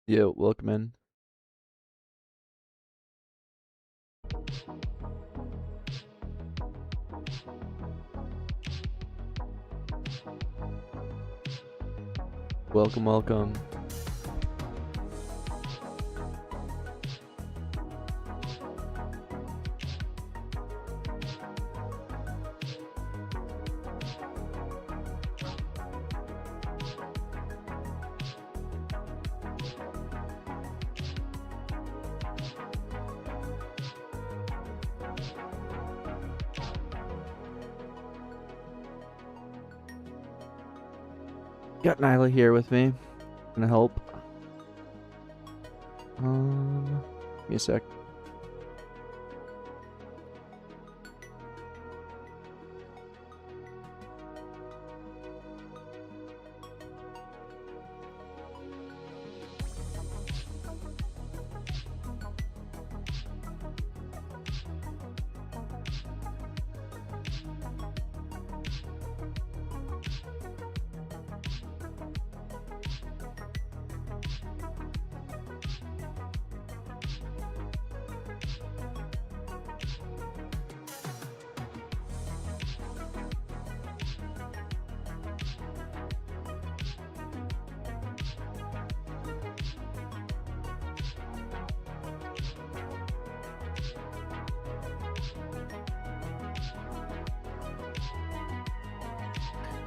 Yo, welcome in. Welcome, welcome. Got Nyla here with me. Gonna help. Give me a sec.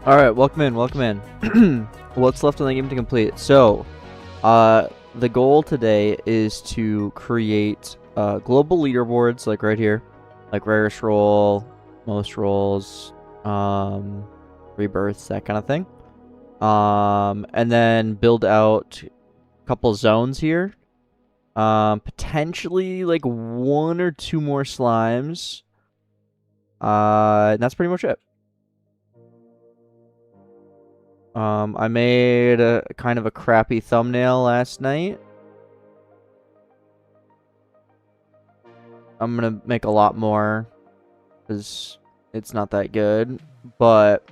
Alright, welcome in, welcome in. What's left on the game to complete? So, the goal today is to create global leaderboards, like right here. Like rarest role, most roles, rebirths, that kind of thing. And then build out a couple zones here. Potentially like 1 or 2 more slimes. And that's pretty much it. I made a kind of a crappy thumbnail last night. I'm gonna make a lot more because it's not that good, but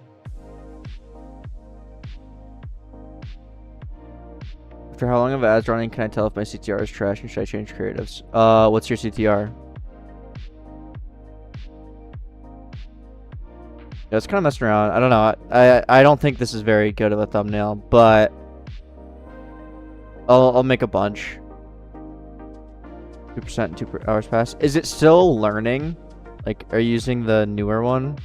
after how long of ads running can I tell if my CTR is trash and should I change creatives? What's your CTR? Yeah, it's kind of messing around. I don't know. I don't think this is very good of a thumbnail, but I'll make a bunch. 2% and 2 hours pass. Is it still learning? Like, are you using the newer one?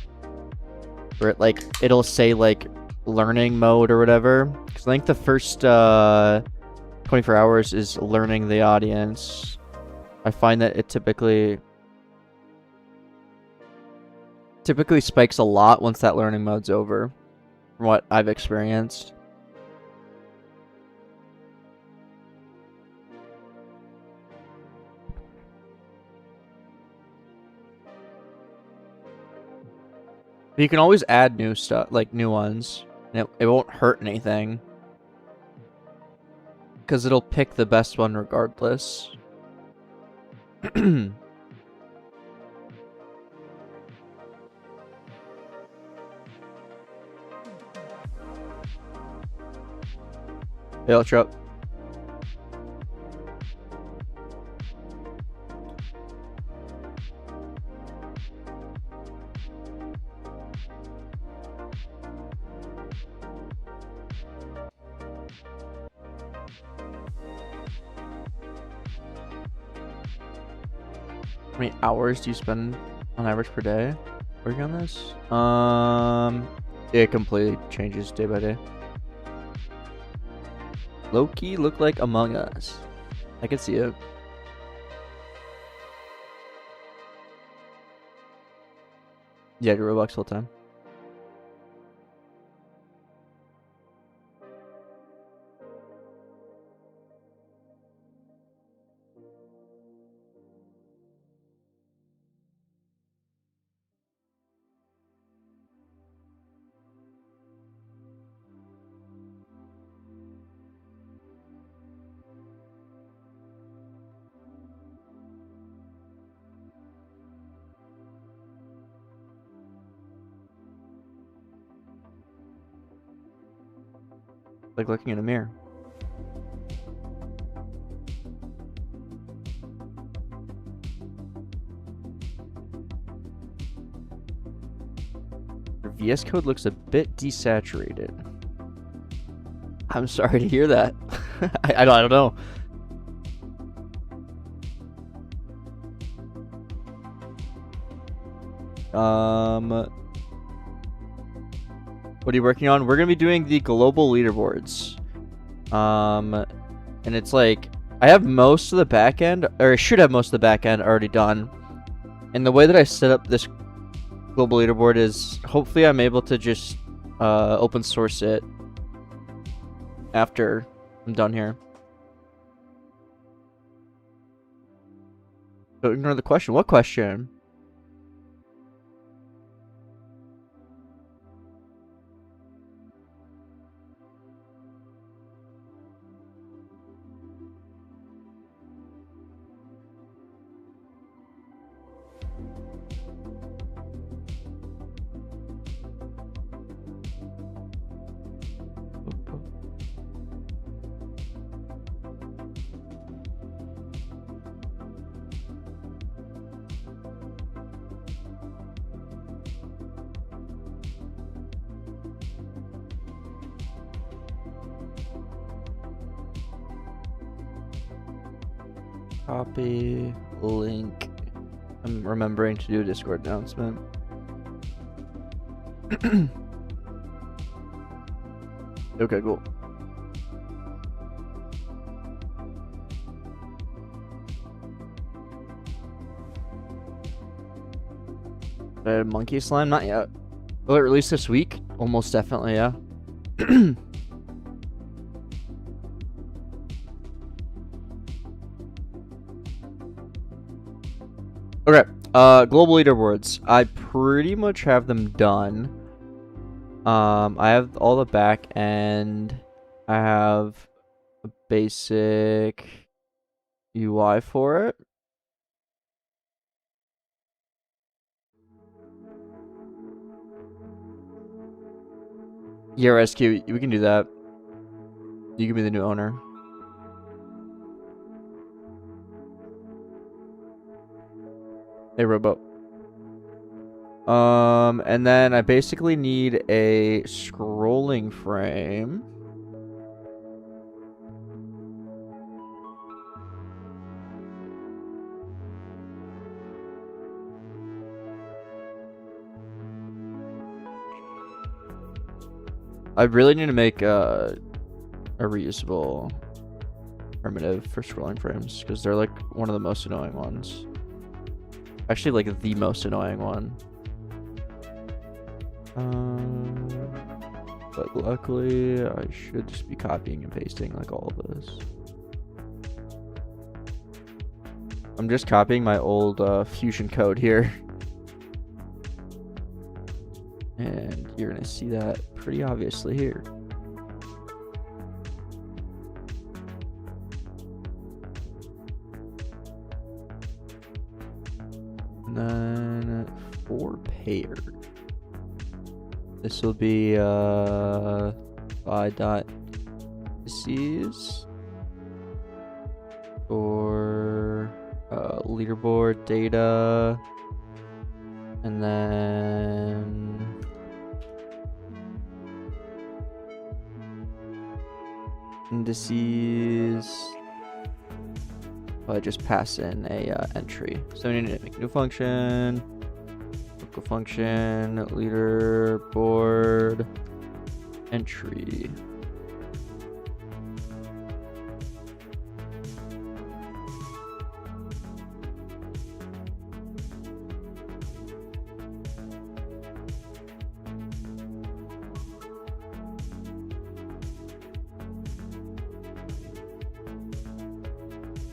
Where it, like, it'll say, like, learning mode or whatever? Because I think the first 24 hours is learning the audience. I find that it typically spikes a lot once that learning mode's over, from what I've experienced. But you can always add new stuff, like new ones, and it won't hurt anything. Because it'll pick the best one regardless. Hey, Ultra up. How many hours do you spend on average per day working on this? It completely changes day by day. Low-key look like Among Us. I can see it. Yeah, do Roblox full time. Like looking in a mirror. VS Code looks a bit desaturated. I'm sorry to hear that. I don't know. What are you working on? We're gonna be doing the global leaderboards. And it's like I have most of the back end, or I should have most of the back end already done. And the way that I set up this global leaderboard is hopefully I'm able to just open source it after I'm done here. Don't ignore the question. What question? Copy link. I'm remembering to do a Discord announcement. Okay, cool. Monkey slime? Not yet. Will it release this week? Almost definitely, yeah. Okay, global leaderboards. I pretty much have them done. I have all the back end. I have a basic UI for it. Yeah, Rescue, we can do that. You can be the new owner. Hey, Robo. And then I basically need a scrolling frame. I really need to make a reusable primitive for scrolling frames because they're like one of the most annoying ones. Actually, like the most annoying one. But luckily, I should just be copying and pasting like all of this. I'm just copying my old Fusion code here. And you're going to see that pretty obviously here. And then for pair, this will be Vide.indices for leaderboard data, and then indices. I just pass in a entry. So we need to make a new function. Local function, leaderboard, entry.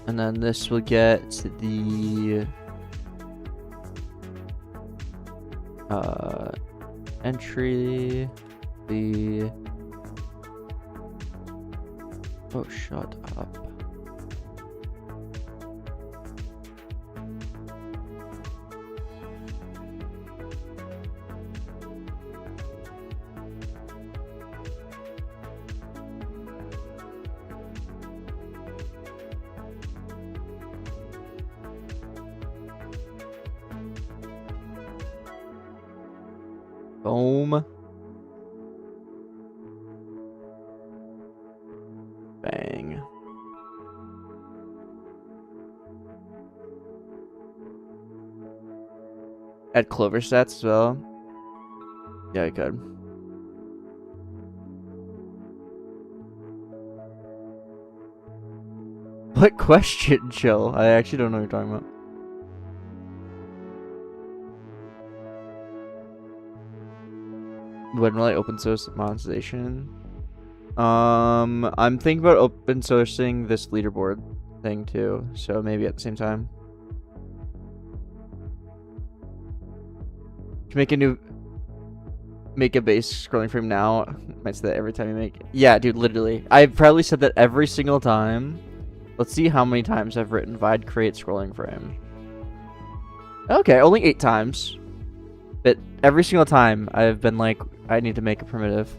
And then this will get the entry, oh, shut up. Boom. Bang. Add clover stats as well. Yeah, I could. What question, Chill? I actually don't know what you're talking about. When will I open source monetization? I'm thinking about open sourcing this leaderboard thing too, so maybe at the same time. To make a base scrolling frame now. Might say that every time you make it. Yeah, dude, literally. I've probably said that every single time. Let's see how many times I've written Vide create scrolling frame. Okay, only 8 times. But every single time I've been like, I need to make a primitive.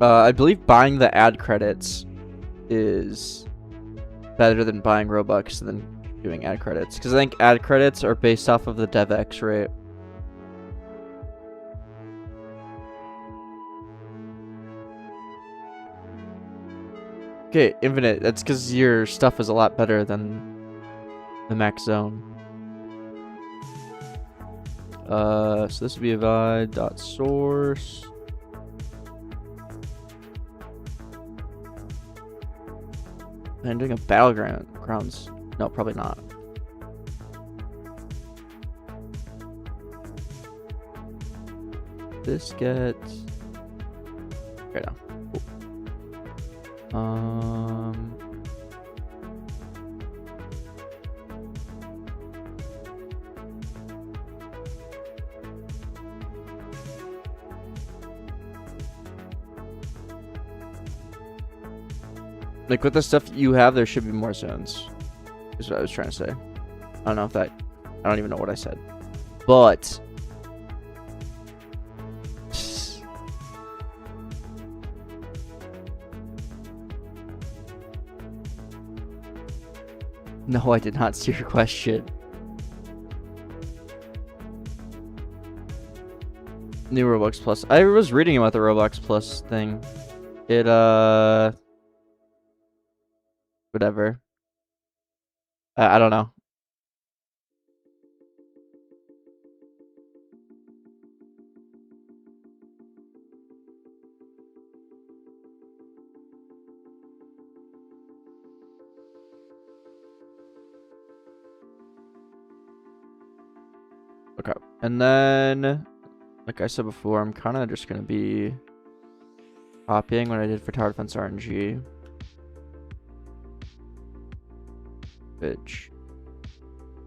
I believe buying the ad credits is better than buying Robux and then doing ad credits. Because I think ad credits are based off of the DevX rate. Okay, Infinite. That's because your stuff is a lot better than the max zone. So this would be a Vide.source. I'm doing a battlegrounds. No, probably not. This gets right now. Cool. Like with the stuff you have, there should be more zones. Is what I was trying to say. I don't know if that. I don't even know what I said. But no, I did not see your question. New Roblox Plus. I was reading about the Roblox Plus thing. It whatever. I don't know. Okay. And then, like I said before, I'm kind of just going to be copying what I did for Tower Defense RNG. Which,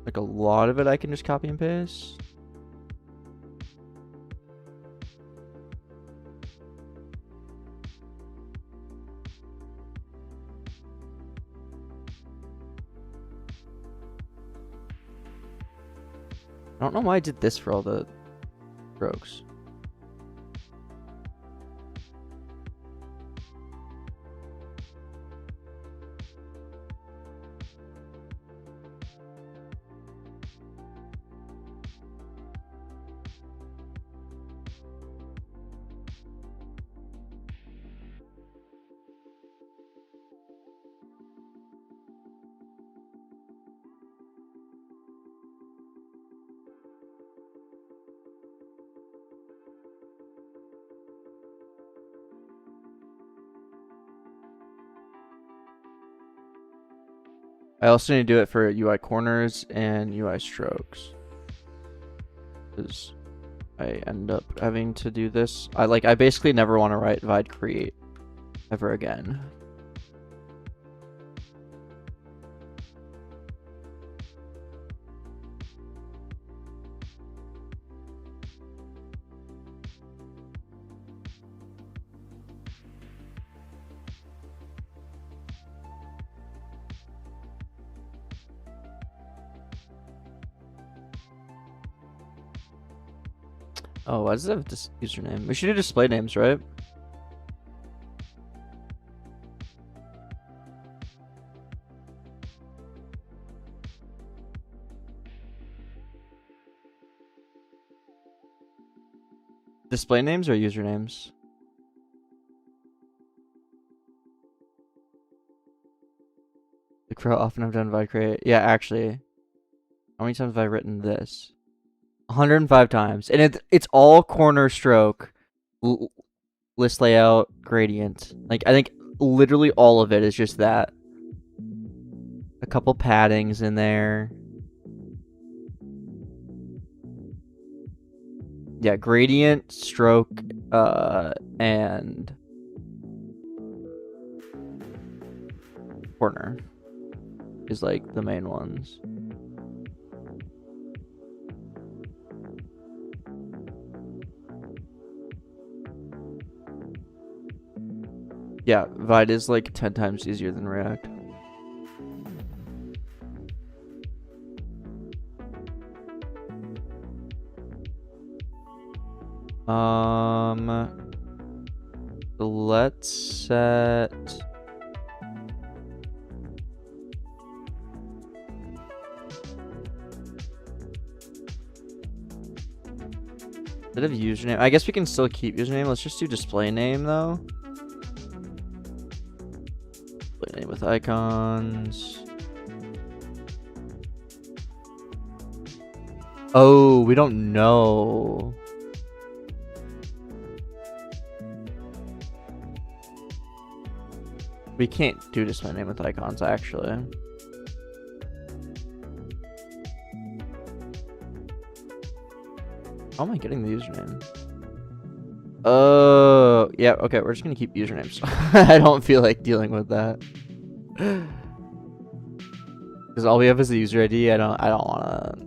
like a lot of it I can just copy and paste. I don't know why I did this for all the strokes. I also need to do it for UI corners and UI strokes. Because I end up having to do this. I basically never want to write Vide create ever again. Oh, why does it have this username? We should do display names, right? Display names or usernames? Like for how often I've done Vide create. Yeah, actually. How many times have I written this? 105 times. And it's all corner stroke, list layout, gradient. Like, I think literally all of it is just that. A couple paddings in there. Yeah, gradient, stroke, and corner is like the main ones. Yeah, Vide is like 10 times easier than React. Let's set instead of username. I guess we can still keep username. Let's just do display name though. Display name with icons. Oh, we don't know. We can't do display name with icons, actually. How am I getting the username? Oh, yeah, okay, we're just gonna keep usernames. I don't feel like dealing with that. Because all we have is the user ID. I don't wanna.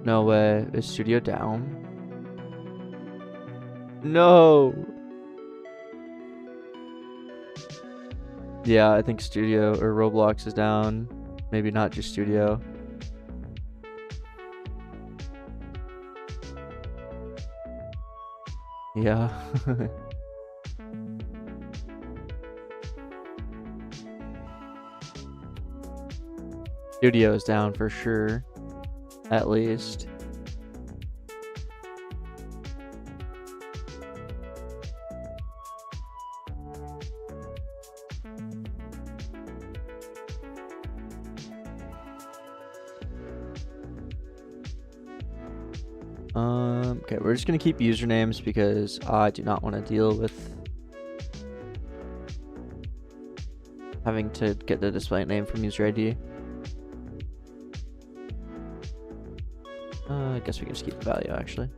No way. Is Studio down? No. Yeah, I think Studio or Roblox is down. Maybe not just Studio. Yeah. Studio is down for sure. At least. Okay, we're just gonna keep usernames because I do not want to deal with having to get the display name from user ID. I guess we can just keep the value actually.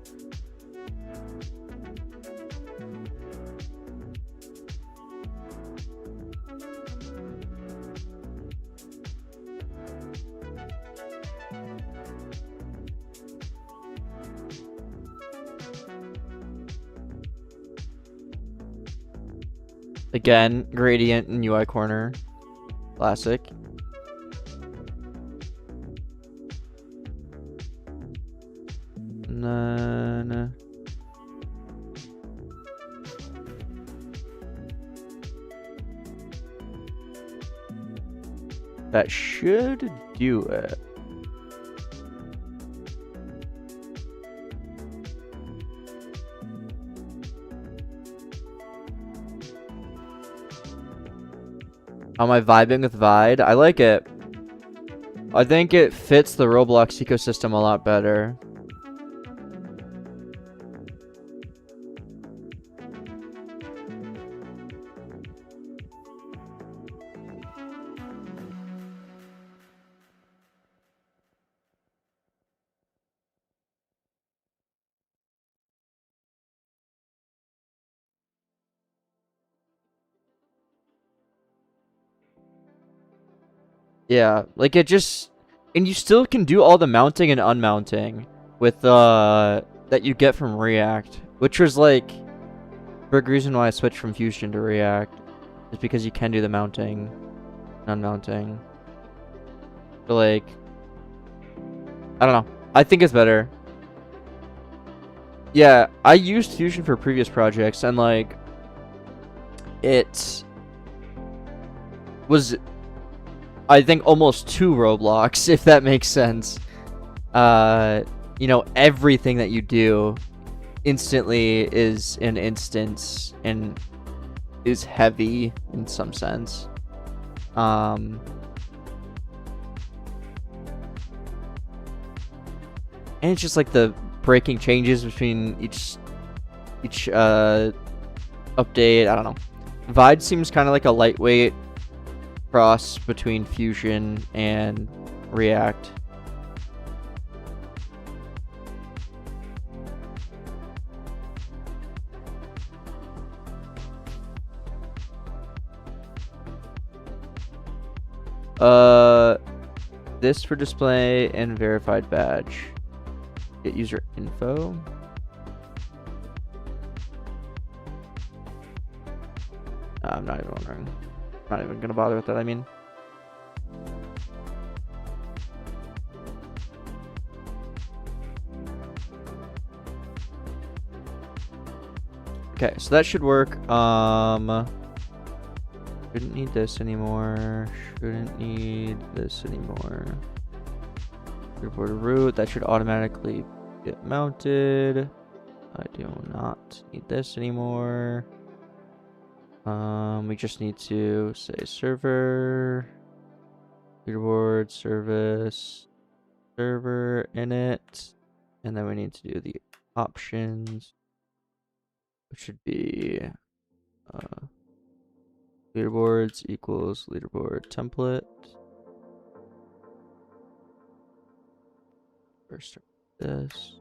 Again, gradient and UI corner. Classic. No. That should do it. Am I vibing with Vide? I like it. I think it fits the Roblox ecosystem a lot better. Yeah, like it just, and you still can do all the mounting and unmounting with that you get from React, which was like big reason why I switched from Fusion to React, is because you can do the mounting and unmounting. But like, I don't know. I think it's better. Yeah, I used Fusion for previous projects, and like it was, I think, almost too Roblox, if that makes sense. You know, everything that you do instantly is an instance and is heavy in some sense. And it's just like the breaking changes between each update. I don't know. Vide seems kind of like a lightweight cross between Fusion and React. This for display and verified badge. Get user info. I'm not even wondering. Not even gonna bother with that, I mean. Okay, so that should work. Shouldn't need this anymore. Shouldn't need this anymore. Leaderboard root, that should automatically get mounted. I do not need this anymore. We just need to say server, leaderboard, service, server init, and then we need to do the options, which should be leaderboards equals leaderboard template. First this.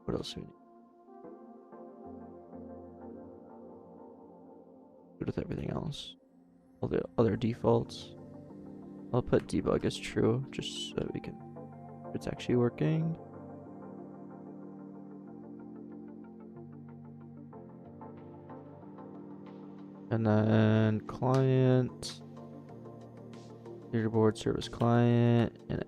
What else do we need? Good with everything else. All the other defaults. I'll put debug as true just so we can, it's actually working. And then client, leaderboard service client, and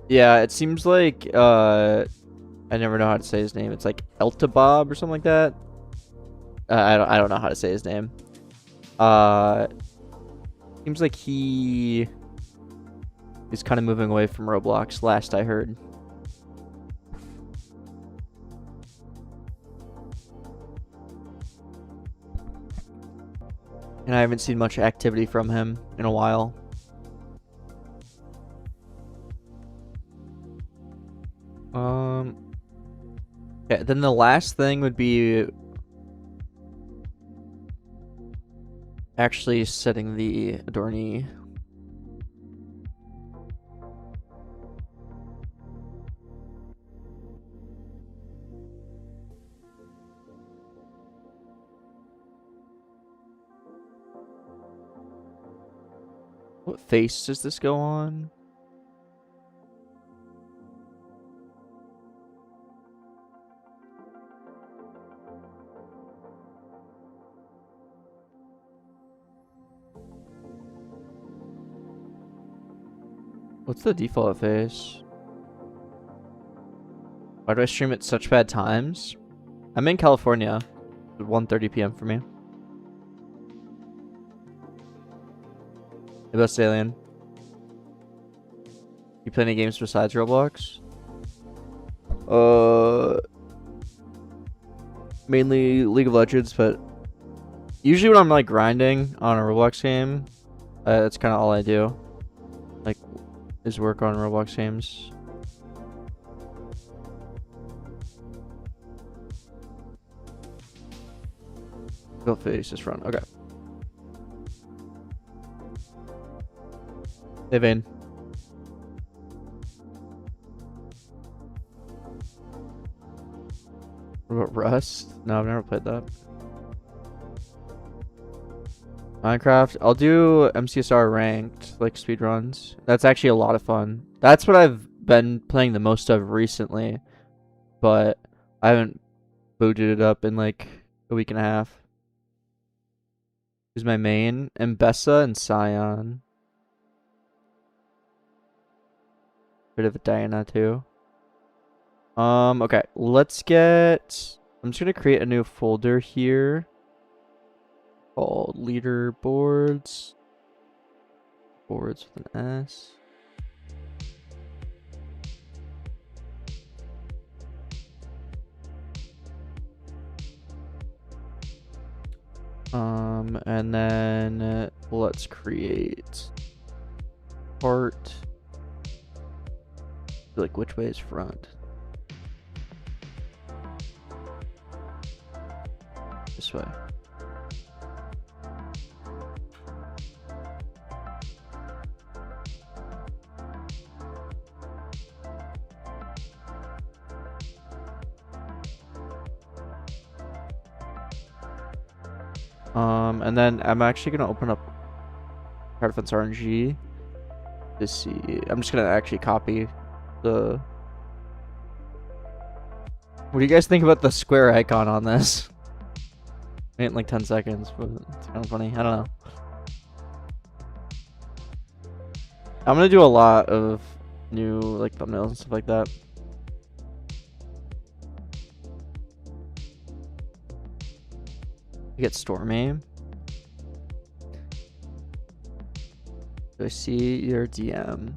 yeah, it seems like I never know how to say his name. It's like Eltabob or something like that. I don't know how to say his name. Seems like he is kind of moving away from Roblox, last I heard. And I haven't seen much activity from him in a while. Okay, then the last thing would be actually setting the adornee. What face does this go on? What's the default face? Why do I stream at such bad times? I'm in California. It's 1:30 p.m. for me. Hey, best alien. You play any games besides Roblox? Mainly League of Legends, but usually when I'm like grinding on a Roblox game, that's kind of all I do. Like, is work on Roblox games. Go face this front. Okay. Hey, Vane. What about Rust? No, I've never played that. Minecraft. I'll do MCSR ranked, like speedruns. That's actually a lot of fun. That's what I've been playing the most of recently, but I haven't booted it up in like a week and a half. Who's my main? Mbessa and Scion. Bit of a Diana too. Okay, let's get... I'm just gonna create a new folder here called leaderboards. Boards with an S. And then let's create part. Like, which way is front? This way. And then I'm actually gonna open up Defense RNG to see. I'm just gonna actually copy the. What do you guys think about the square icon on this? In like 10 seconds, but it's kind of funny. I don't know. I'm gonna do a lot of new like thumbnails and stuff like that. You get Stormy. Do I see your DM?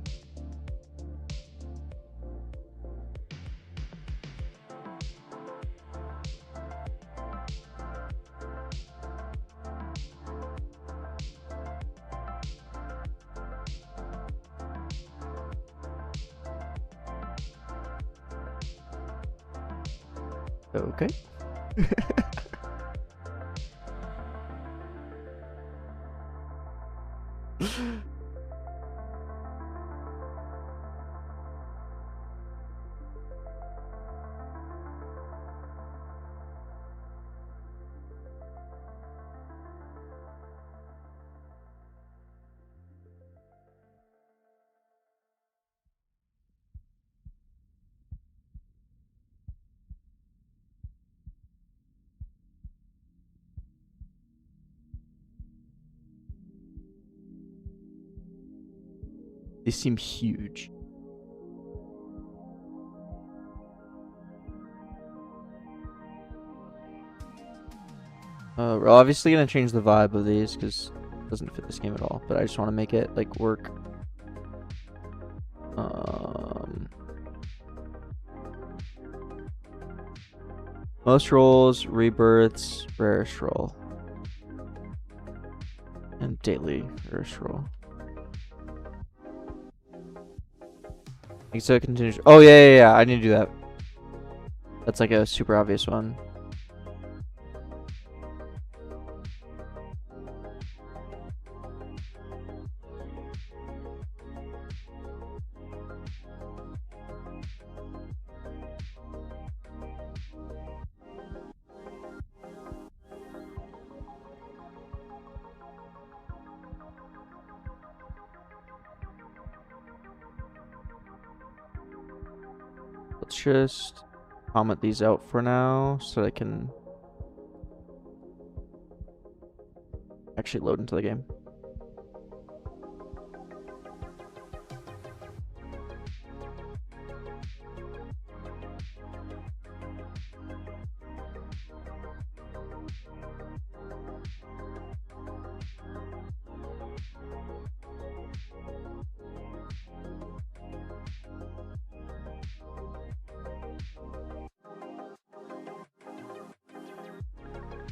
Okay. They seem huge. We're obviously gonna change the vibe of these because it doesn't fit this game at all. But I just want to make it like work. Most rolls, rebirths, rarest roll, and daily rarest roll. So it continues. Oh yeah. I need to do that. That's like a super obvious one. Let's just comment these out for now so I can actually load into the game.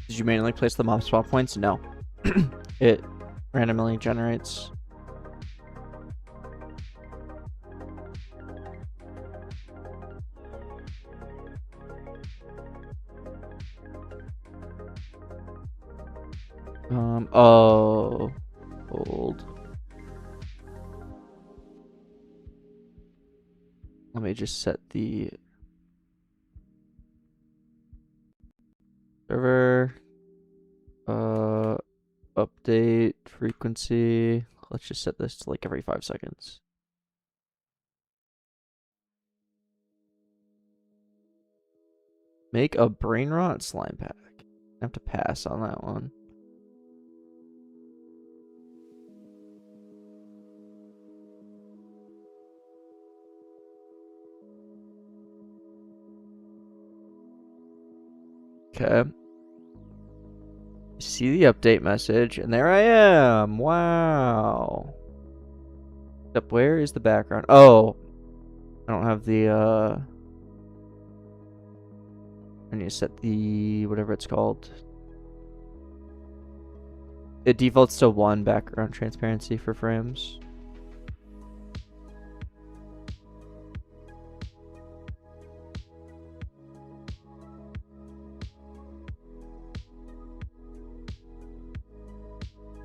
Did you manually place the mob spot points? No. It randomly generates. Oh, hold. Let me just set the server update frequency. Let's just set this to like every 5 seconds. Make a brain rot slime pack. I have to pass on that one. Okay. See the update message, and there I am. Wow. Up, where is the background? Oh, I don't have the I need to set the whatever it's called. It defaults to 1 background transparency for frames.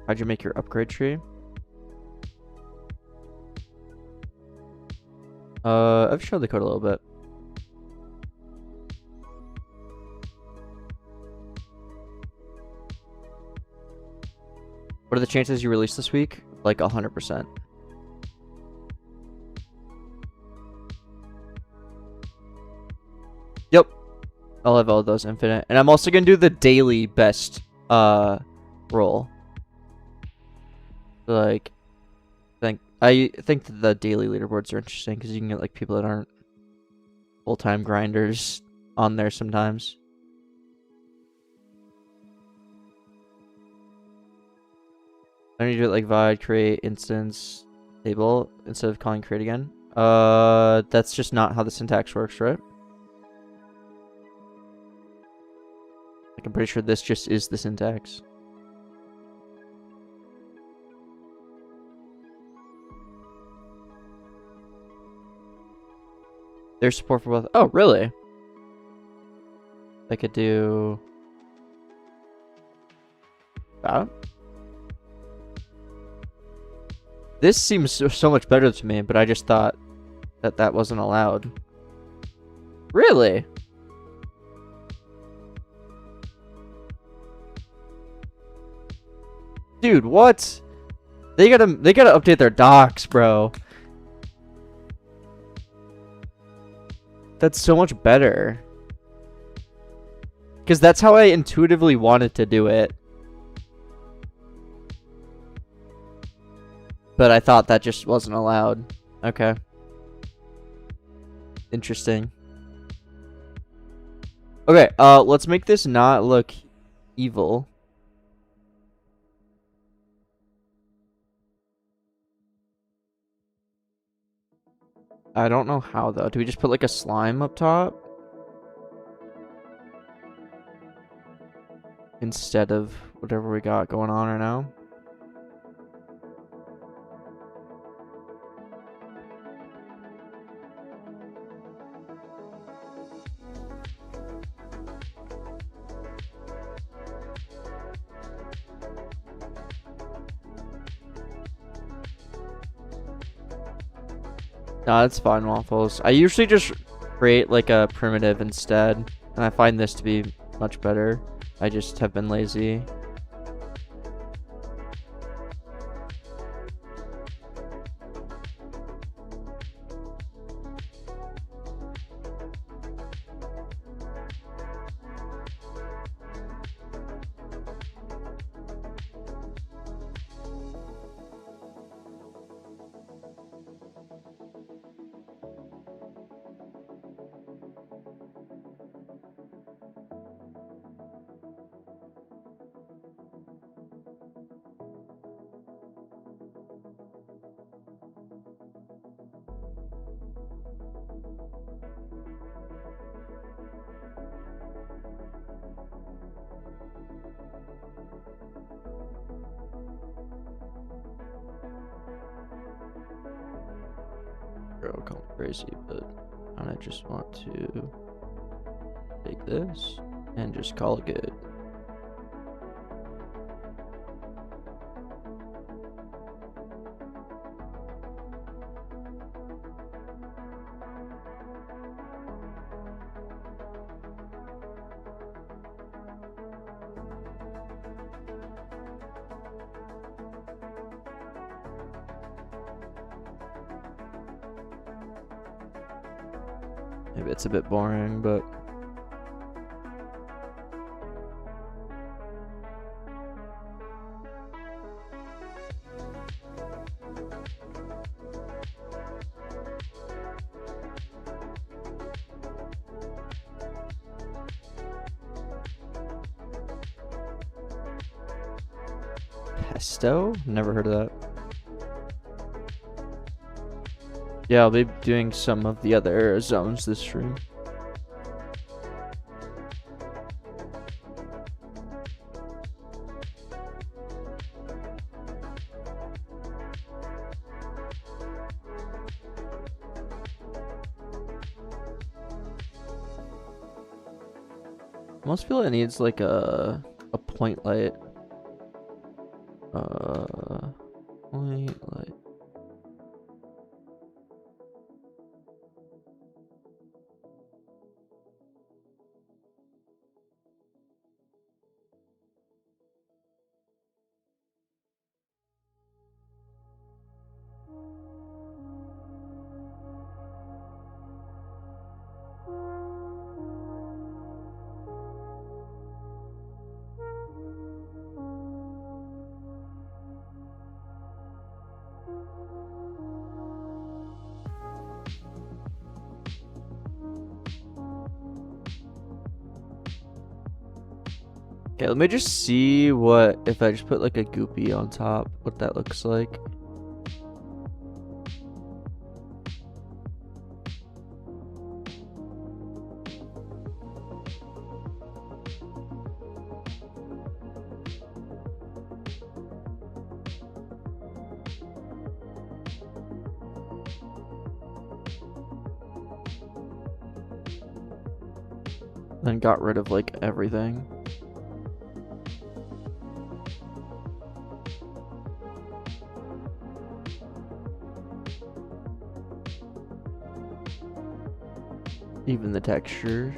How'd you make your upgrade tree? I've showed the code a little bit. What are the chances you release this week? Like 100%. Yep. I'll have all of those infinite. And I'm also gonna do the daily best roll. Like, I think that the daily leaderboards are interesting because you can get like people that aren't full-time grinders on there sometimes. I need to do it like Vide, create, instance, table instead of calling create again. That's just not how the syntax works, right? Like, I'm pretty sure this just is the syntax. There's support for both. Oh, really? I could do that. This seems so much better to me, but I just thought that that wasn't allowed. Really? Dude, what? They gotta update their docs, bro. That's so much better. Because that's how I intuitively wanted to do it. But I thought that just wasn't allowed. Okay. Interesting. Okay, let's make this not look evil. I don't know how, though. Do we just put, like, a slime up top? Instead of whatever we got going on right now? No, that's fine, Waffles. I usually just create like a primitive instead, and I find this to be much better. I just have been lazy. Girl, call me crazy, but I just want to take this and just call it good. Maybe it's a bit boring, but Pesto? Never heard of that. Yeah, I'll be doing some of the other zones this stream. Most people it needs like a point light. Point light. Okay, let me just see what if I just put like a goopy on top, what that looks like. Then got rid of like everything. Even the texture.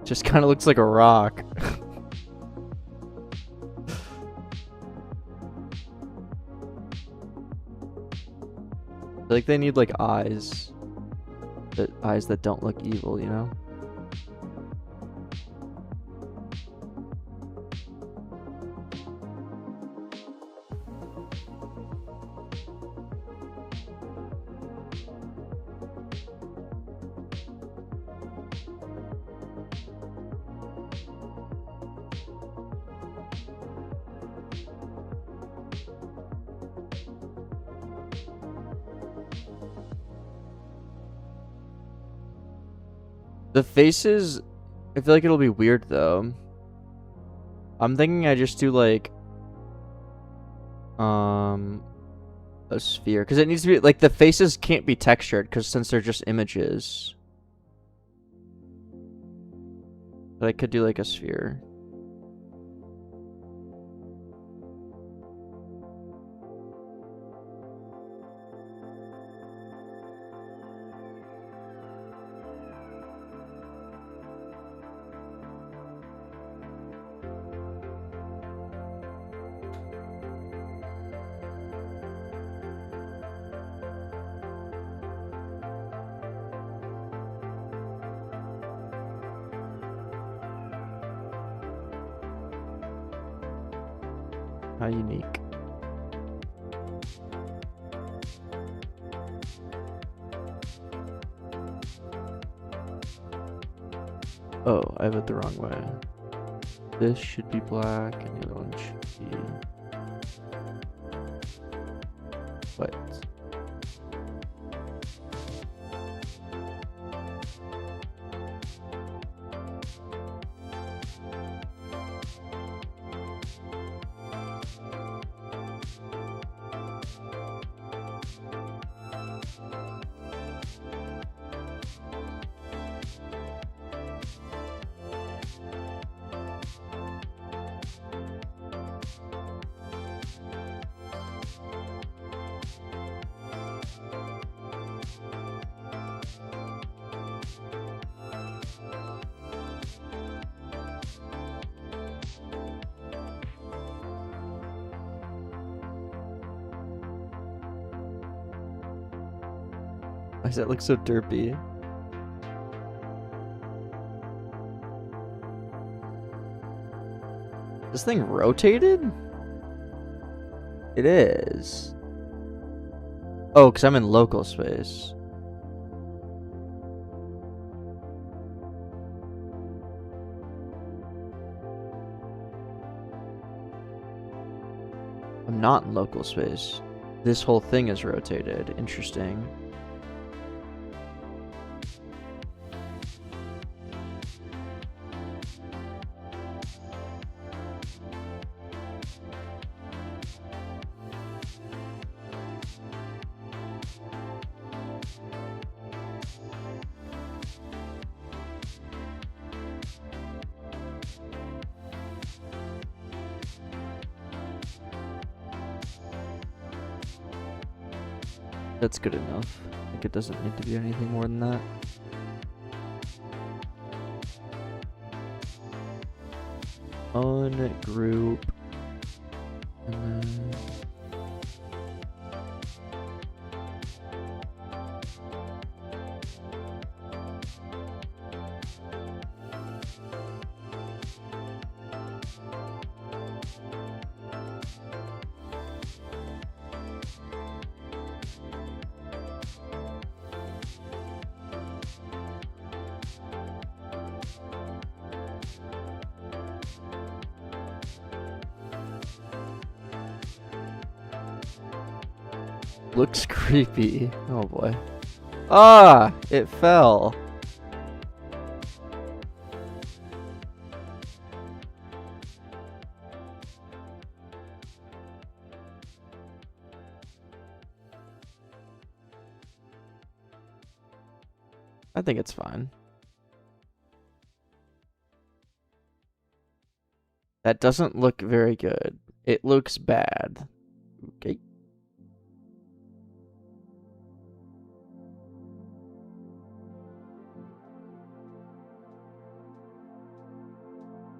Just kind of looks like a rock. Like they need like eyes that don't look evil, you know? The faces, I feel like it'll be weird though. I'm thinking I just do like a sphere, because it needs to be like the faces can't be textured because since they're just images. But I could do like a sphere. How unique. Oh, I have it the wrong way. This should be black and the other one should be white. Why does that look so derpy? This thing rotated? It is. Oh, because I'm in local space. I'm not in local space. This whole thing is rotated. Interesting. That's good enough. I think it doesn't need to be anything more than that. Ungroup. And then... Looks creepy. Oh boy. Ah! It fell. I think it's fine. That doesn't look very good. It looks bad. Okay.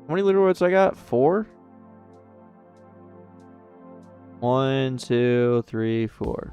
How many leaderboards I got? 4? 1, 2, 3, 4.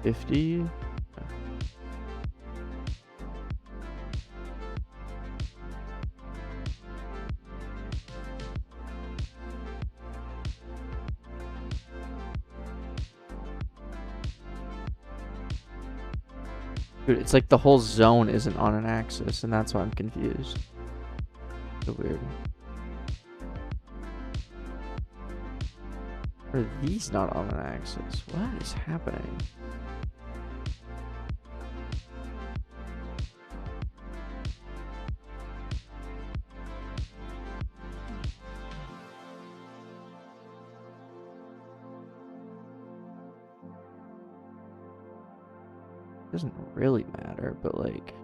$50. Dude, it's like the whole zone isn't on an axis, and that's why I'm confused. So weird. Or are these not on an axis? What is happening? Doesn't really matter, but like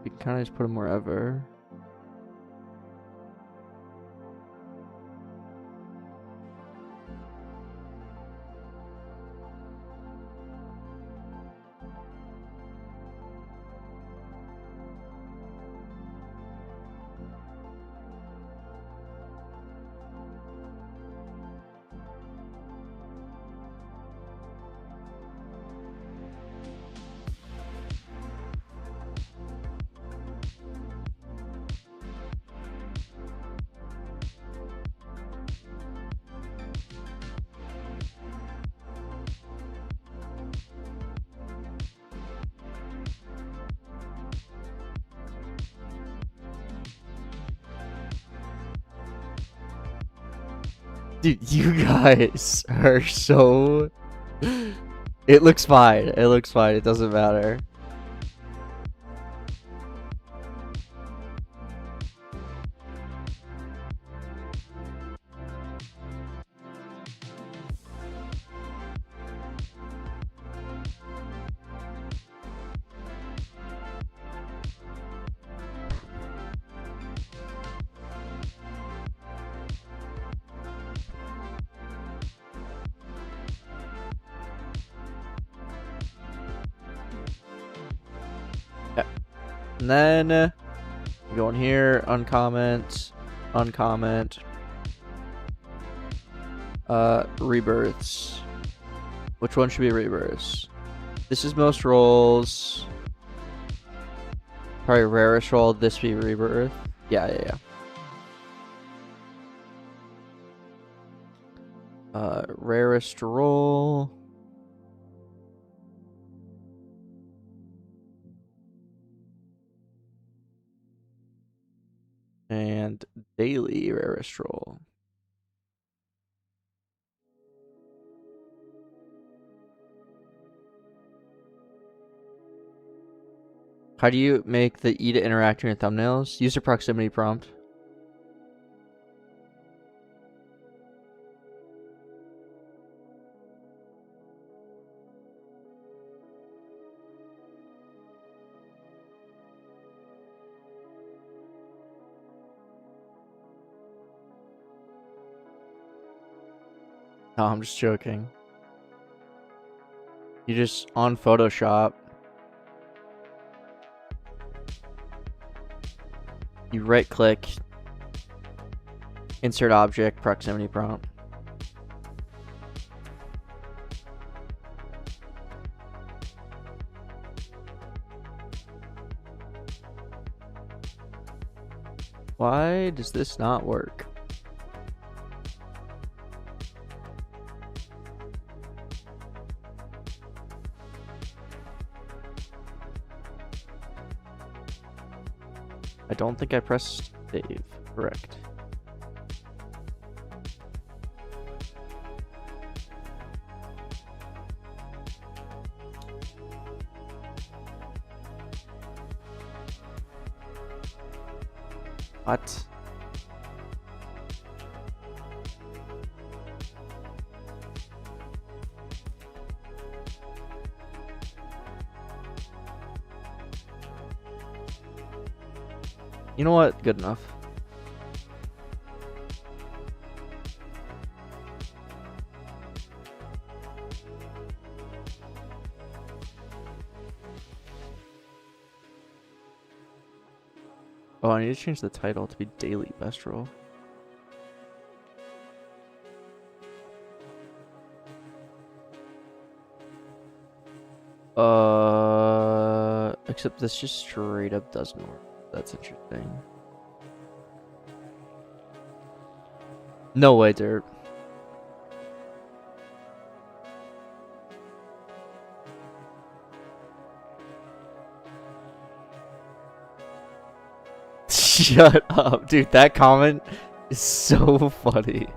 we can kind of just put them wherever. Dude, you guys are so... It looks fine. It looks fine. It doesn't matter. And then we go in here, uncomment, uncomment, rebirths. Which one should be rebirths? This is most roles. Probably rarest role. This be rebirth. Yeah. Rarest role. And daily rarest role. How do you make the EDA interacting with thumbnails? Use a proximity prompt. No, I'm just joking. You just, on Photoshop, you right click, insert object, proximity prompt. Why does this not work? I don't think I pressed save. Correct. What? You know what? Good enough. Oh, I need to change the title to be Daily Best Roll. Except this just straight up doesn't work. That's interesting. No way, Dirt. Shut up, dude. That comment is so funny.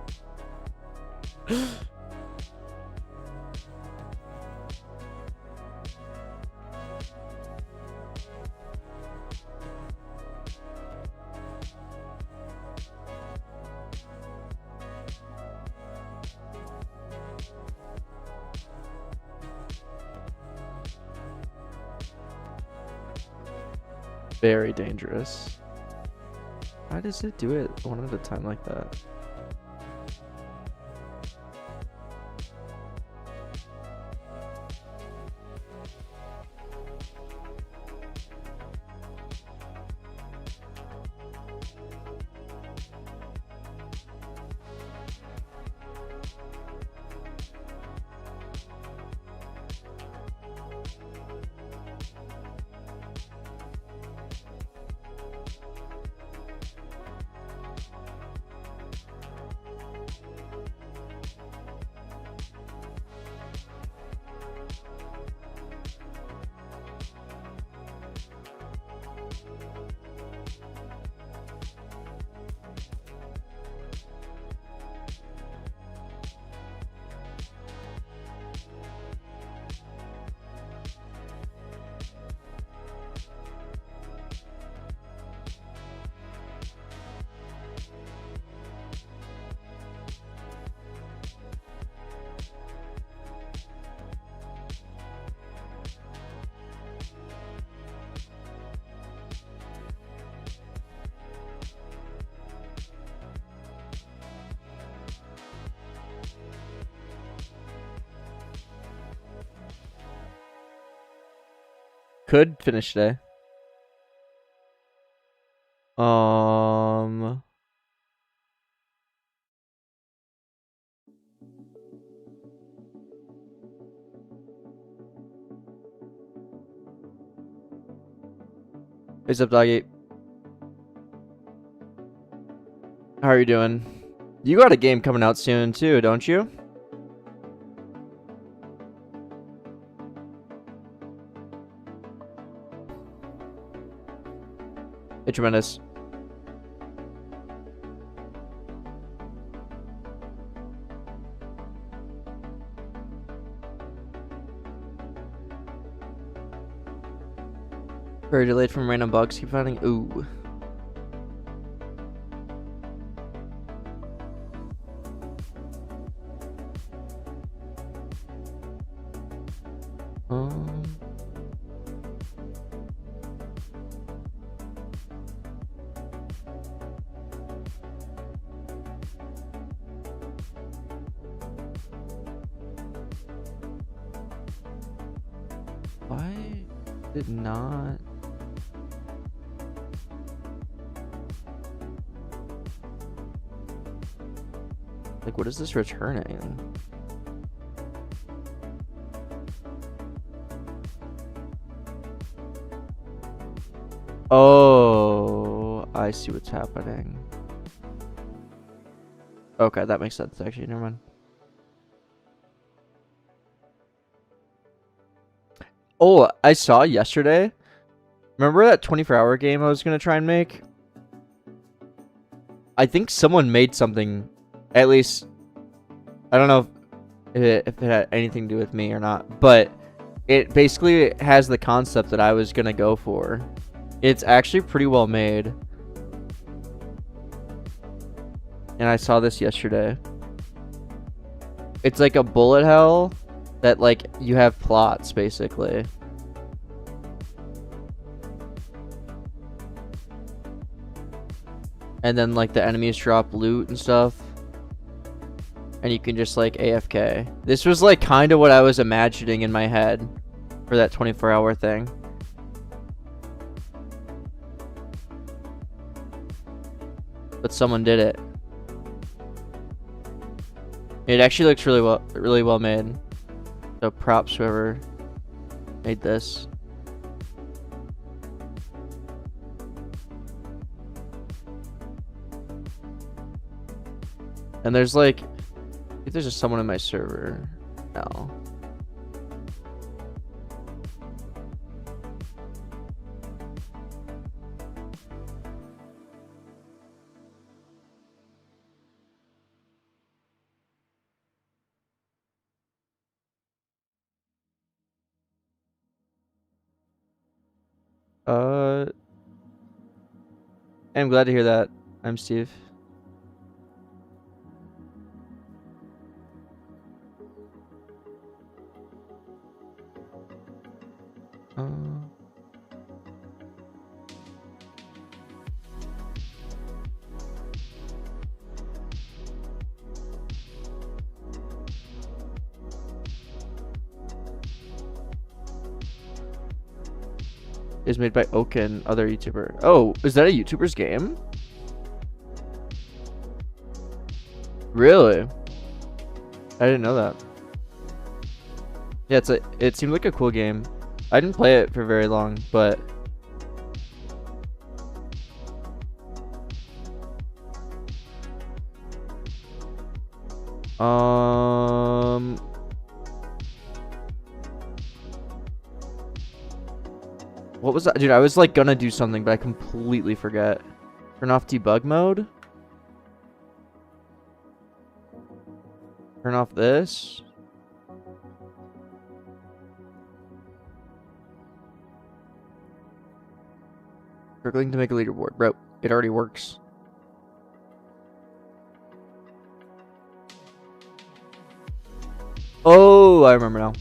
Very dangerous. Why does it do it one at a time like that? Could finish today. What's up, doggy? How are you doing? You got a game coming out soon too, don't you? Hey, tremendous. Very delayed from random bugs. Keep finding. Ooh. Why did not? Like, what is this returning? Oh, I see what's happening. Okay, that makes sense, actually. Never mind. Oh, I saw yesterday. Remember that 24-hour game I was going to try and make? I think someone made something, at least, I don't know if it had anything to do with me or not, but it basically has the concept that I was going to go for. It's actually pretty well made. And I saw this yesterday. It's like a bullet hell that, like, you have plots, basically. And then, like, the enemies drop loot and stuff. And you can just, like, AFK. This was, like, kind of what I was imagining in my head for that 24-hour thing. But someone did it. It actually looks really well made. So props whoever made this. And there's like, I think there's just someone in my server now. I'm glad to hear that. I'm Steve. Is made by Oaken, other YouTuber. Oh, is that a YouTuber's game? Really? I didn't know that. Yeah, it seemed like a cool game. I didn't play it for very long, but what was that? Dude, I was like gonna do something, but I completely forget. Turn off debug mode. Turn off this. Struggling to make a leaderboard. Bro, it already works. Oh, I remember now.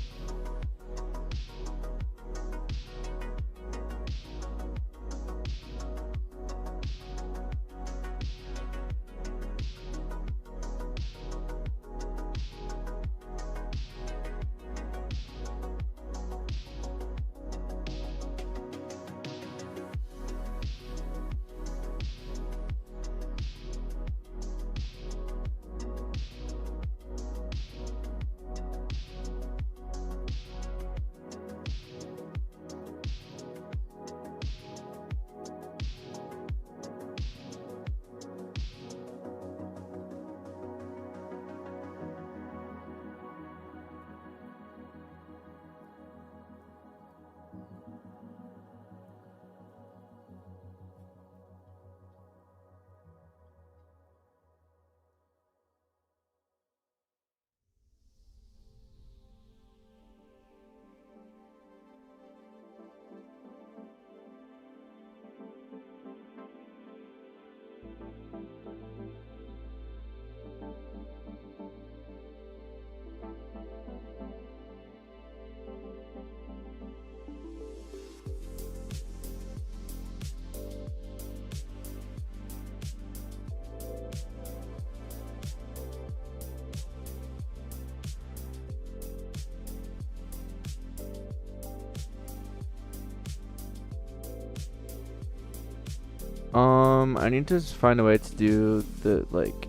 I need to find a way to do the like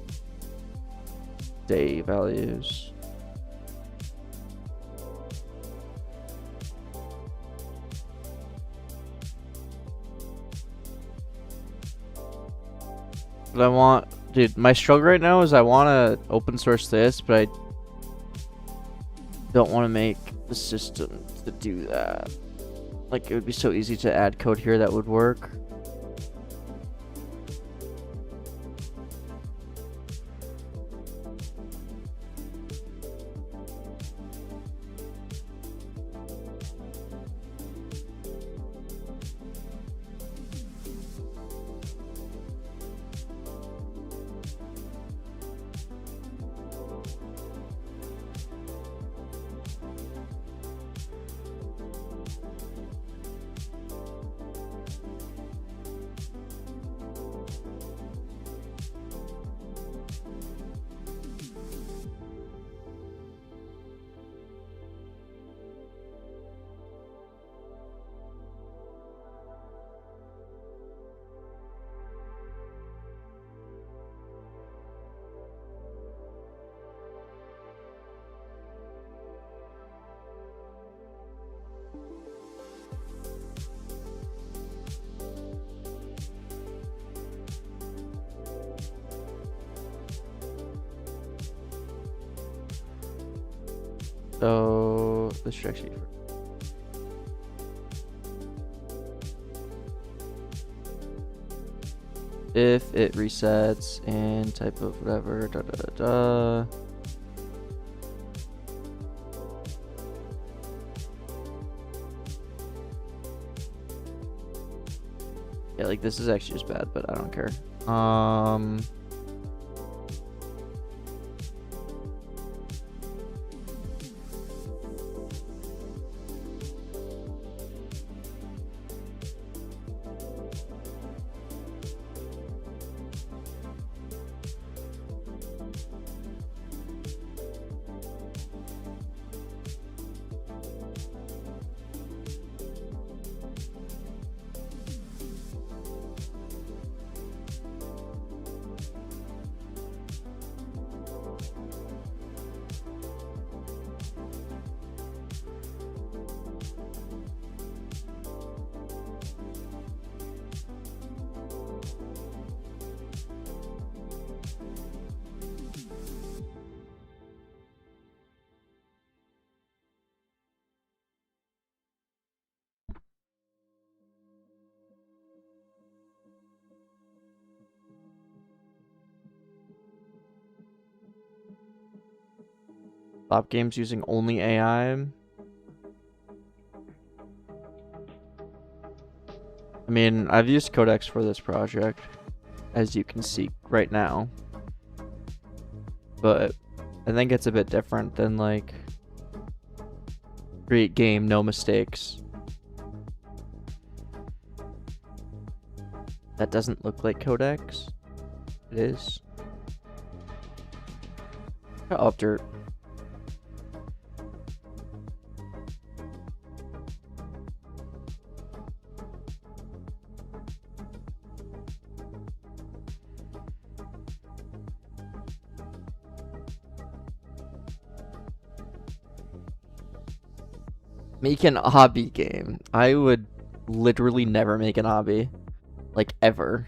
day values. But I want, dude, my struggle right now is I want to open source this, but I don't want to make the system to do that. Like, it would be so easy to add code here that would work. So this should actually. If it resets and type of whatever, da da da da. Yeah, like this is actually just bad, but I don't care. Stop games using only AI. I mean, I've used Codex for this project, as you can see right now. But I think it's a bit different than like create game, no mistakes. That doesn't look like Codex. It is. Oh, dirt. Make an obby game. I would literally never make an obby. Like, ever.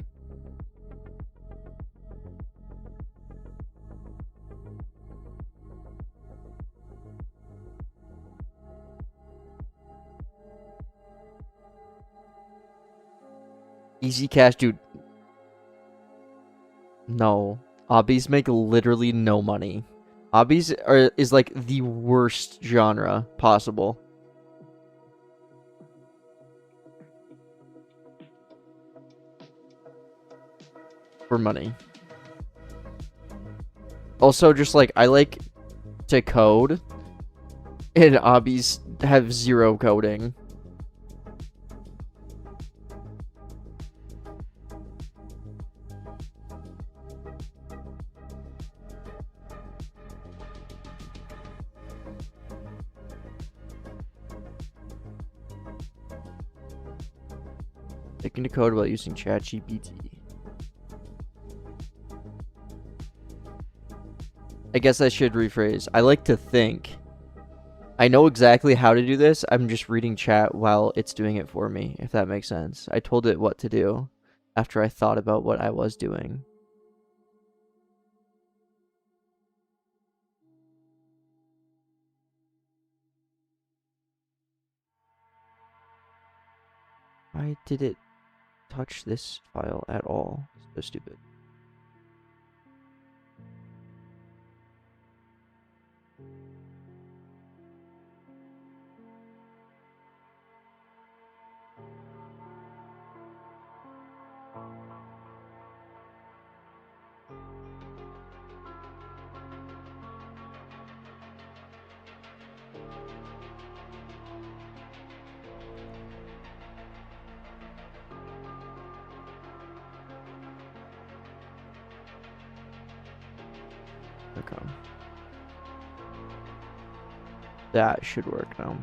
Easy cash, dude. No. Obbies make literally no money. Obbies is like the worst genre possible. For money. Also, just like, I like to code, and obbies have zero coding. Taking to code while using ChatGPT. I guess I should rephrase. I like to think. I know exactly how to do this. I'm just reading chat while it's doing it for me, if that makes sense. I told it what to do after I thought about what I was doing. Why did it touch this file at all? So stupid. Okay. That should work now.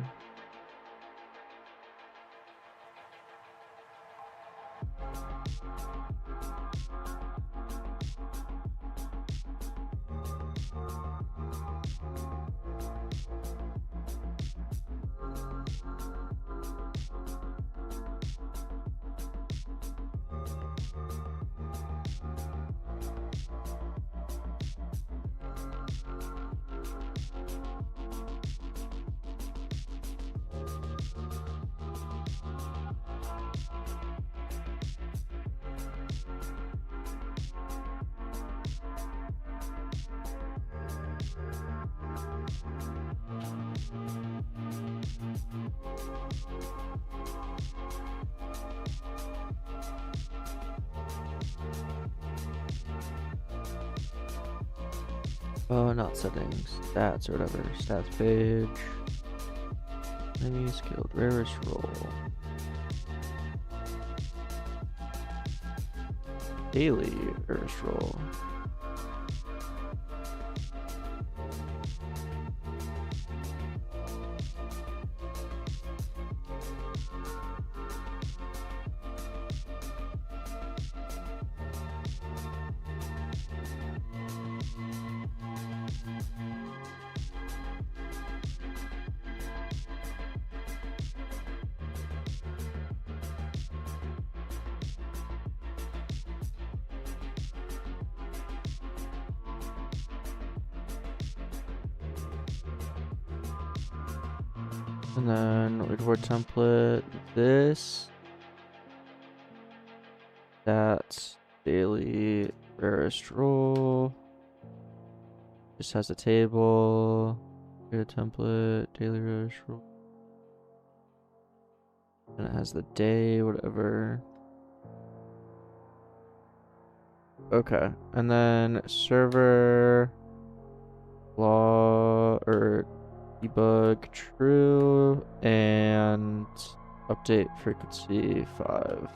Oh, not settings, stats or whatever. Stats page. Enemy skilled, rarest role. Daily rarest role. And then leaderboard template, this. That's daily rarest role. Just has a table. Create a template, daily rarest role. And it has the day, whatever. Okay. And then server law or debug true and update frequency 5.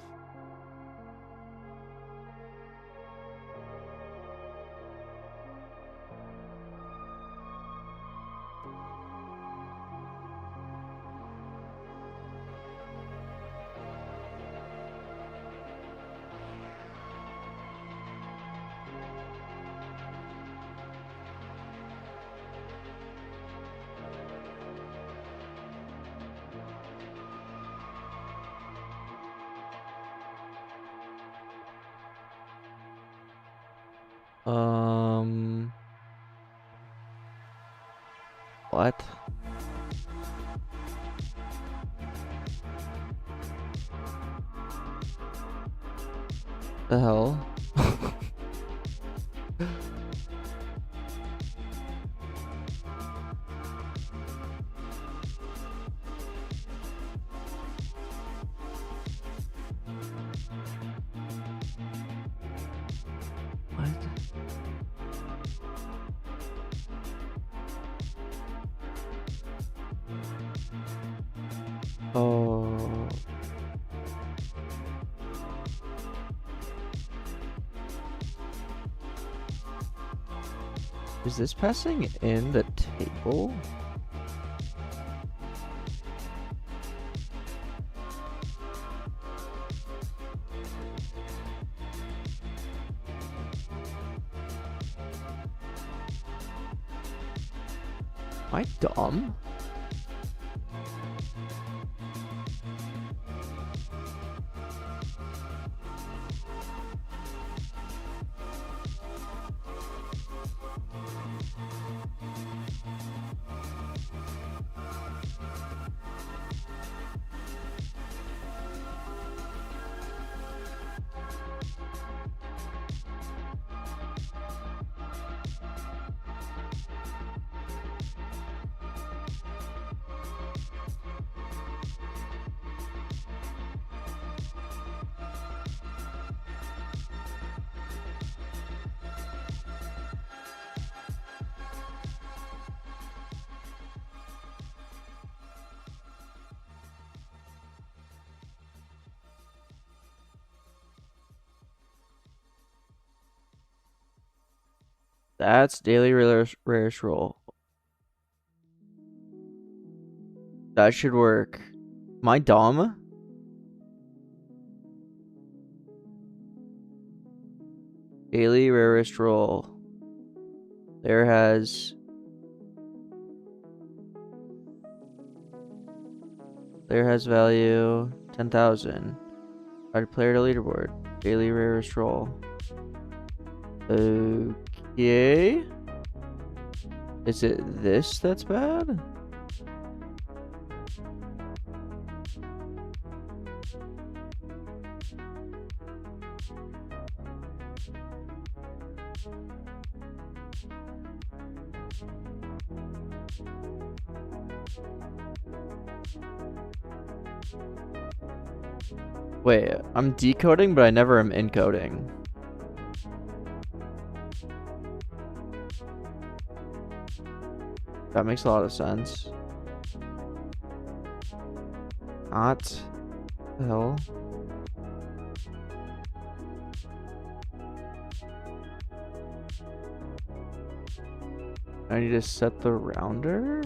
What? The hell? Oh. Is this passing in the table? Am I dumb? That's daily rarest roll. That should work. Am I dumb? Daily rarest roll. There has value 10,000. Add player to leaderboard. Daily rarest roll. Okay. Is it this that's bad? Wait, I'm decoding, but I never am encoding. That makes a lot of sense. Not the hell. I need to set the rounder.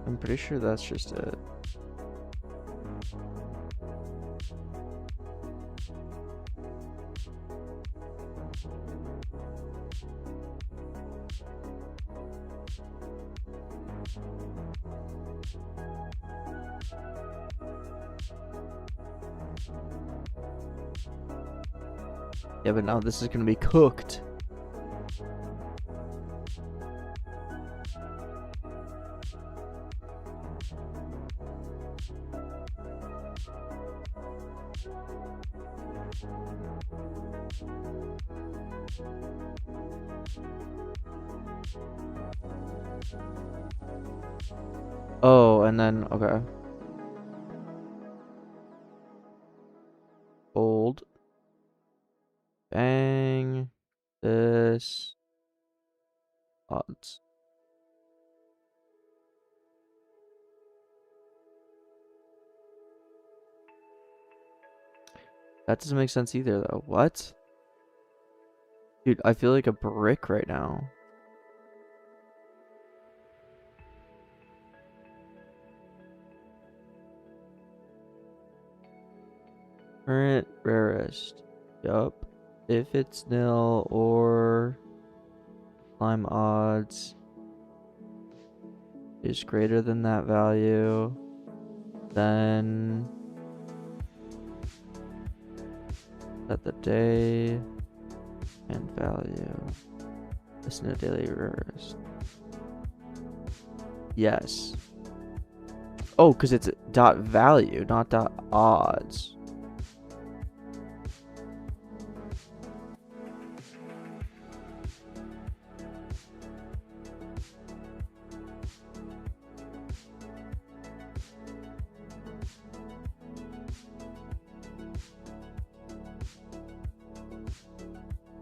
I'm pretty sure that's just it. Yeah, but now this is gonna be cooked. Oh, and then, okay. Hold. Bang. This. Odds. That doesn't make sense either, though. What? Dude, I feel like a brick right now. Current rarest. Yup. If it's nil or climb odds is greater than that value, then set the day and value. Listen to daily rarest. Yes. Oh, because it's dot value, not dot odds.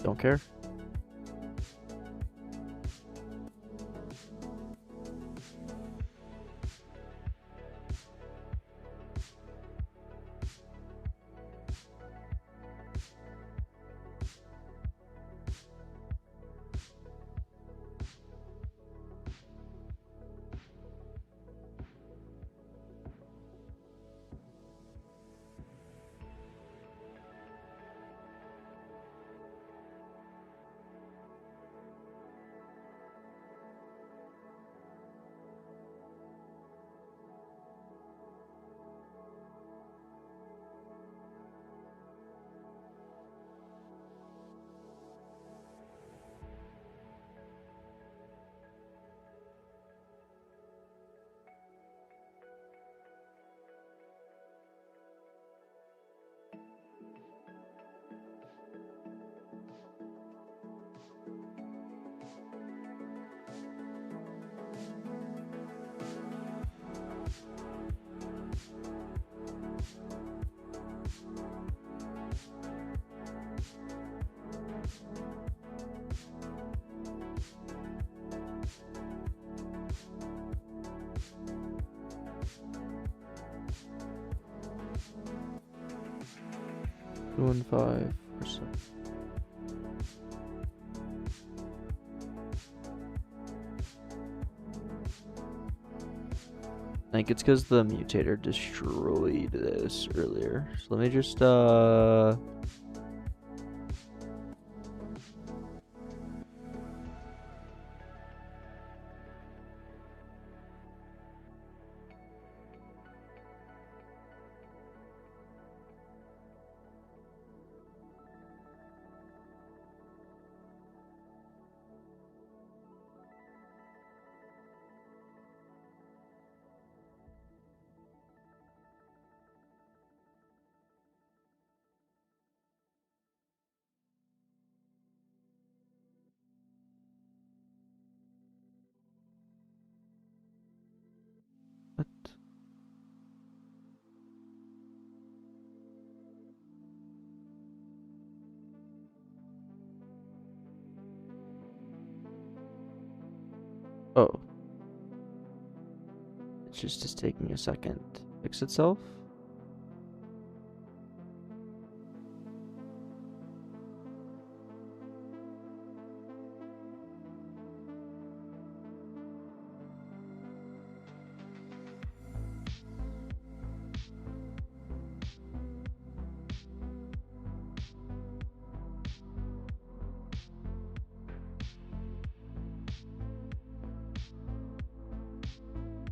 Don't care. 215%. I think it's because the mutator destroyed this earlier. So let me just what? Oh. It's just taking a second to fix itself.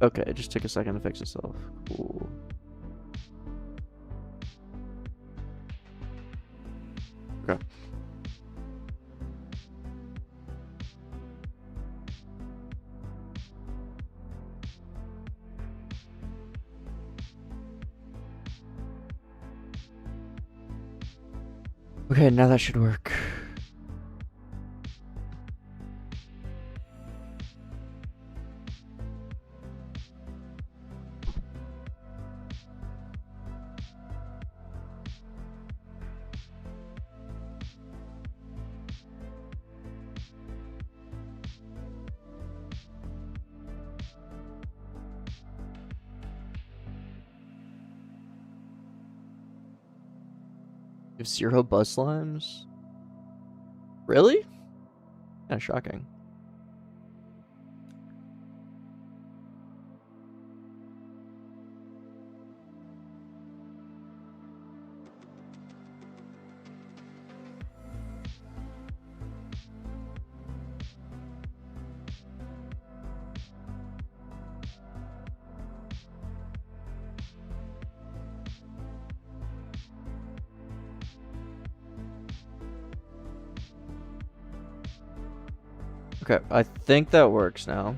Okay, it just took a second to fix itself. Cool. Okay. Okay, now that should work. You have 0 buzz slimes? Really? Kind of shocking. Okay, I think that works now.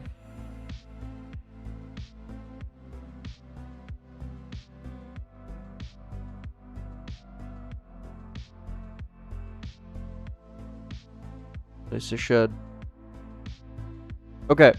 At least it should. Okay.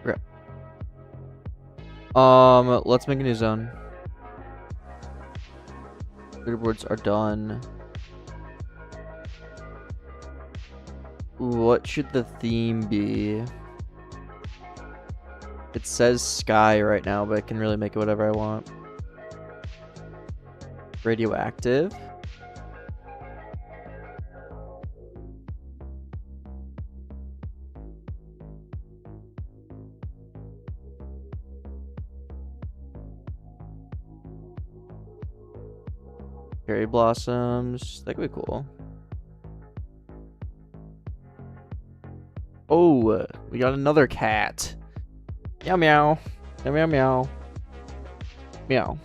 Okay. Let's make a new zone. Leaderboards are done. What should the theme be? It says sky right now, but I can really make it whatever I want. Radioactive. Cherry blossoms. That could be cool. Oh, we got another cat. Meow meow. Meow meow meow. Meow.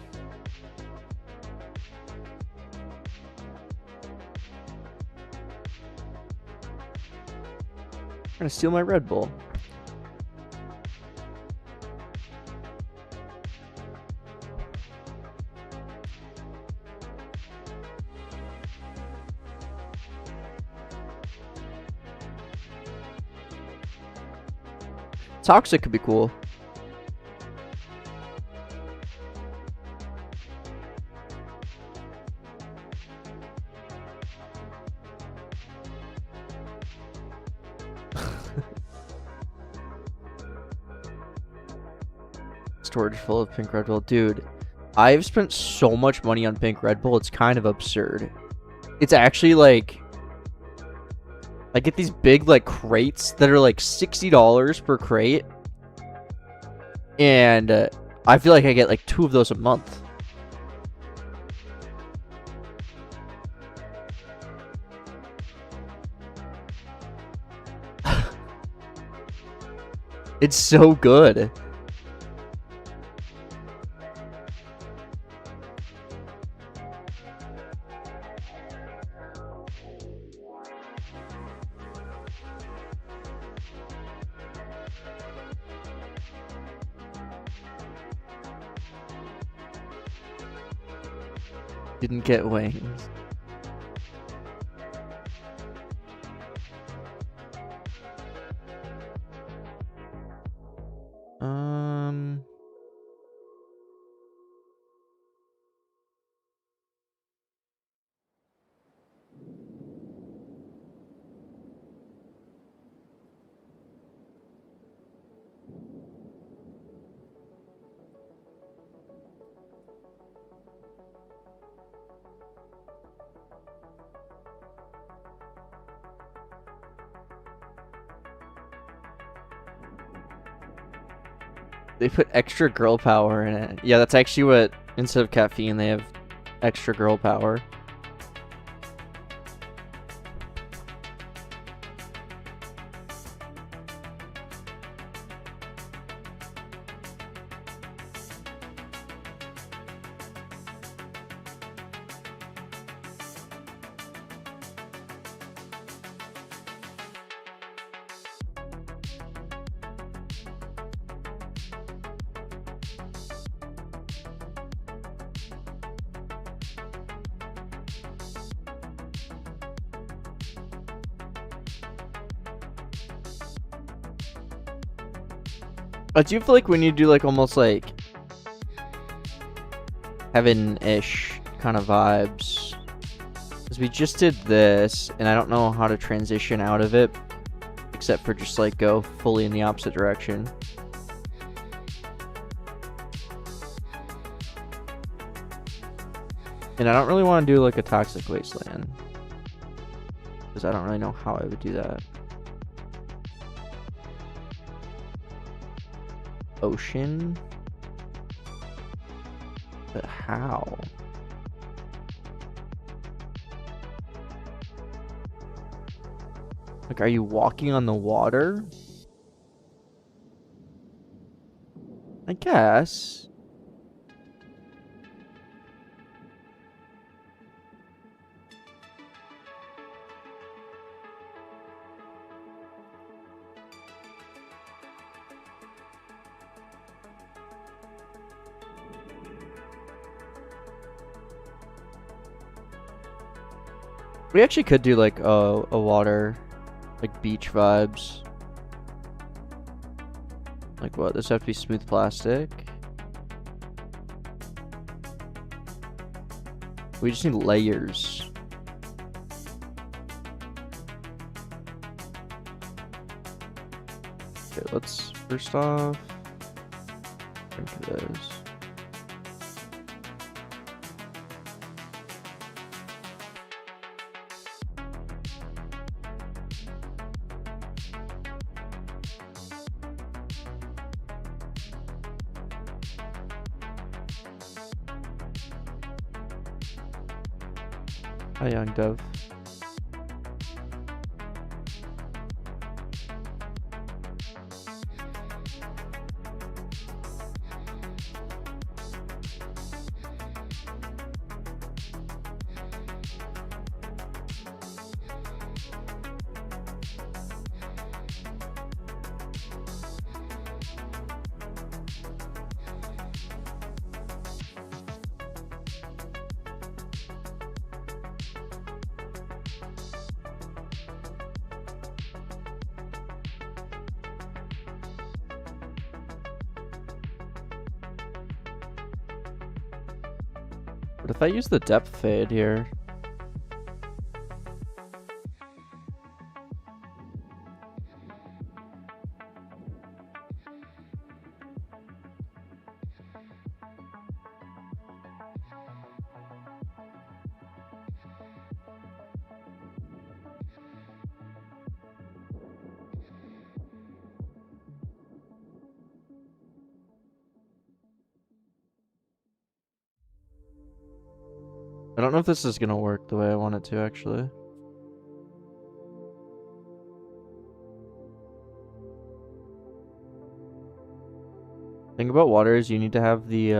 Trying to steal my Red Bull. Toxic could be cool. Storage full of pink Red Bull. Dude, I've spent so much money on pink Red Bull, it's kind of absurd. It's actually like... I get these big like crates that are like $60 per crate. And I feel like I get like 2 of those a month. It's so good. Didn't get wings. They put extra girl power in it. Yeah, that's actually what, instead of caffeine, they have extra girl power. I do feel like when you do like almost like heaven-ish kind of vibes, because we just did this and I don't know how to transition out of it except for just like go fully in the opposite direction. And I don't really want to do like a toxic wasteland because I don't really know how I would do that. Ocean? But how? Like, are you walking on the water? I guess. We actually could do like a water, like beach vibes. Like what? This have to be smooth plastic. We just need layers. Okay, let's first off drink this. Hi, young Dev. But if I use the depth fade here, I don't know if this is gonna work the way I want it to, actually. Thing about water is you need to have the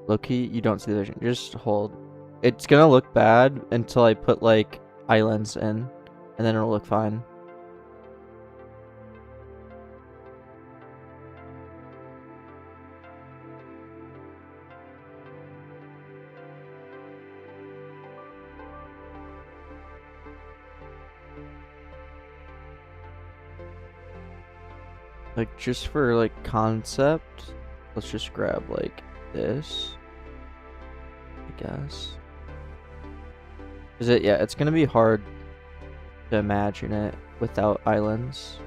low key. You don't see the vision. Just hold. It's gonna look bad until I put like islands in, and then it'll look fine. Like, just for like concept, let's just grab like this, I guess. Is it? Yeah, it's gonna be hard to imagine it without islands,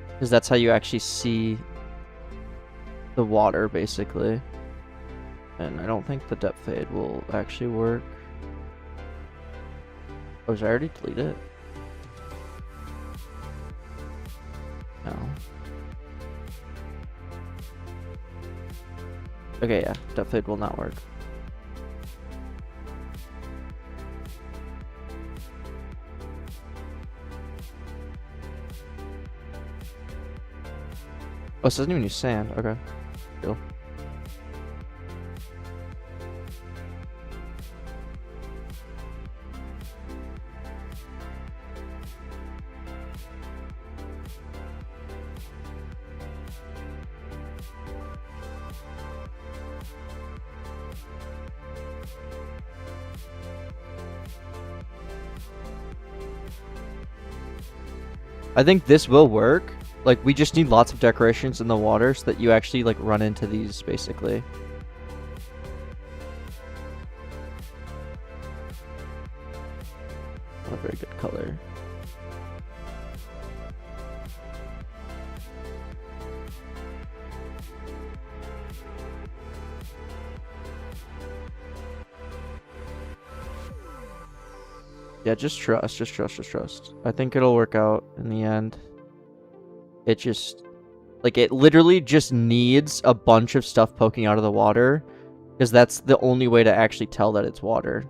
because that's how you actually see the water, basically. And I don't think the depth fade will actually work. Oh, did I already delete it? No. Okay, yeah, depth fade will not work. Oh, it doesn't even use sand. Okay, cool. I think this will work. Like, we just need lots of decorations in the water so that you actually like run into these, basically. Not a very good color. Yeah, just trust, just trust, just trust. I think it'll work out in the end. It just, like, it literally just needs a bunch of stuff poking out of the water, because that's the only way to actually tell that it's water.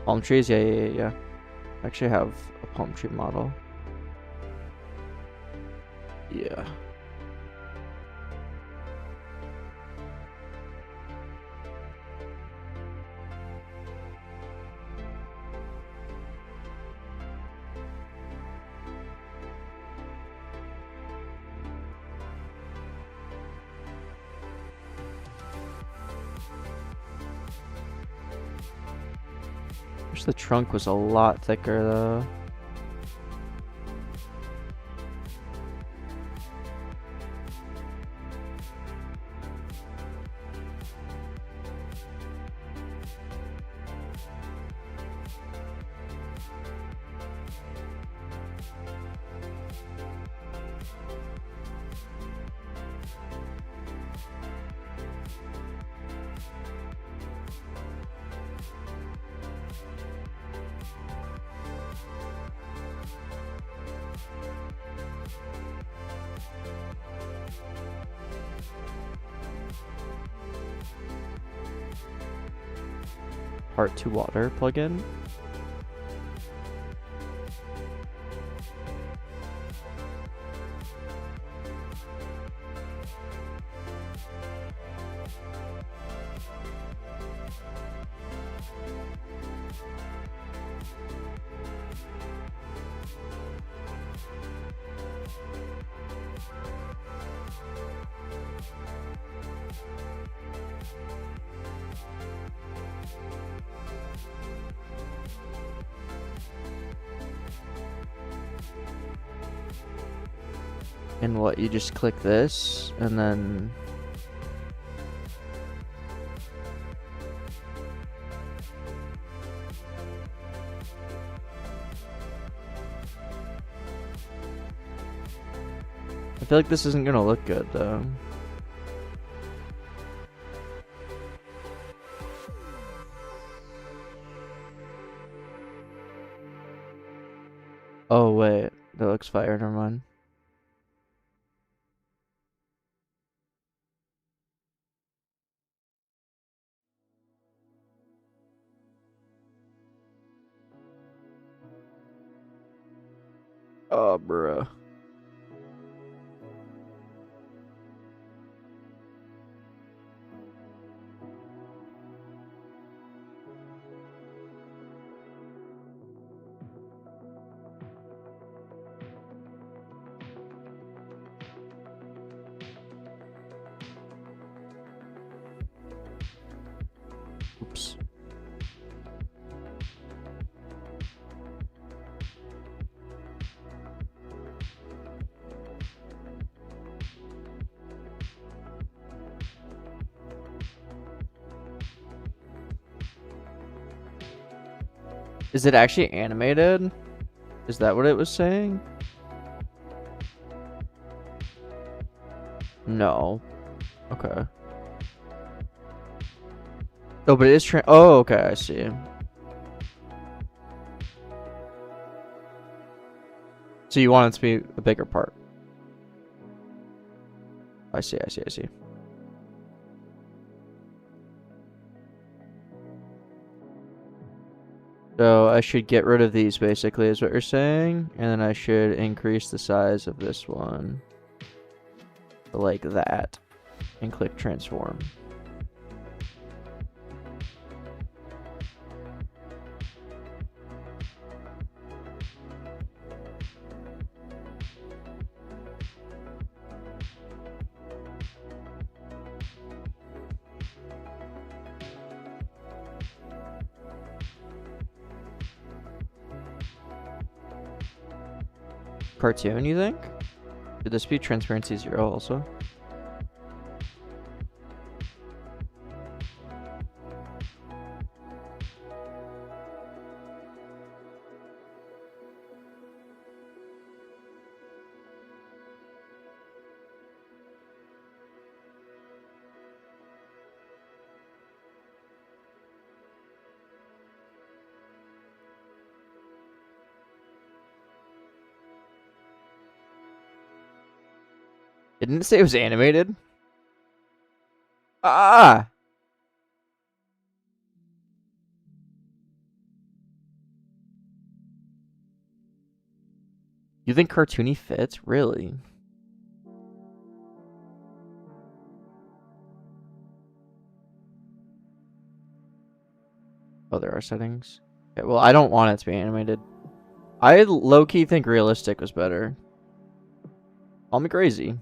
Palm trees? Yeah. I actually have a palm tree model. Yeah. Wish the trunk was a lot thicker though. part to water plugin. And what, you just click this and then I feel like this isn't gonna look good though. Oh wait, that looks fire, never mind. Oh, bruh. Oops. Is it actually animated? Is that what it was saying? No. Okay. Oh, but it is oh, okay, I see. So you want it to be a bigger part. I see. So I should get rid of these basically is what you're saying. And then I should increase the size of this one. Like that. And click transform. Cartoon, you think? Should this be transparency 0 also? Didn't it say it was animated? Ah! You think cartoony fits? Really? Oh, there are settings. Okay, well, I don't want it to be animated. I low-key think realistic was better. Call me crazy.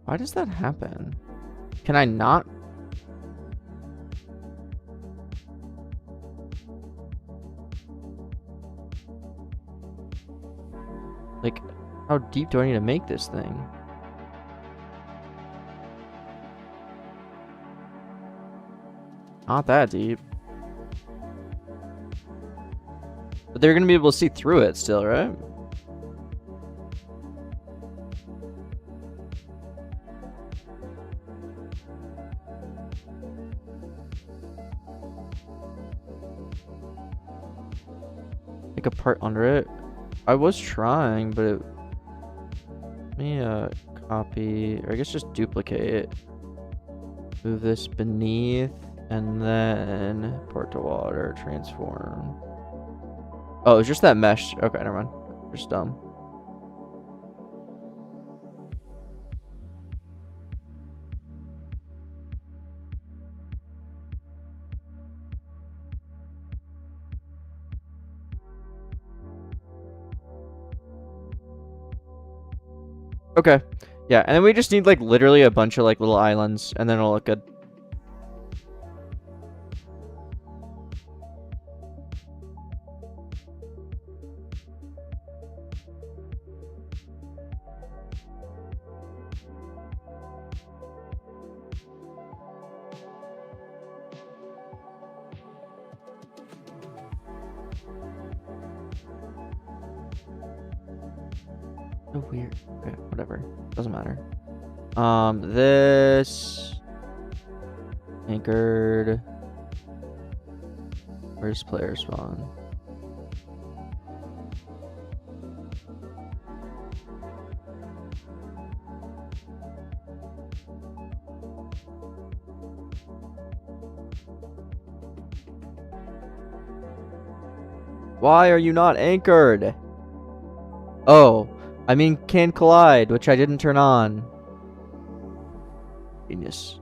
Why does that happen? Can I not? Like, how deep do I need to make this thing? Not that deep. But they're gonna be able to see through it still, right? Like a part under it. I was trying, but it... Let me copy, or I guess just duplicate it. Move this beneath, and then port to water, transform. Oh, it's just that mesh. Okay, never mind. Just dumb. Okay. Yeah, and then we just need like literally a bunch of like little islands, and then it'll look good. So weird. Okay, whatever. Doesn't matter. This anchored. Where's player spawn? Why are you not anchored? Oh, I mean can collide, which I didn't turn on. Genius.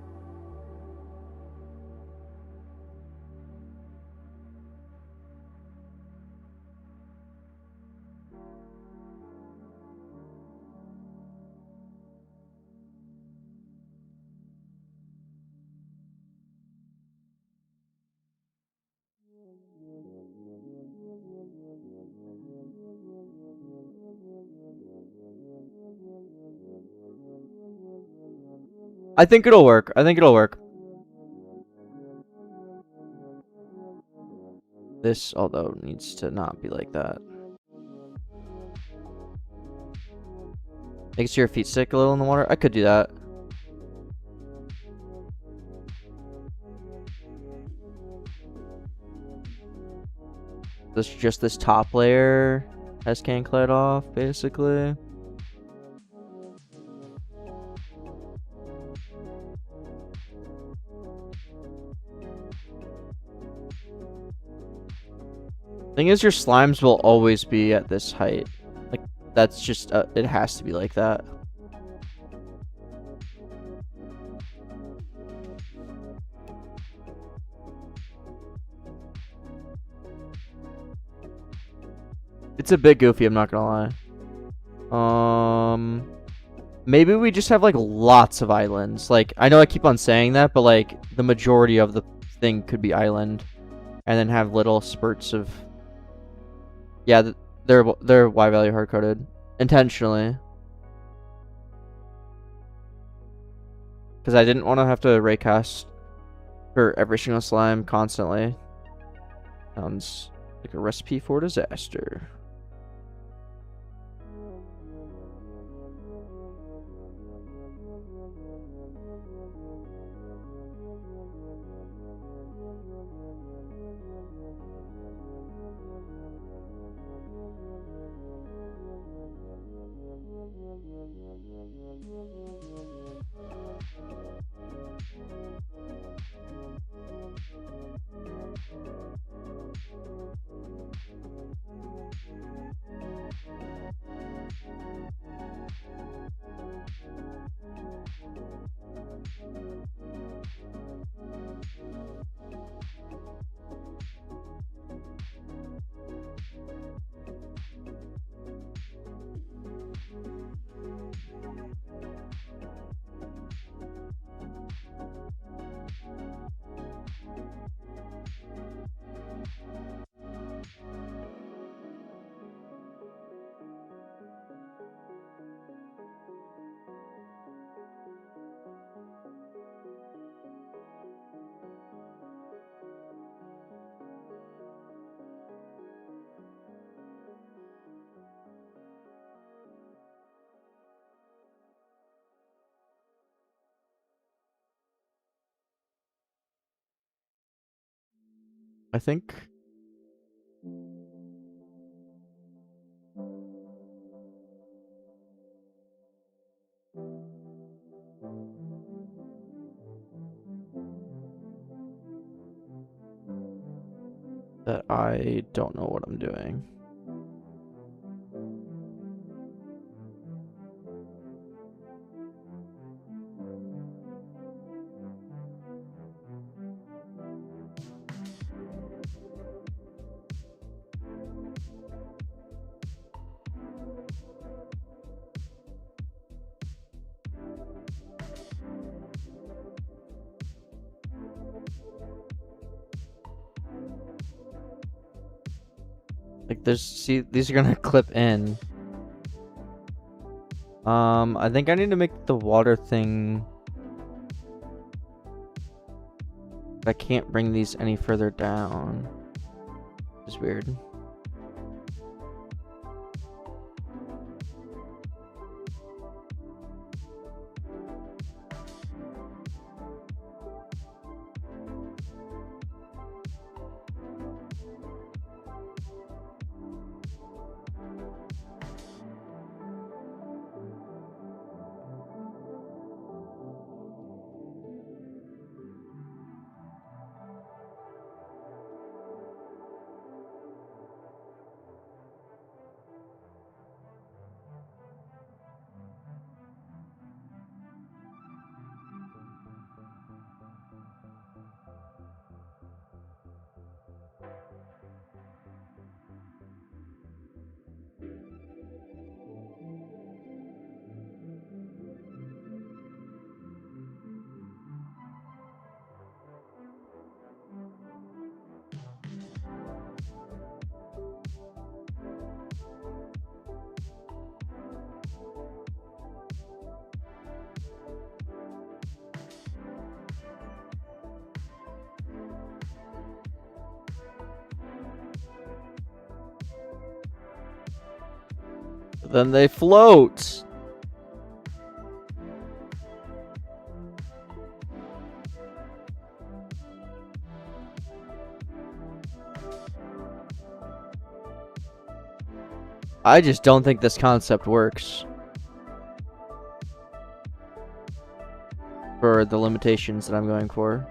I think it'll work. I think it'll work. This, although, needs to not be like that. Makes your feet stick a little in the water. I could do that. This just this top layer has can collide off, basically. Thing is, your slimes will always be at this height. Like, that's just, it has to be like that. It's a bit goofy, I'm not gonna lie. Maybe we just have, like, lots of islands. Like, I know I keep on saying that, but, like, the majority of the thing could be island. And then have little spurts of... Yeah, they're Y value hard-coded. Intentionally. Because I didn't want to have to raycast for every single slime constantly. Sounds like a recipe for disaster. I think that I don't know what I'm doing. Like there's, see, these are gonna clip in. I think I need to make the water thing. I can't bring these any further down. It's weird. Then they float. I just don't think this concept works for the limitations that I'm going for.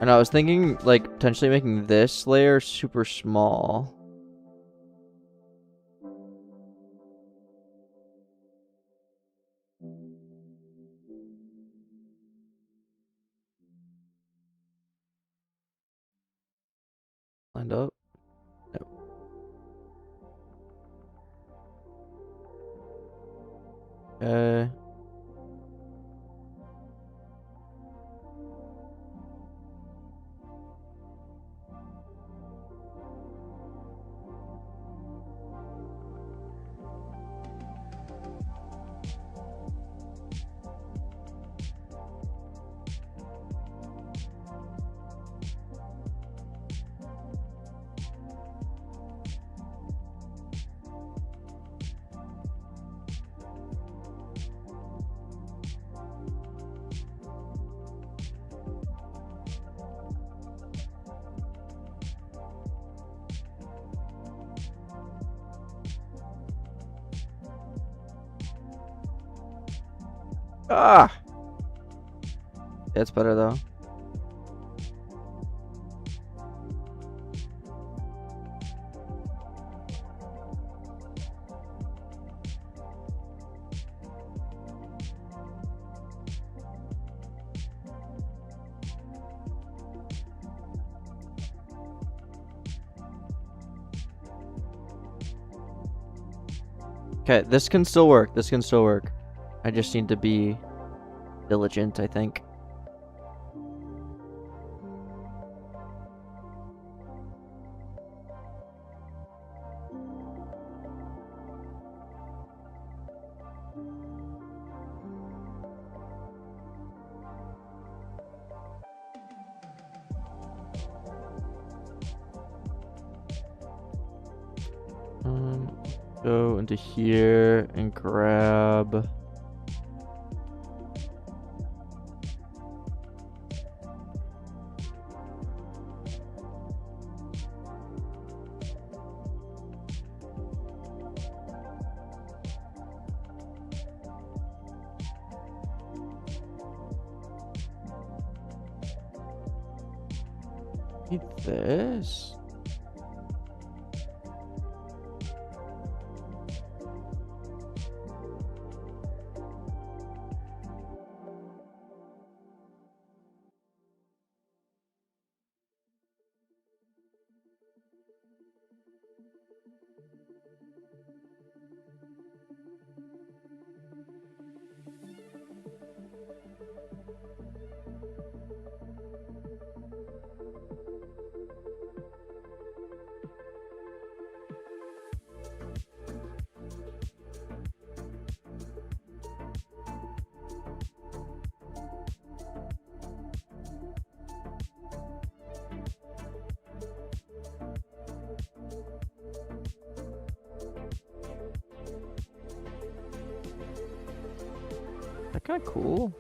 And I was thinking, like, potentially making this layer super small. Lined up. Nope. Okay. Ah! It's better though. Okay, this can still work. This can still work. I just need to be diligent, I think. Go into here and grab Need this. That kind of cool.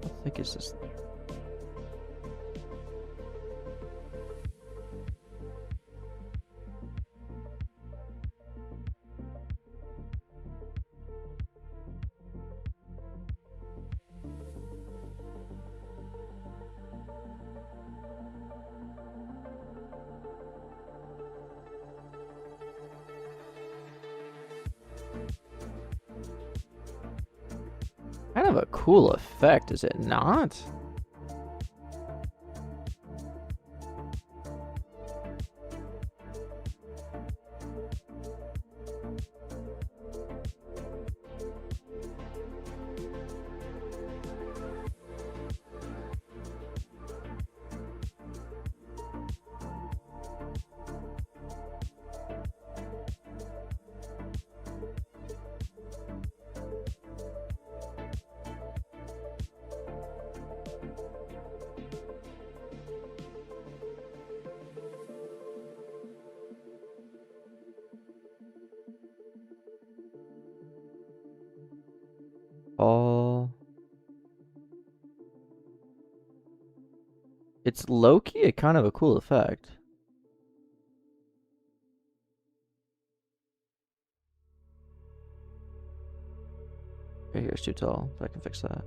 How thick is this thing? Kind of a cool effect, is it not? It's low-key a kind of a cool effect. Okay, here's too tall, but I can fix that.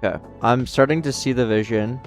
Okay, I'm starting to see the vision.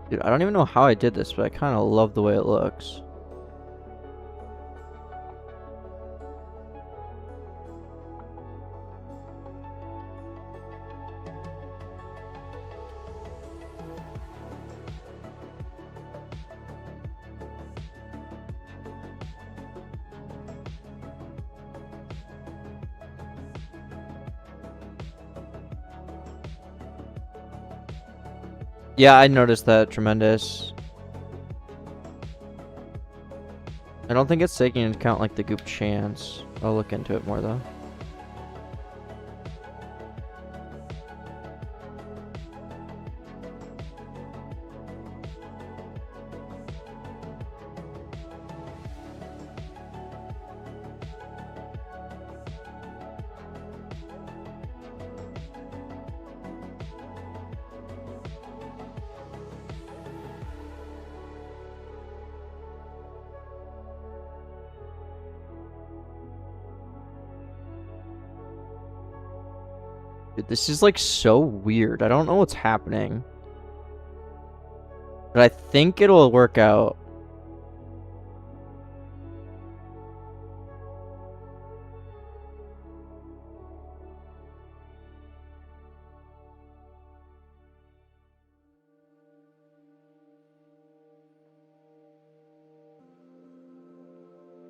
Dude, I don't even know how I did this, but I kind of love the way it looks. Yeah, I noticed that. Tremendous. I don't think it's taking into account like the goop chance. I'll look into it more though. Dude, this is like so weird. I don't know what's happening. But I think it'll work out.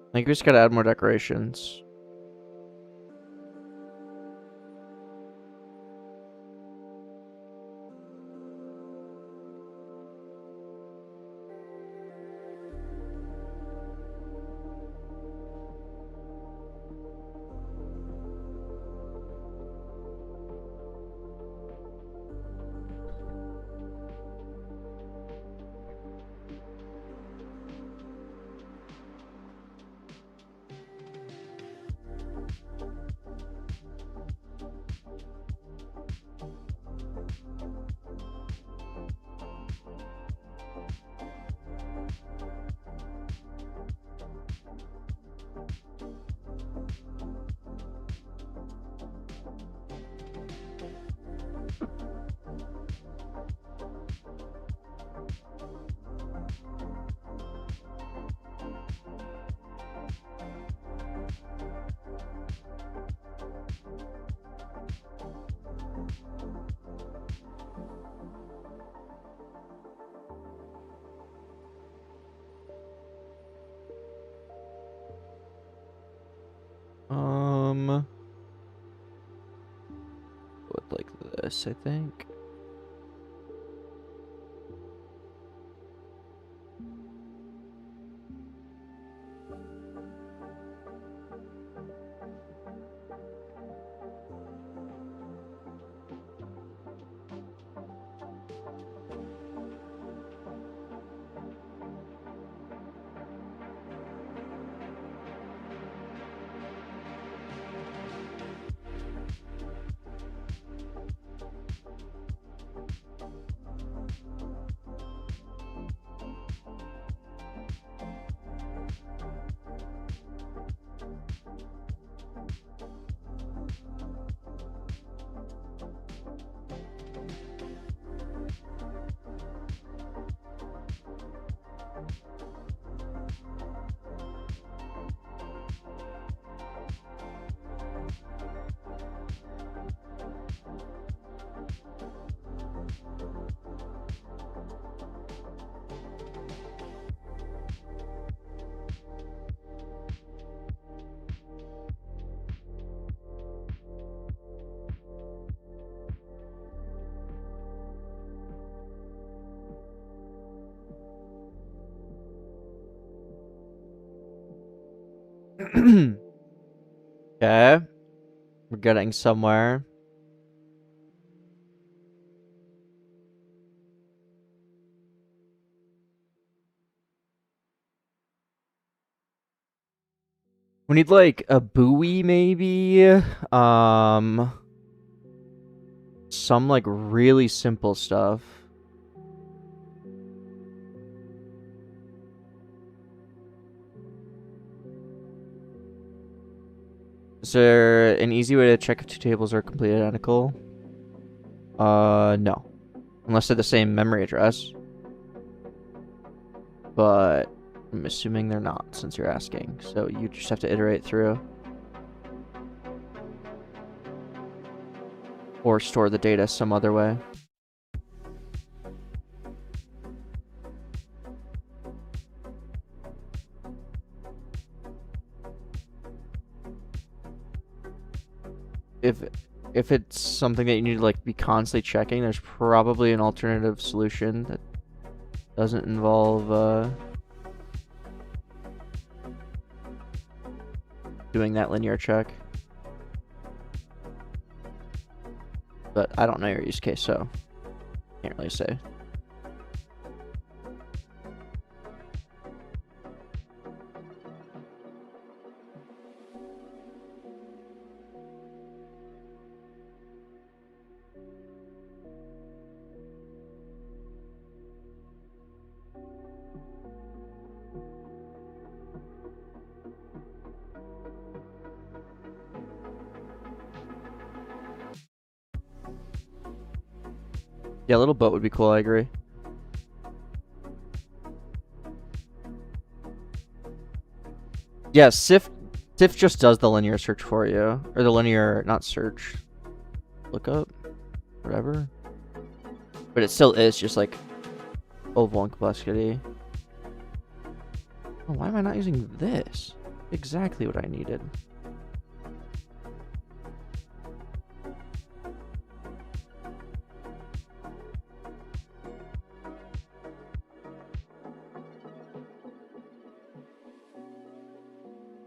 I think we just gotta add more decorations. With like this, I think. Okay. We're getting somewhere. We need like a buoy maybe. Some like really simple stuff. Is there an easy way to check if two tables are completely identical? No. Unless they're the same memory address. But I'm assuming they're not since you're asking. So you just have to iterate through. Or store the data some other way. If it's something that you need to like be constantly checking, there's probably an alternative solution that doesn't involve doing that linear check. But I don't know your use case, so can't really say. Yeah, a little boat would be cool, I agree. Yeah, Sift just does the linear search for you. Or the linear, not search. Lookup. Whatever. But it still is just like oval and complexity. Oh, why am I not using this? Exactly what I needed.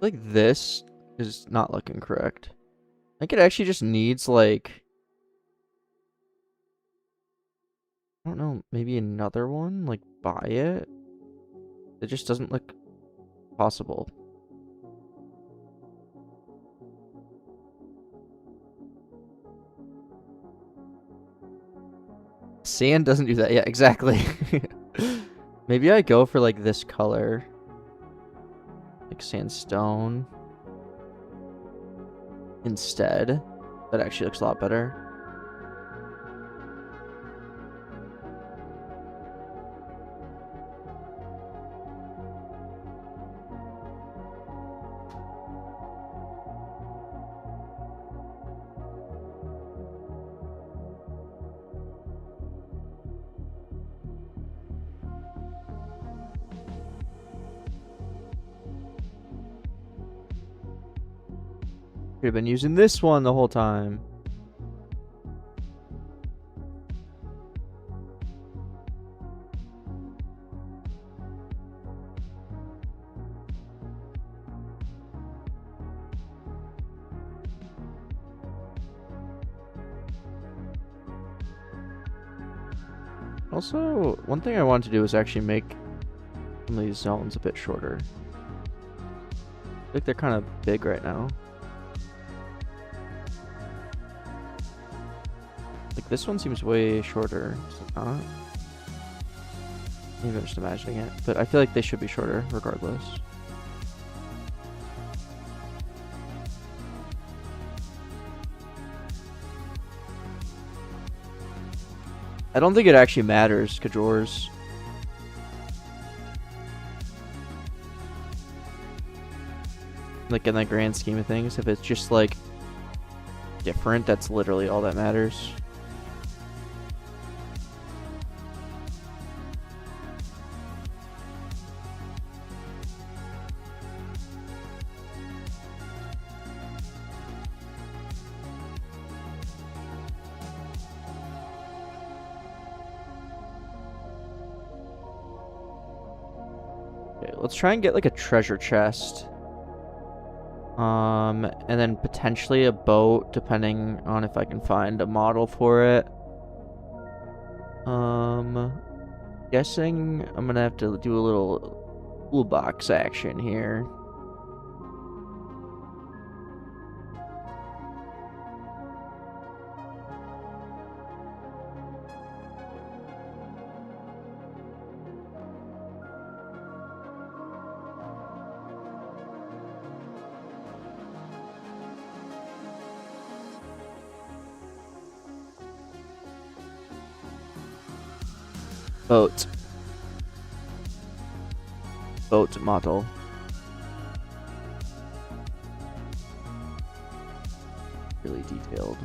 Like this is not looking correct. I think it actually just needs like, I don't know, maybe another one, like by it. It just doesn't look possible. Sand doesn't do that. Yeah, exactly. Maybe I go for like this color. Like sandstone. Instead. That actually looks a lot better. Could have been using this one the whole time. Also, one thing I wanted to do is actually make some of these zones a bit shorter. I think they're kind of big right now. Like this one seems way shorter. Is it not? Maybe I'm just imagining it, but I feel like they should be shorter regardless. I don't think it actually matters, Kajors. Like in the grand scheme of things, if it's just like different, that's literally all that matters. Okay, let's try and get like a treasure chest. And then potentially a boat, depending on if I can find a model for it. Guessing I'm gonna have to do a little toolbox action here. Boat. Boat model. Really detailed.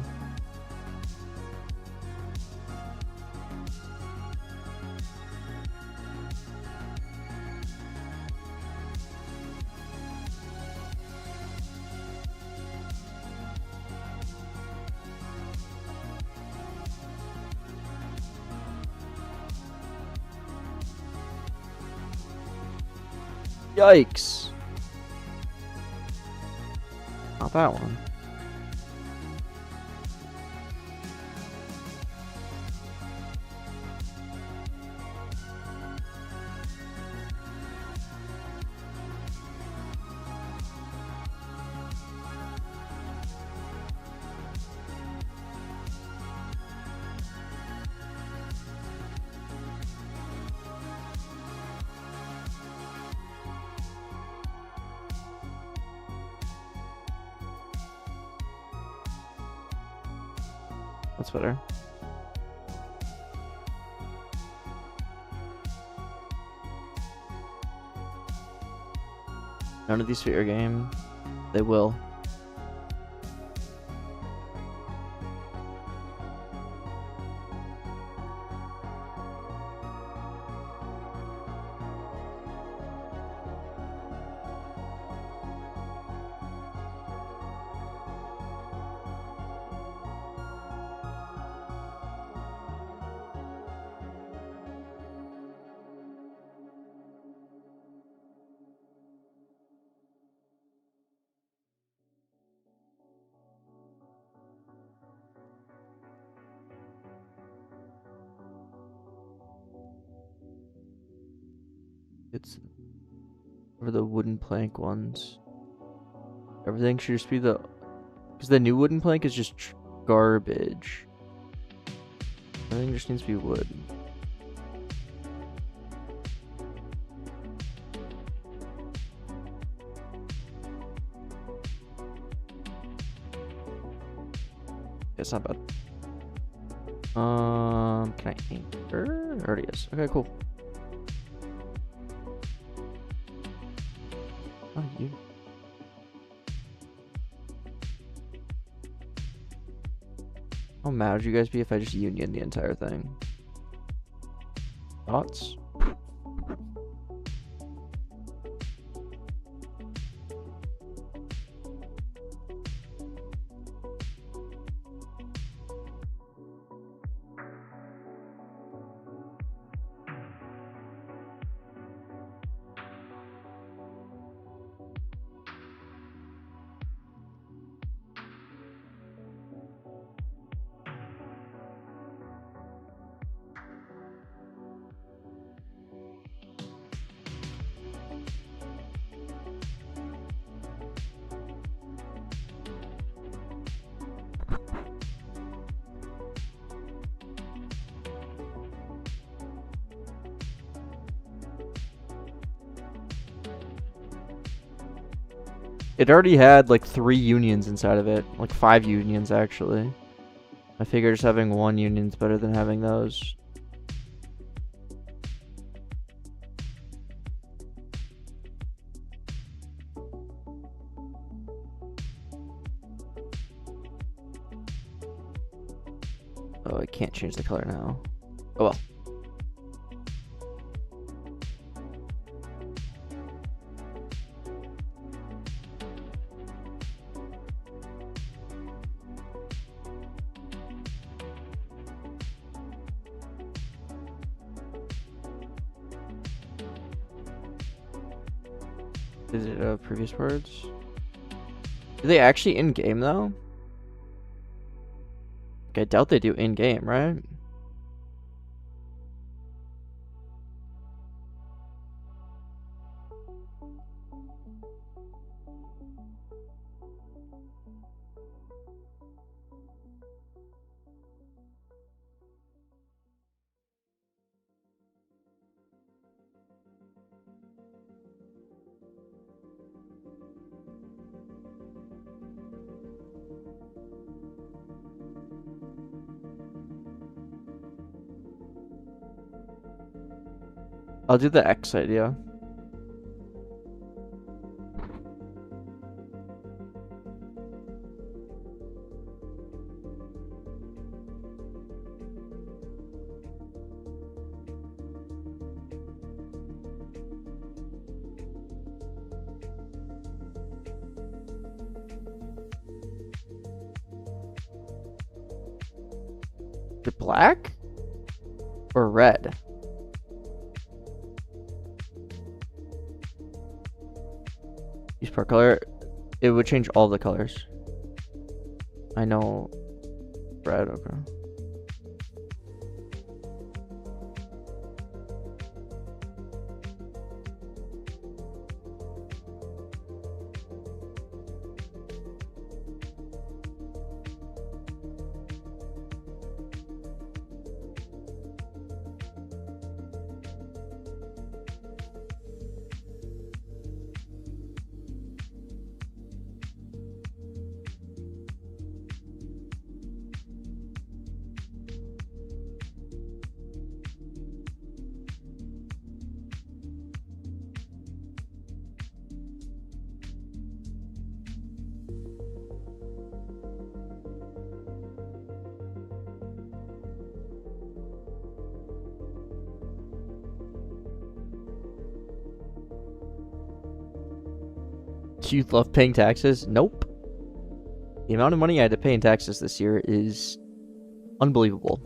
Yikes. Not that one. That's better. None of these fit your game. They will. It's for the wooden plank ones. Everything should just be the... Because the new wooden plank is just garbage. Everything just needs to be wood. It's not bad. Can I anchor? It already is. Okay, cool. Oh, you. How mad would you guys be if I just union the entire thing? Thoughts? It already had like 3 unions inside of it. Like 5 unions actually. I figure just having 1 union's better than having those. Oh, I can't change the color now. Oh well. Is it previous words? Are they actually in game though? Like, I doubt they do in game, right? I'll do the X idea. Is it black or red? Use per color. It would change all the colors. I know. Red, okay. Do you love paying taxes? Nope. The amount of money I had to pay in taxes this year is unbelievable.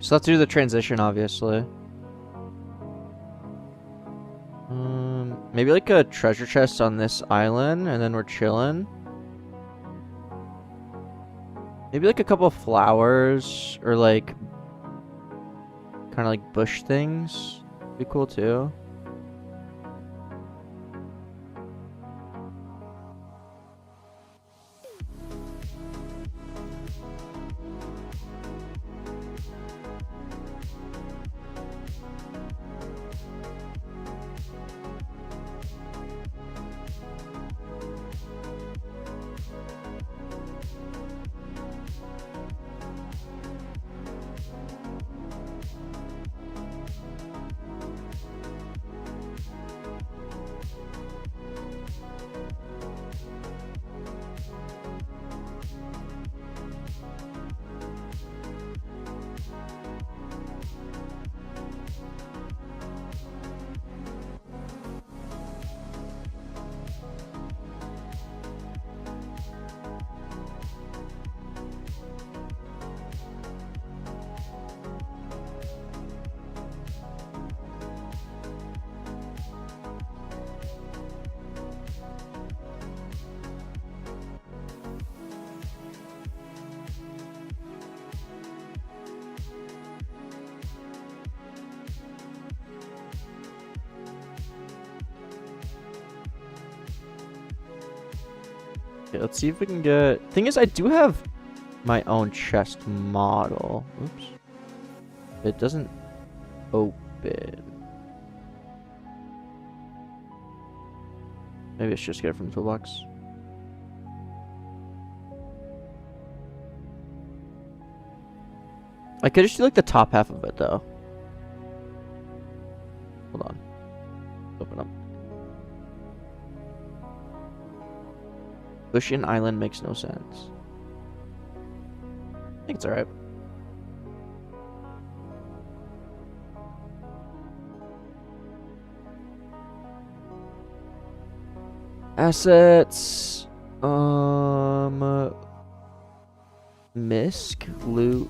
So let's do the transition, obviously. Maybe like a treasure chest on this island, and then we're chilling. Maybe like a couple of flowers, or like kind of like bush things. Be cool too. Okay, let's see if we can get... Thing is, I do have my own chest model. Oops. It doesn't open. Maybe I should just get it from the toolbox. I could just do like the top half of it though. Hold on. Open up. Ocean Island makes no sense. I think it's alright. Assets. Misc, loot,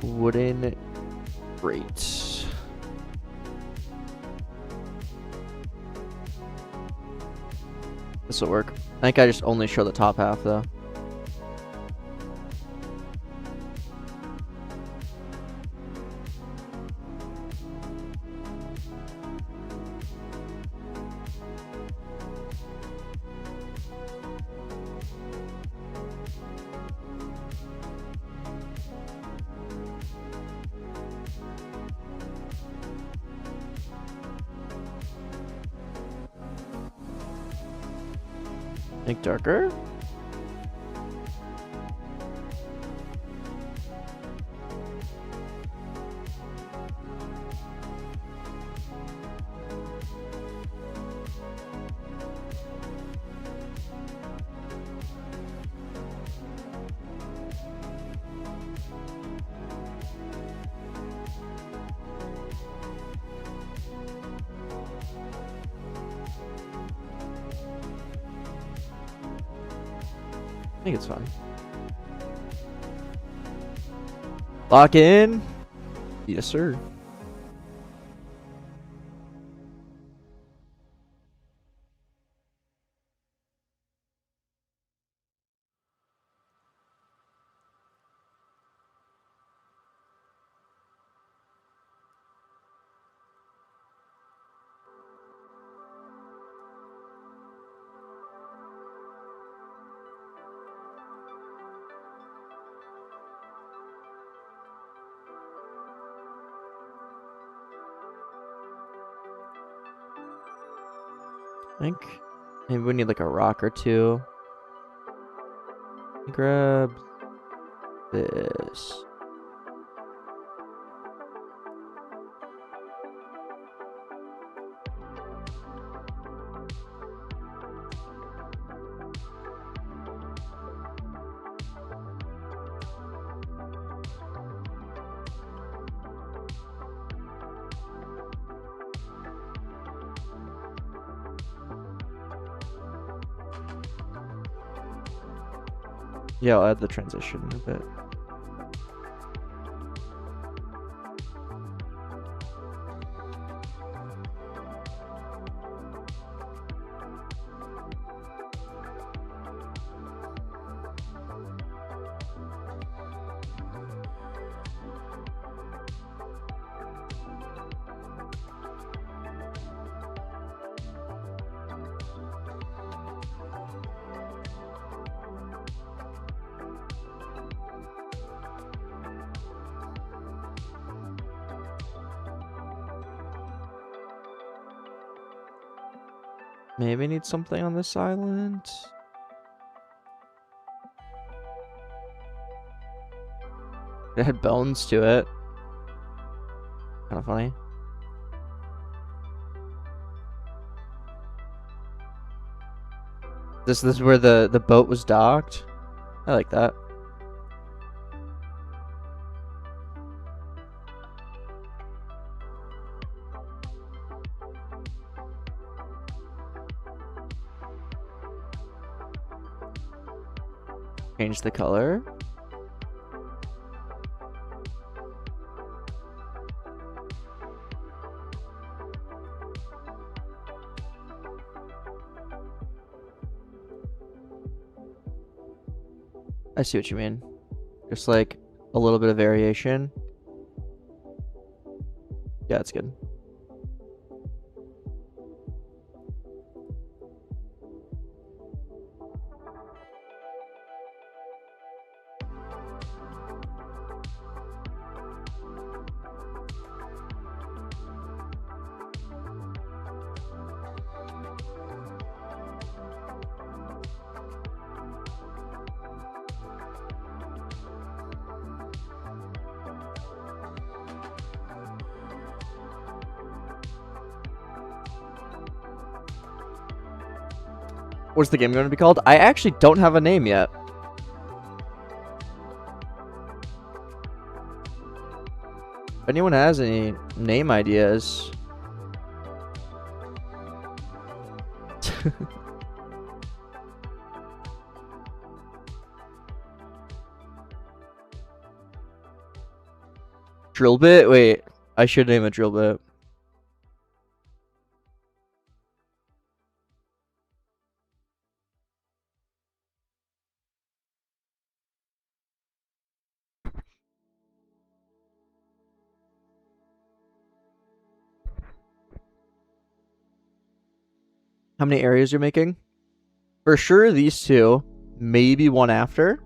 wooden Great. This will work. I think I just only show the top half though. Make darker. I think it's fine. Lock in. Yes, sir. I think maybe we need like a rock or two. Grab this. Yeah, I'll add the transition a bit. Maybe need something on this island. It had bones to it. Kind of funny. This is where the boat was docked. I like that. Change the color. I see what you mean. Just like a little bit of variation. Yeah, it's good. What's the game going to be called? I actually don't have a name yet. If anyone has any name ideas. Drill bit? Wait. I should name a drill bit. How many areas you're making? For sure, these two. Maybe one after.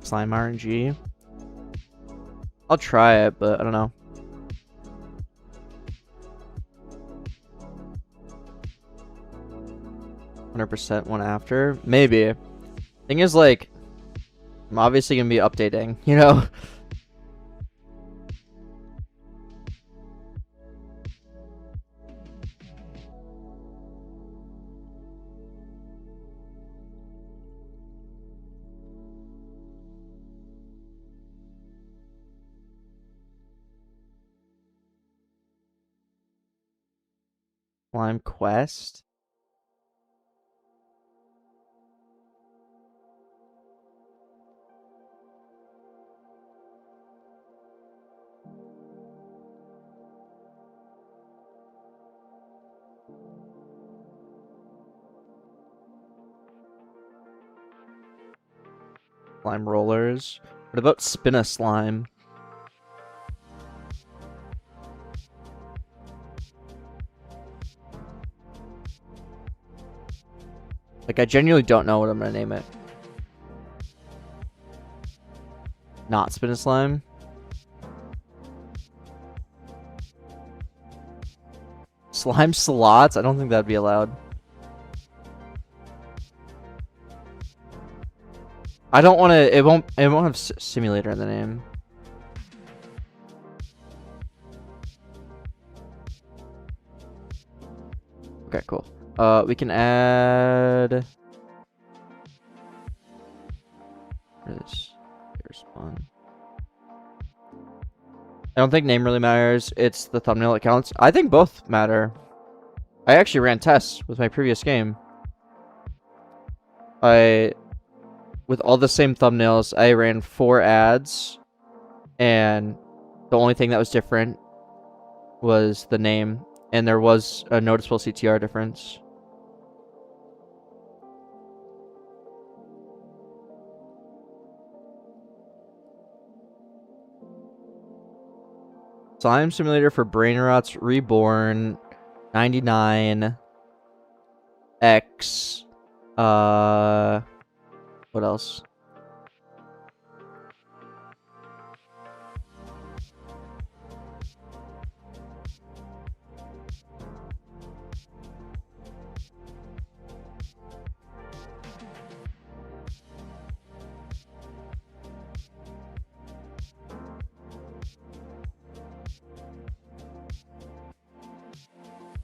Slime RNG. I'll try it, but I don't know. %, one after. Maybe. Thing is, like, I'm obviously gonna be updating, you know? Slime quest. Slime rollers. What about spin a slime? Like, I genuinely don't know what I'm gonna name it. Not spin a slime? Slime slots? I don't think that'd be allowed. I don't want to. It won't have simulator in the name. Okay, cool. We can add. This. Here's one. I don't think name really matters. It's the thumbnail that counts. I think both matter. I actually ran tests with my previous game. With all the same thumbnails, I ran 4 ads, and the only thing that was different was the name, and there was a noticeable CTR difference. Slime Simulator for Brain Rots Reborn 99 X. What else?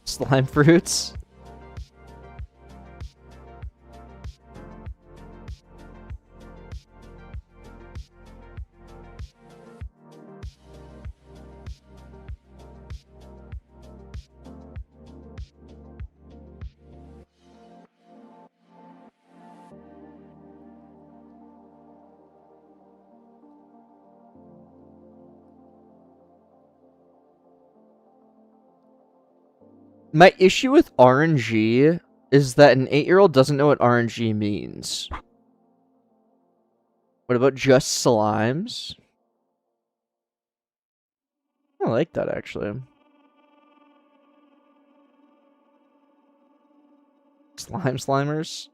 Slime fruits. My issue with RNG is that an 8-year-old doesn't know what RNG means. What about just slimes? I like that, actually. Slimers?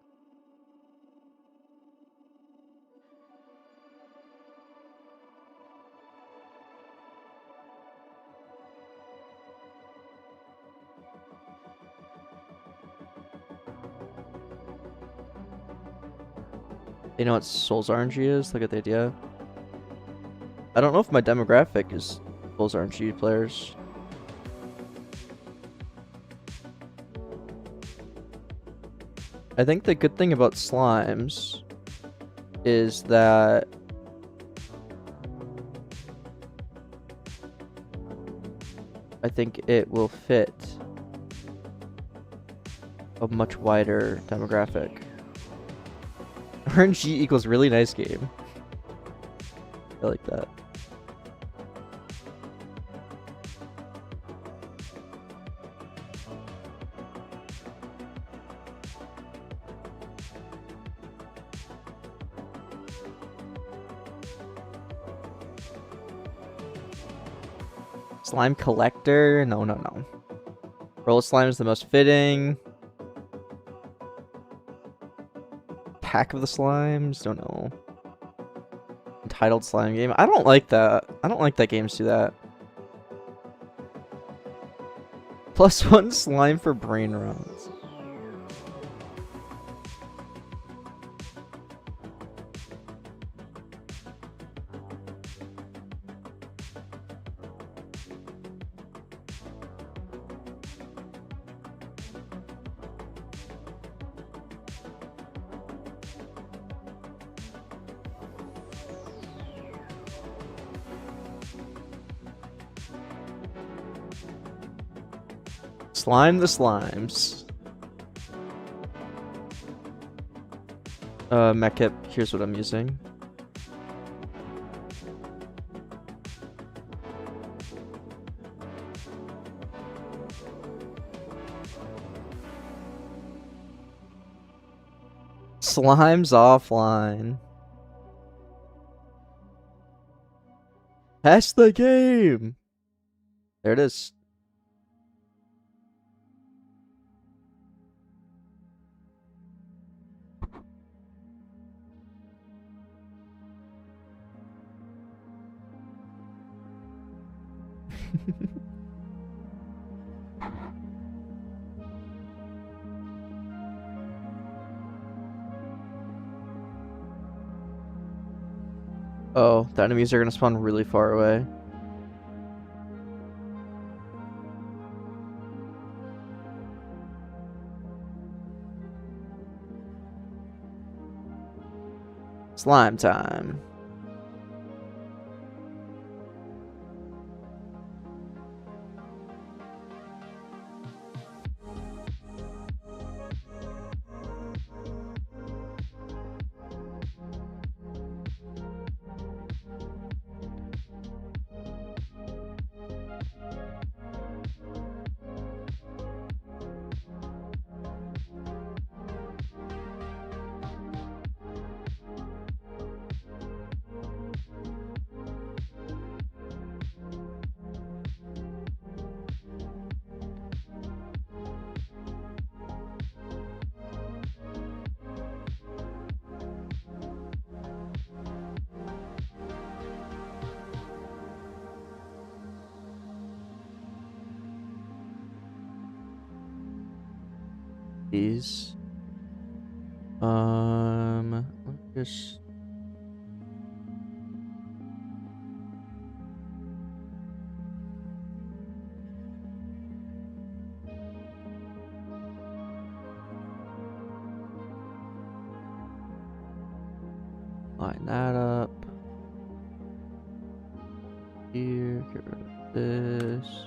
You know what Souls RNG is? Look at the idea. I don't know if my demographic is Souls RNG players. I think the good thing about slimes is that I think it will fit a much wider demographic. RNG equals really nice game. I like that. Slime collector? No. Roll slime is the most fitting. Pack of the slimes? Don't know. Entitled slime game? I don't like that. I don't like that games do that. +1 slime for brain rods. Slime the slimes. Mechip, here's what I'm using. Slimes offline. That's the game. There it is. Oh, the enemies are gonna spawn really far away. Slime time. These. Let's just. Line that up. Here, get rid of this.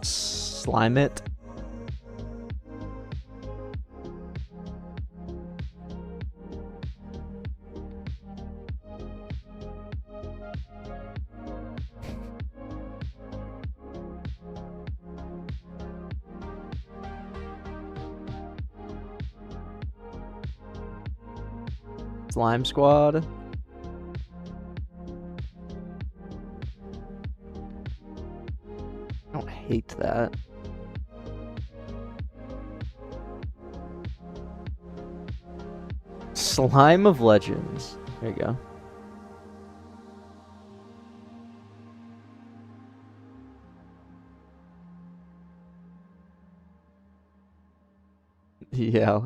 Slime it. Slime Squad. I don't hate that. Slime of Legends. There you go. Yeah.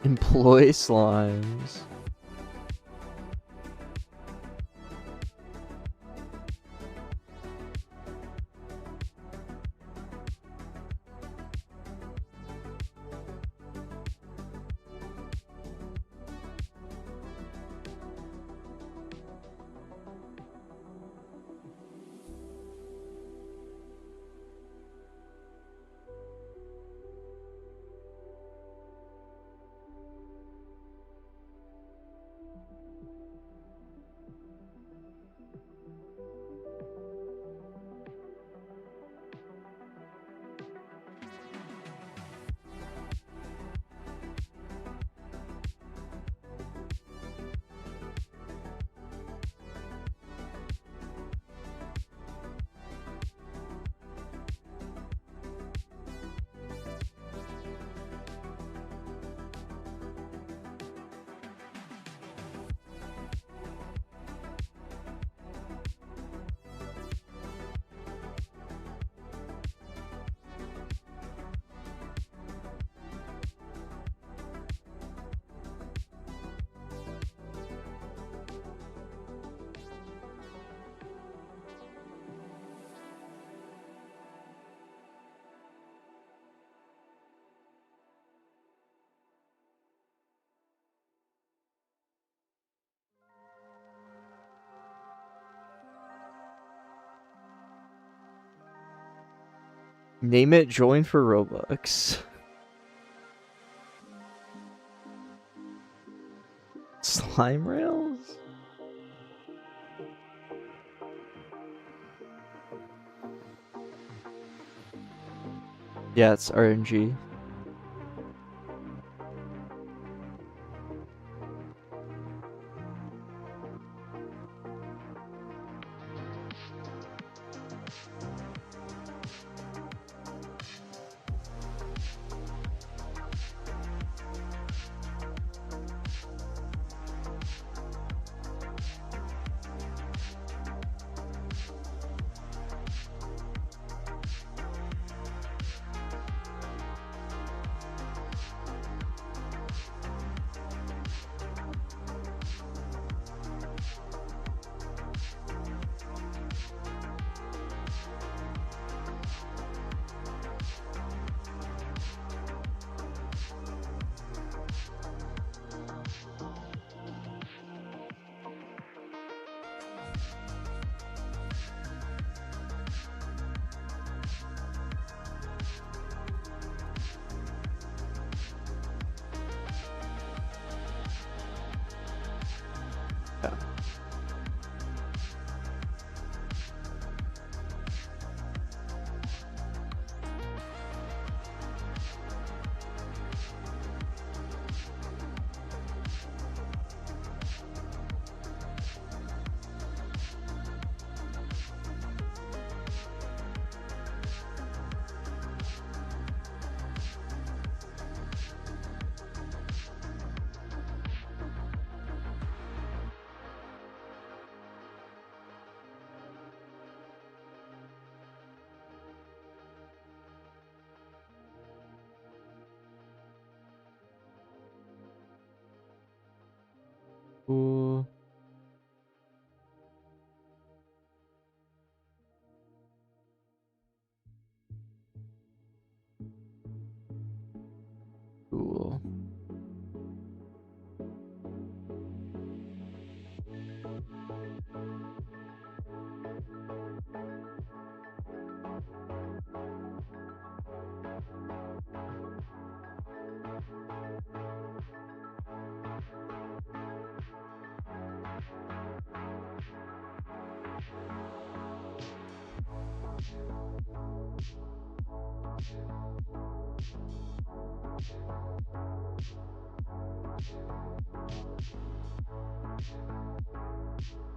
Employ slimes. Name it join for Robux. Slime rails? Yeah, it's RNG. Ooh. Cool.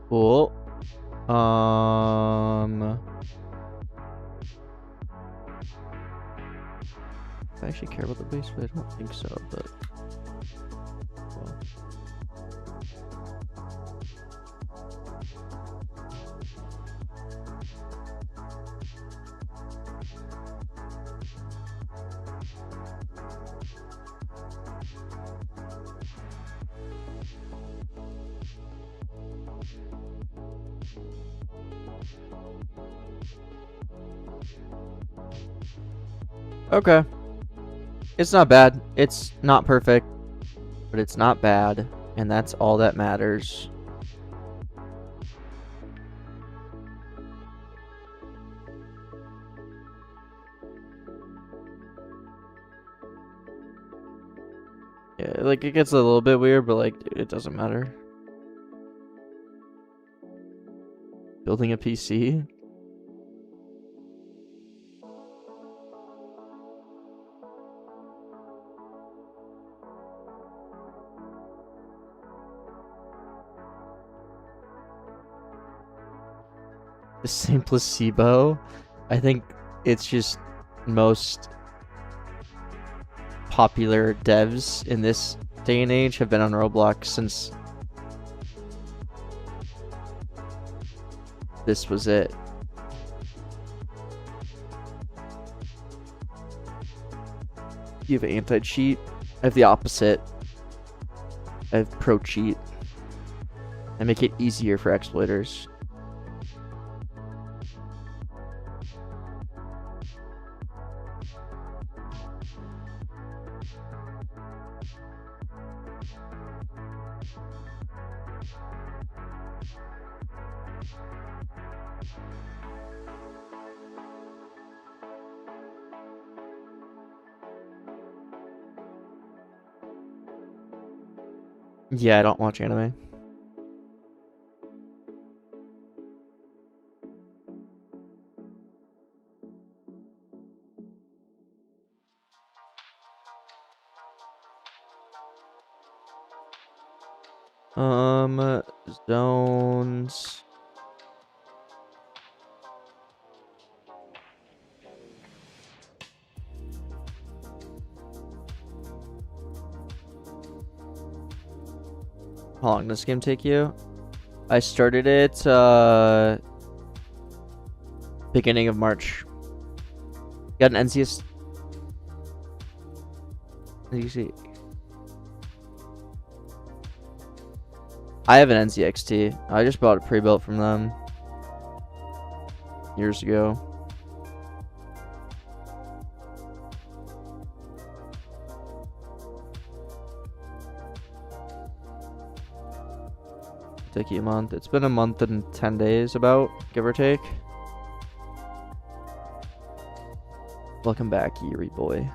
Cool. I actually care about the base, but I don't think so, but well. Okay. It's not bad. It's not perfect, but it's not bad, and that's all that matters. Yeah, like it gets a little bit weird, but like it doesn't matter. Building a PC? The same placebo? I think it's just most popular devs in this day and age have been on Roblox since this was it. You have anti-cheat. I have the opposite. I have pro-cheat. I make it easier for exploiters. Yeah, I don't watch anime. Zones. How long does this game take you? I started it beginning of March. Got an NCS. You see, I have an NCXT. I just bought a pre-built from them years ago. Take you a month. It's been a month and 10 days, about, give or take. Welcome back, Yuri boy.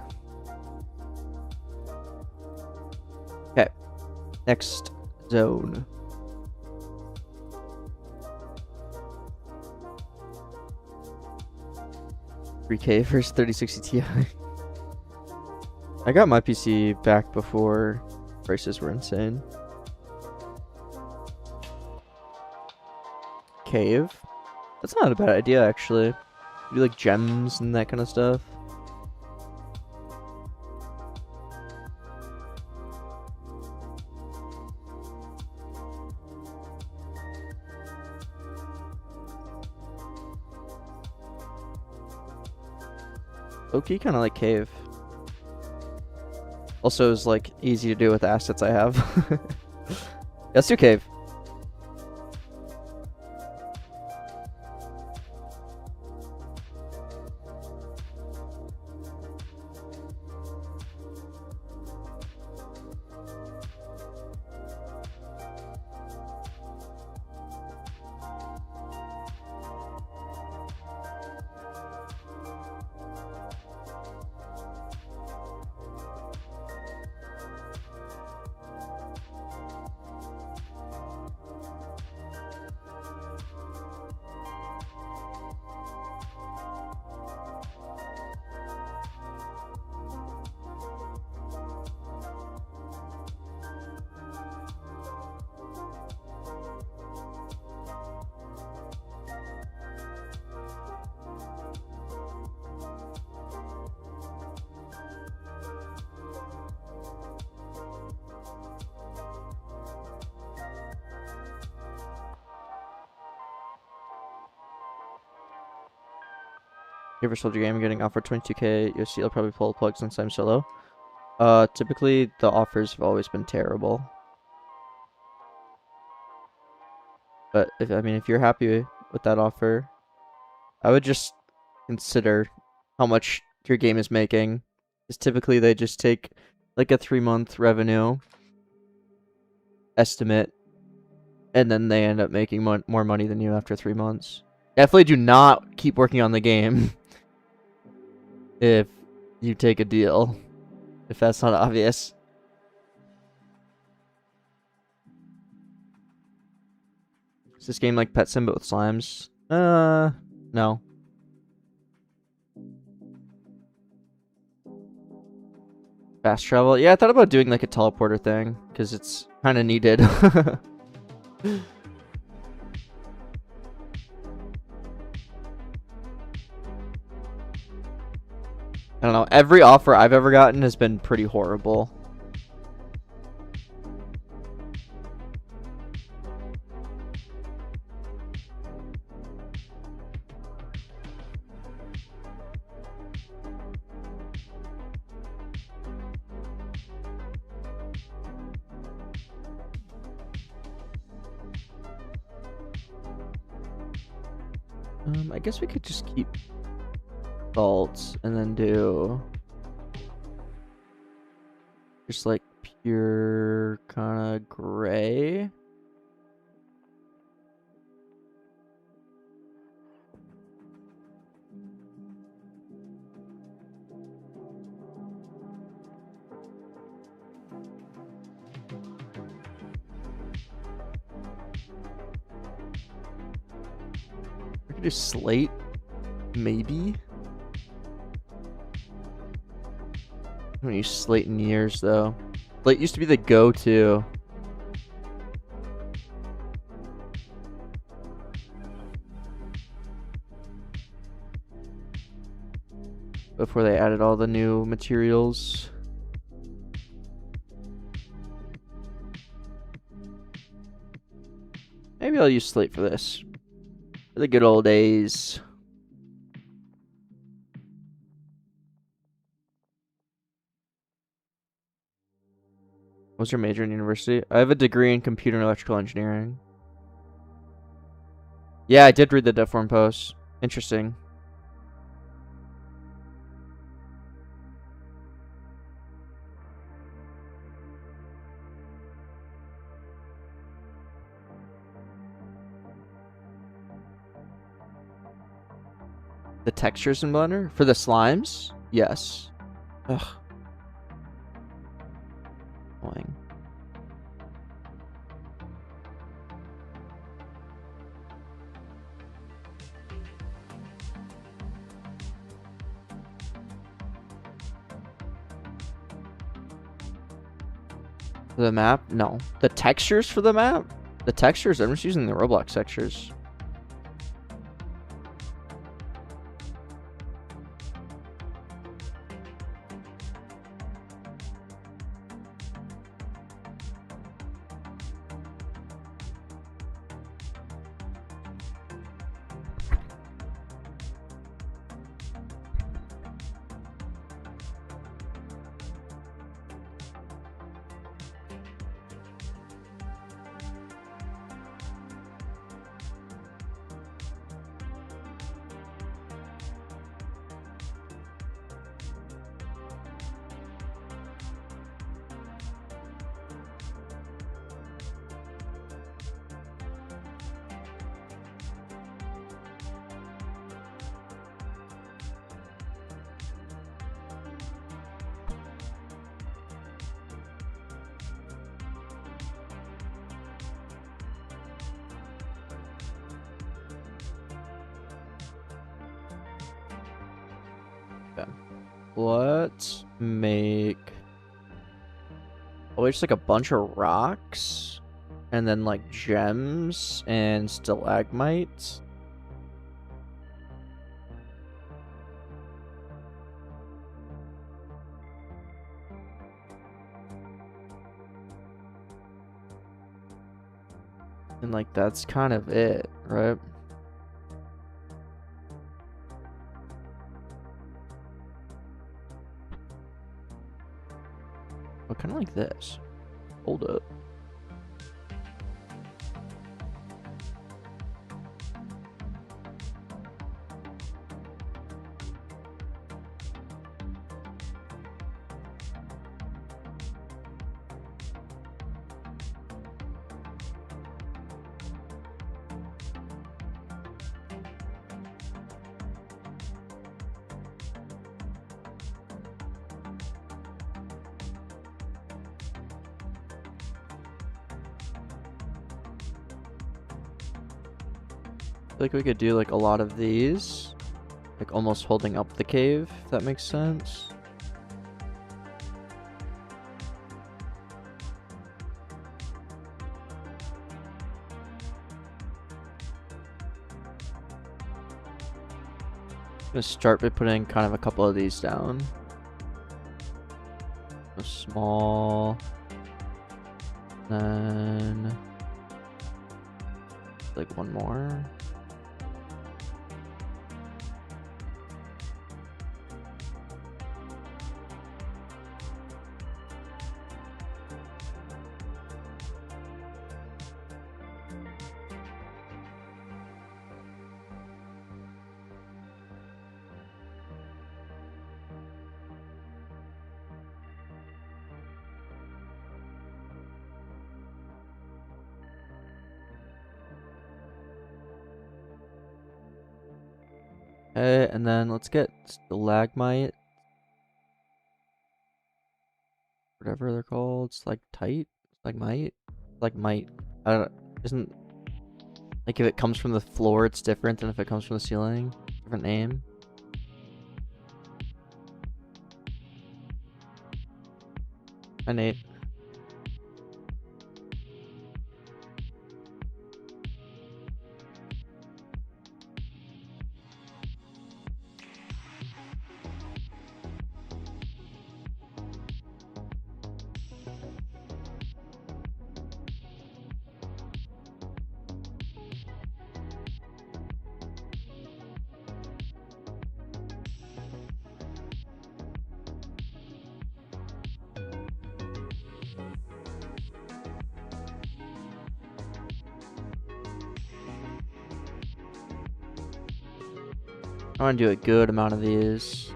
Okay, next zone. $3K versus 3060 Ti. I got my PC back before prices were insane. Cave? That's not a bad idea, actually. Do like gems and that kind of stuff. Low-key kind of like cave. Also is like easy to do with the assets I have. Let's do cave. You ever sold your game getting offered 22k USD? I'll probably pull the plug since I'm solo. Typically the offers have always been terrible. But if you're happy with that offer, I would just consider how much your game is making. Because typically they just take like a 3-month revenue estimate, and then they end up making more money than you after 3 months. Definitely do not keep working on the game if you take a deal, if that's not obvious. Is this game like Pet Sim but with slimes? No. Fast travel? Yeah, I thought about doing like a teleporter thing, because it's kind of needed. I don't know. Every offer I've ever gotten has been pretty horrible. I guess we could just keep salts and then do just like pure kind of gray. We could do slate, maybe. I haven't used slate in years though. Slate used to be the go-to. Before they added all the new materials. Maybe I'll use slate for this. For the good old days. What's your major in university? I have a degree in computer and electrical engineering. Yeah, I did read the Deform post. Interesting. The textures in Blender? For the slimes? Yes. Ugh. Annoying. For the map? No. The textures for the map? The textures? I'm just using the Roblox textures. Okay. Let's make just like a bunch of rocks and then like gems and stalagmites. And like that's kind of it, right? But kind of like this. Hold up. I feel like we could do like a lot of these, like almost holding up the cave, if that makes sense. I'm gonna start by putting kind of a couple of these down. A small, then like one more. Okay, and then let's get stalagmite, whatever they're called, stalactite, stalagmite, stalagmite. I don't. Isn't like if it comes from the floor, it's different than if it comes from the ceiling. Different name. Hi, Nate. I want to do a good amount of these.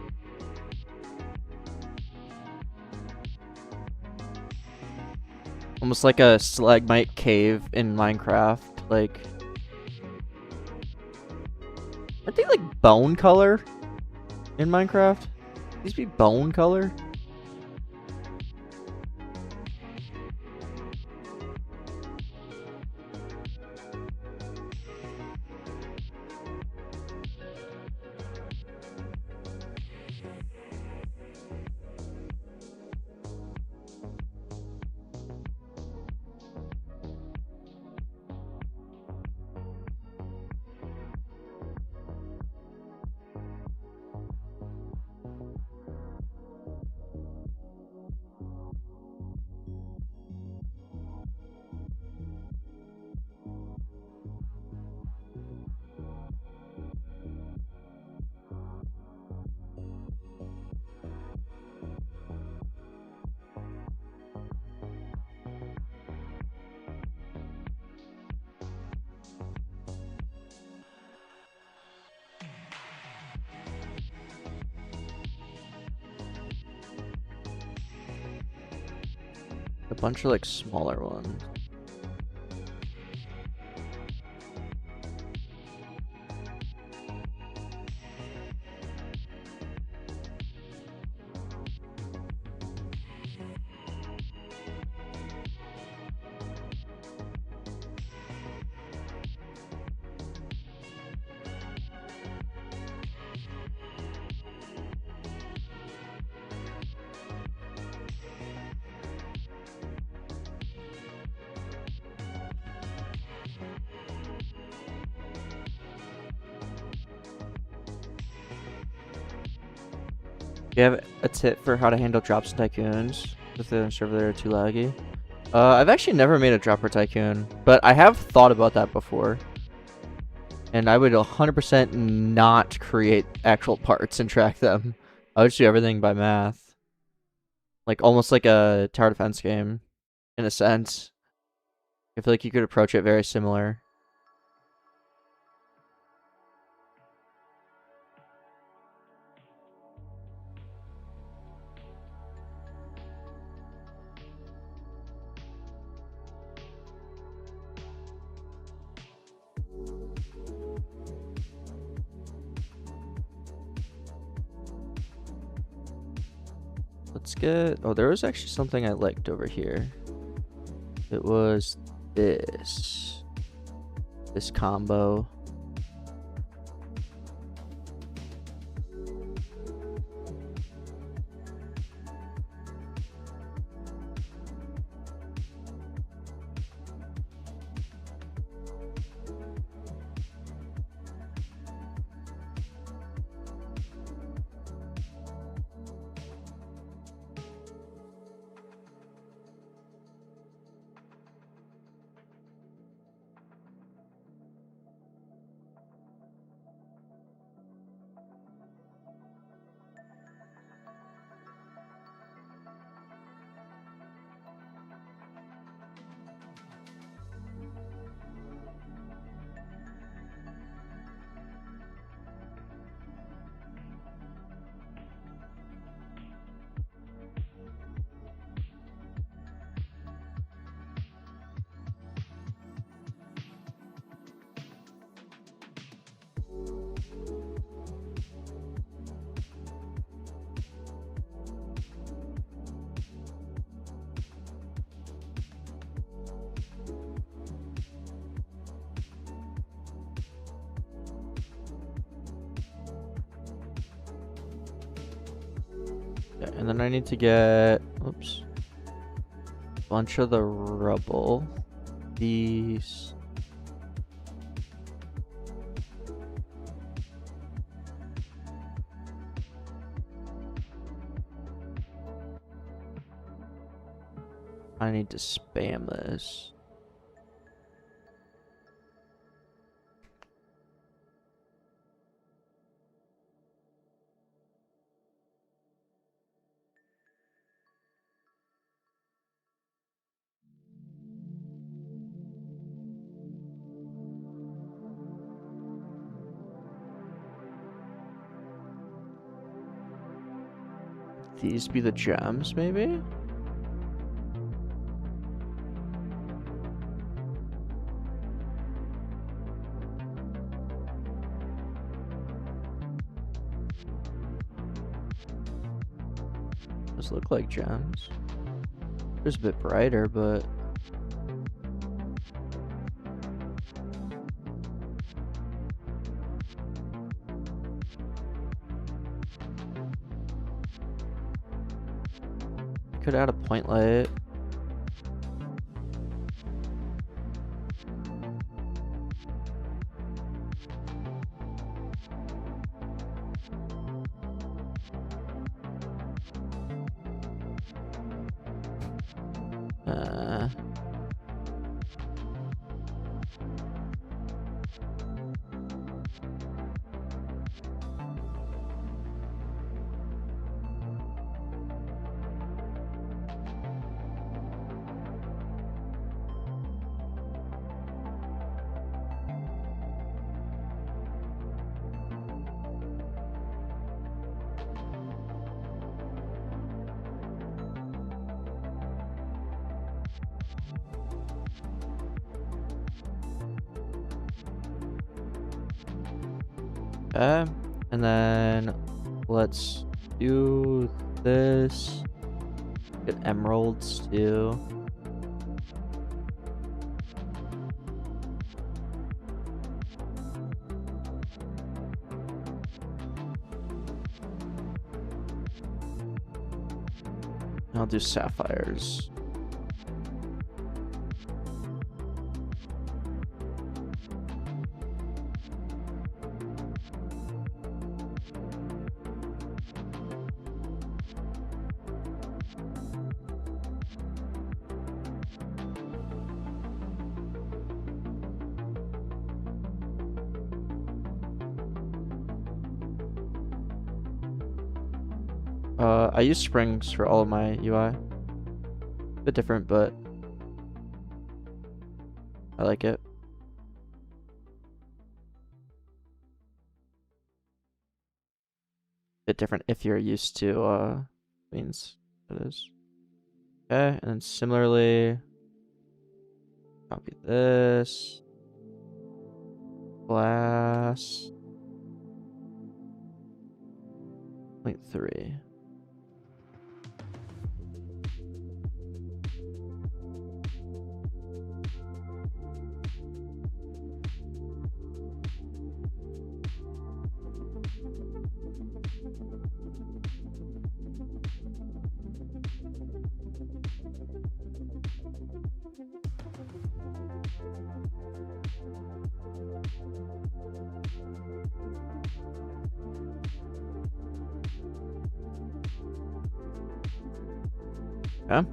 Almost like a stalagmite cave in Minecraft. Like, aren't they like bone color in Minecraft? These be bone color? A bunch of like smaller ones. Do you have a tip for how to handle drops and tycoons if the server that are too laggy? I've actually never made a dropper tycoon, but I have thought about that before. And I would 100% not create actual parts and track them. I would just do everything by math. Like, almost like a tower defense game, in a sense. I feel like you could approach it very similar. Let's get... Oh, there was actually something I liked over here. It was this. This combo. Yeah, and then I need to get, oops, a bunch of the rubble. These. I need to spam this. These be the gems, maybe? Those look like gems. It's a bit brighter, but... could add a point light. Okay, and then let's do this. Get emeralds too. I'll do sapphires. I use springs for all of my UI. A bit different, but I like it. Bit different if you're used to means it is. Okay, and then similarly, copy this class 0.3. Yeah.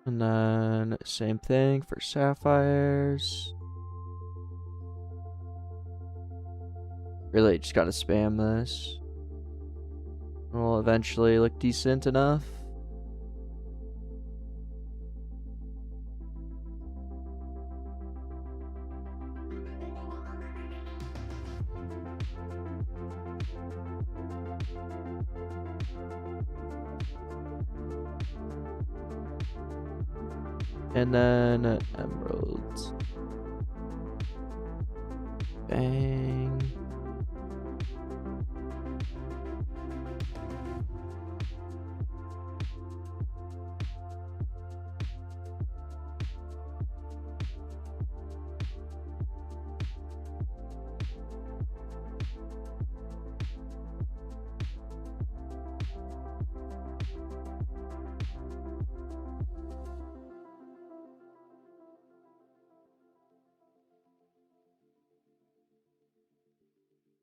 And then same thing for sapphires. Really just gotta spam this. Will eventually look decent enough. And then emeralds. Bang.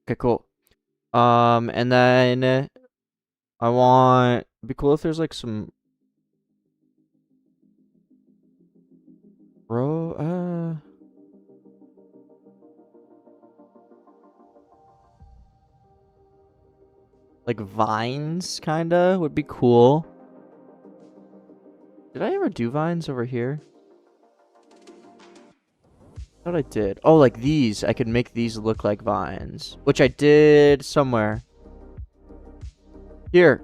Okay, cool. And then I want, it'd be cool if there's like some like vines kinda would be cool. Did I ever do vines over here? I thought I did. Oh, like these. I could make these look like vines, which I did somewhere. Here.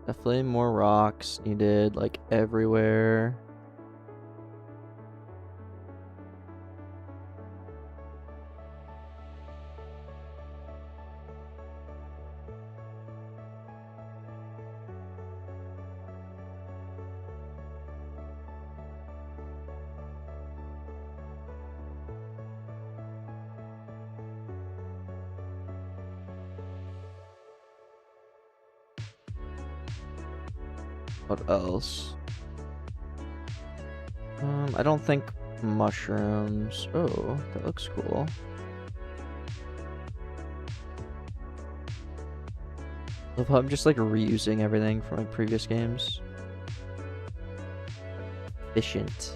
Definitely more rocks needed, like, everywhere. What else? I don't think mushrooms. Oh, that looks cool. Love how I'm just like reusing everything from my previous games. Efficient.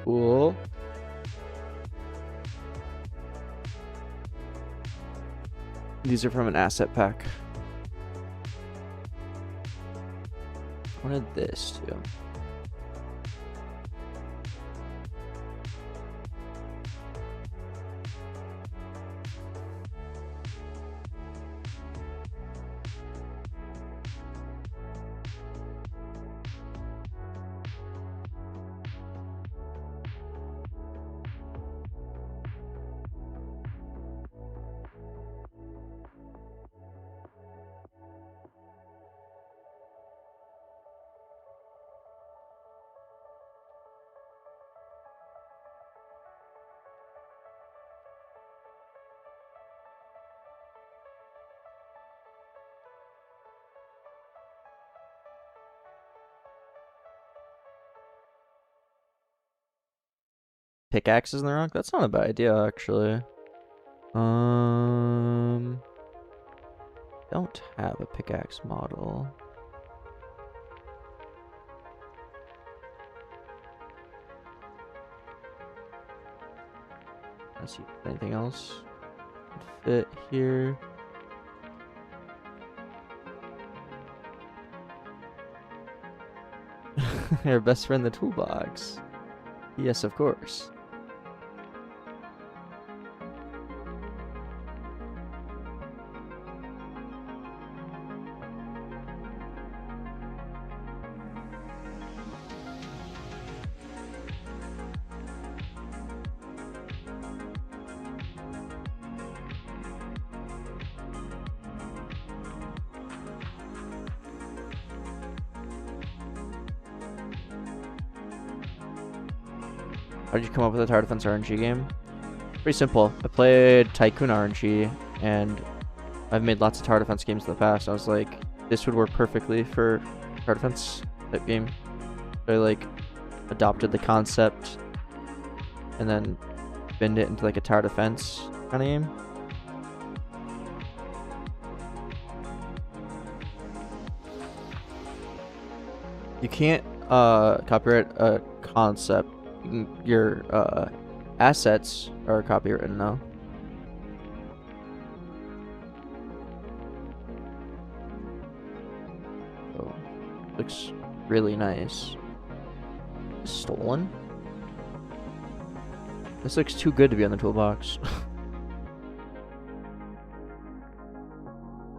Cool. These are from an asset pack. I wanted this too. Pickaxes in the rock? That's not a bad idea, actually. Don't have a pickaxe model. Let's see if anything else would fit here. Your best friend in the toolbox. Yes, of course. How did you come up with a tower defense RNG game? Pretty simple. I played Tycoon RNG, and I've made lots of tower defense games in the past. I was like, this would work perfectly for tower defense type game. So I like adopted the concept and then bend it into like a tower defense kind of game. You can't copyright a concept. Your assets are copywritten now. Oh, looks really nice. Stolen? This looks too good to be on the toolbox.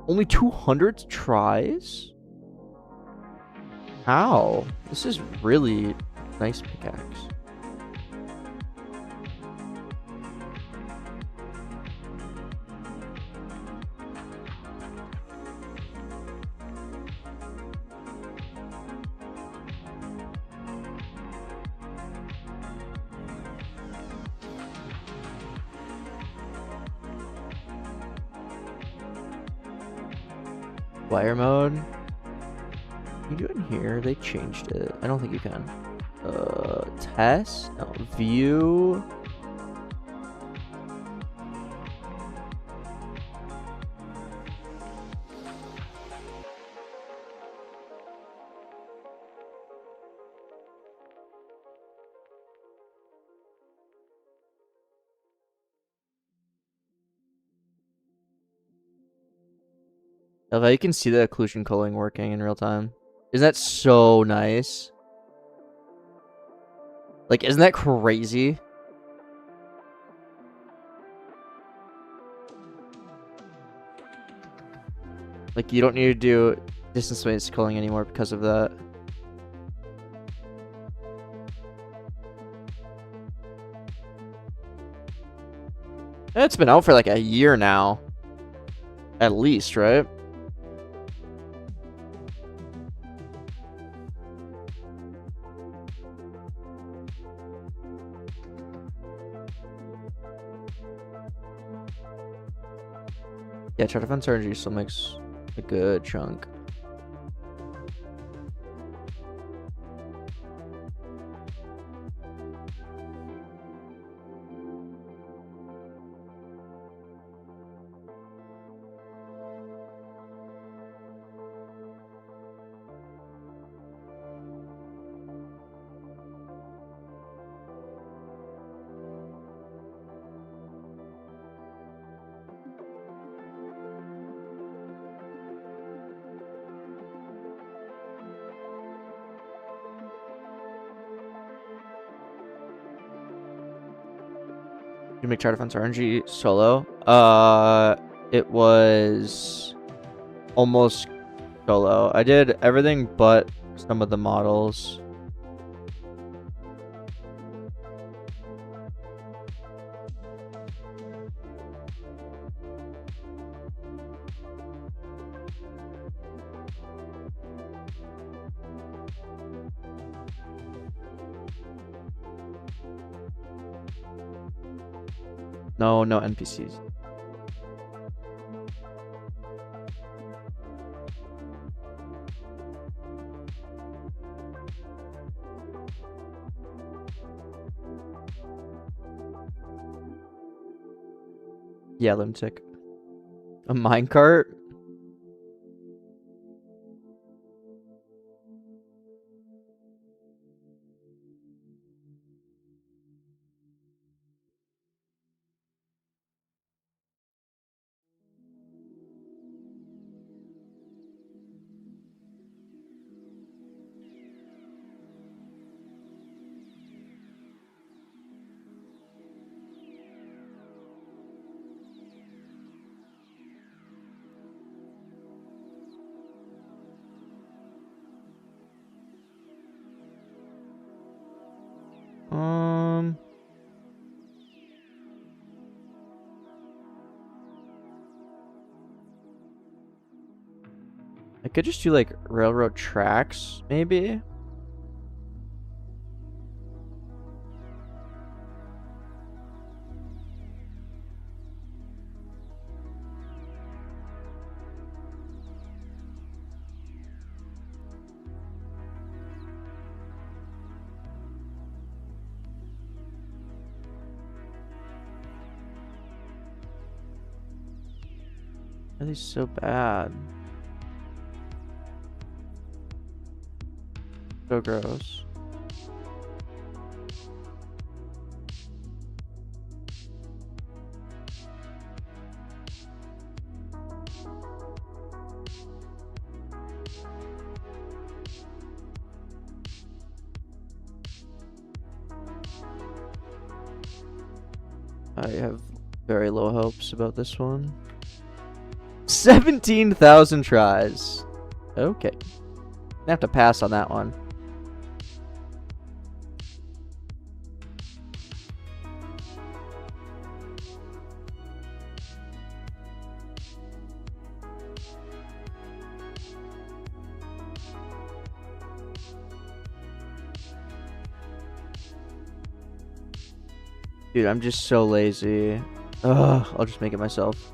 Only 200 tries? How? This is really nice pickaxe. Wire mode. Can you do it in here? They changed it. I don't think you can. Test? No. View. I love how you can see the occlusion culling working in real time. Isn't that so nice? Like, isn't that crazy? Like, you don't need to do distance-based culling anymore because of that. It's been out for like a year now. At least, right? Yeah, Chart of Uncertainty still makes a good chunk. You make Chart of Uncertainty solo? It was almost solo. I did everything but some of the models. No NPCs. Yeah, lunatic. A minecart? I could just do like railroad tracks, maybe. Why are they so bad? So gross. I have very low hopes about this one. 17,000 tries. Okay. I have to pass on that one. Dude, I'm just so lazy. Ugh, I'll just make it myself.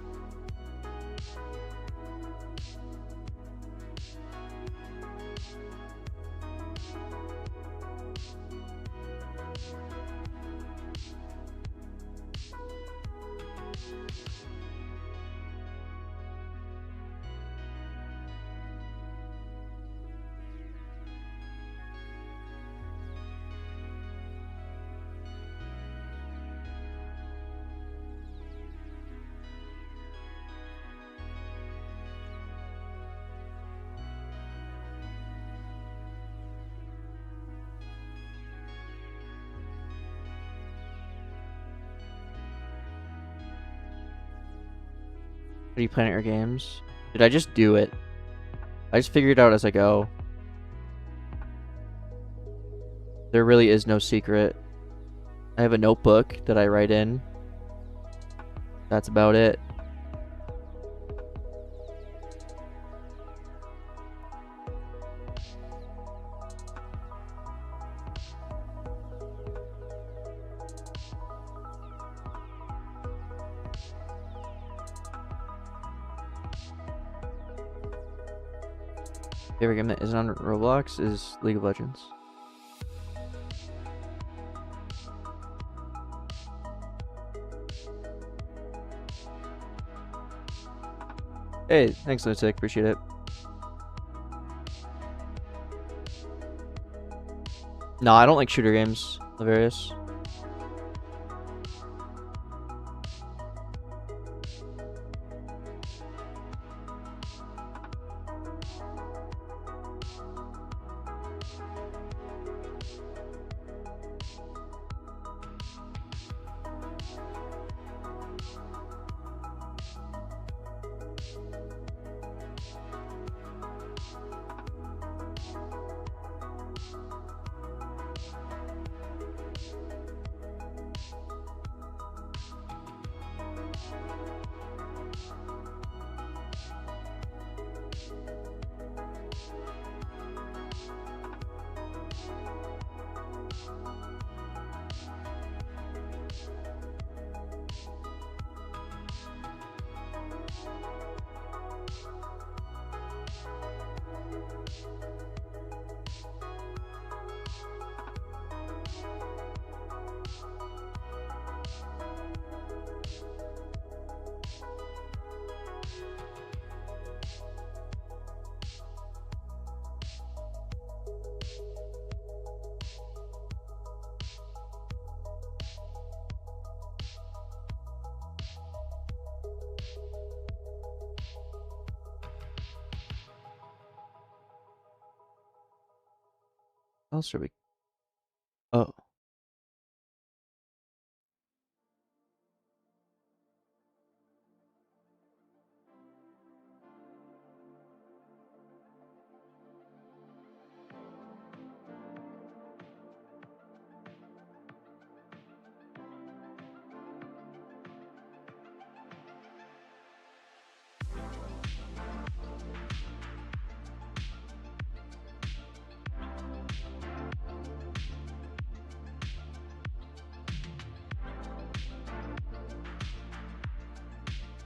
do you plan at your games? Did I just do it? I just figured it out as I go. There really is no secret. I have a notebook that I write in. That's about it. Favorite game that isn't on Roblox is League of Legends. Hey, thanks, Lunatic. Appreciate it. No, I don't like shooter games, Lavarius. What else are we? Oh.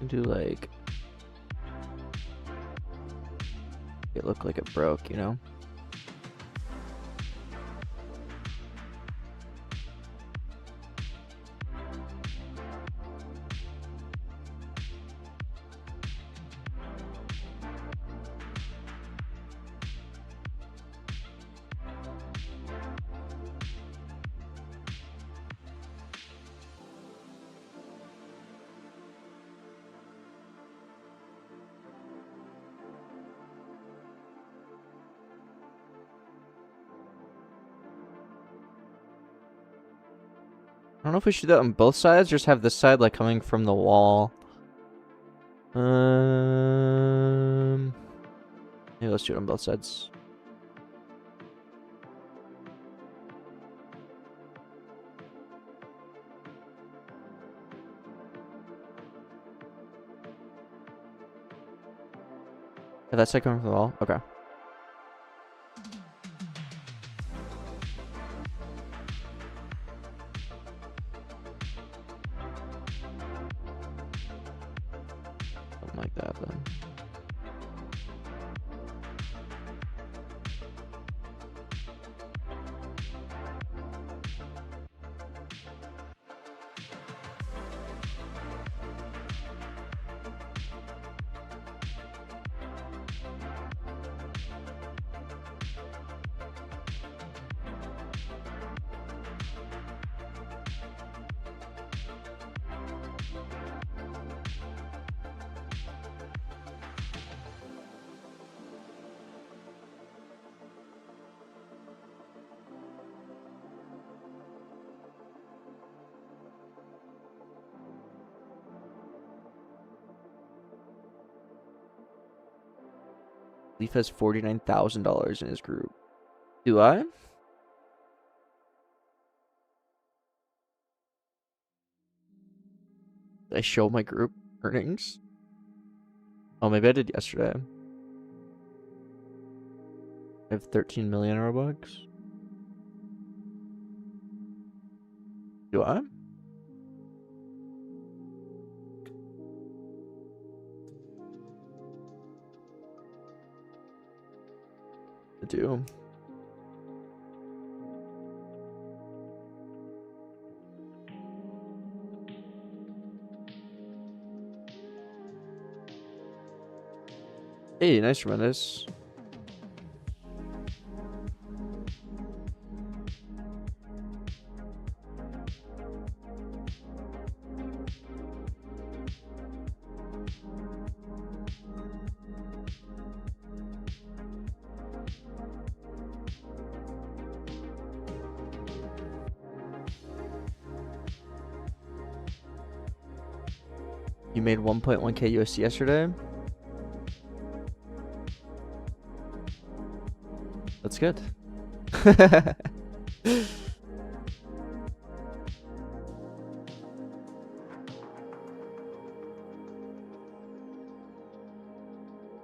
Do like it look like it broke, you know? I don't know if we should do that on both sides, or just have this side like coming from the wall. Yeah, let's do it on both sides. Yeah, that side coming from the wall. Okay. Like that then. Leaf has $49,000 in his group. Do I? Did I show my group earnings? Oh, maybe I did yesterday. I have 13 million Robux. Do I? I do. Hey, nice, tremendous. You made 1.1k USD yesterday? That's good.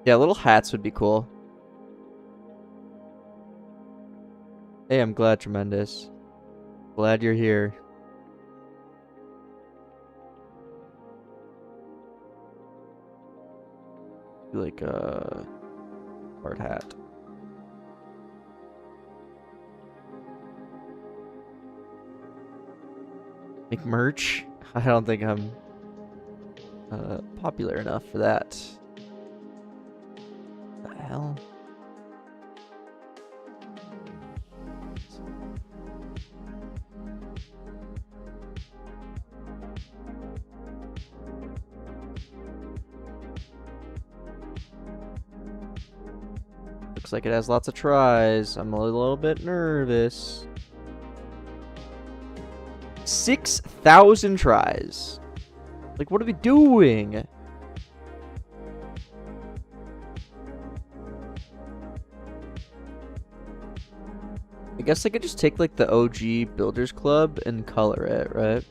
Yeah, little hats would be cool. Hey, I'm glad, tremendous. Glad you're here. Like a hard hat. Make merch? I don't think I'm popular enough for that. What the hell? Looks like it has lots of tries. I'm a little bit nervous. 6,000 tries. Like, what are we doing? I guess I could just take like the OG Builders Club and color it, right?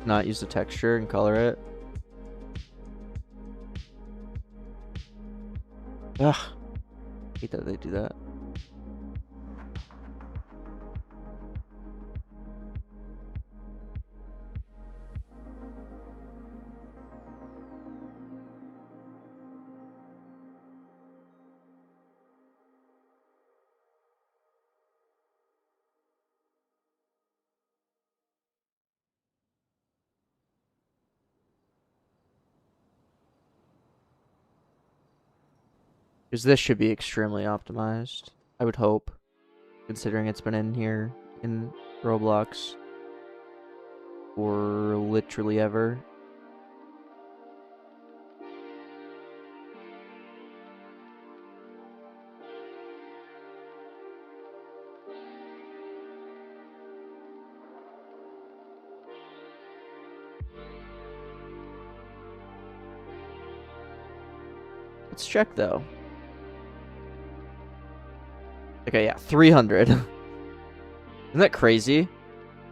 Not use the texture and color it. Ugh. Hate that they do that. Because this should be extremely optimized, I would hope, considering it's been in here in Roblox for literally ever. Let's check though. Okay, yeah, 300. Isn't that crazy?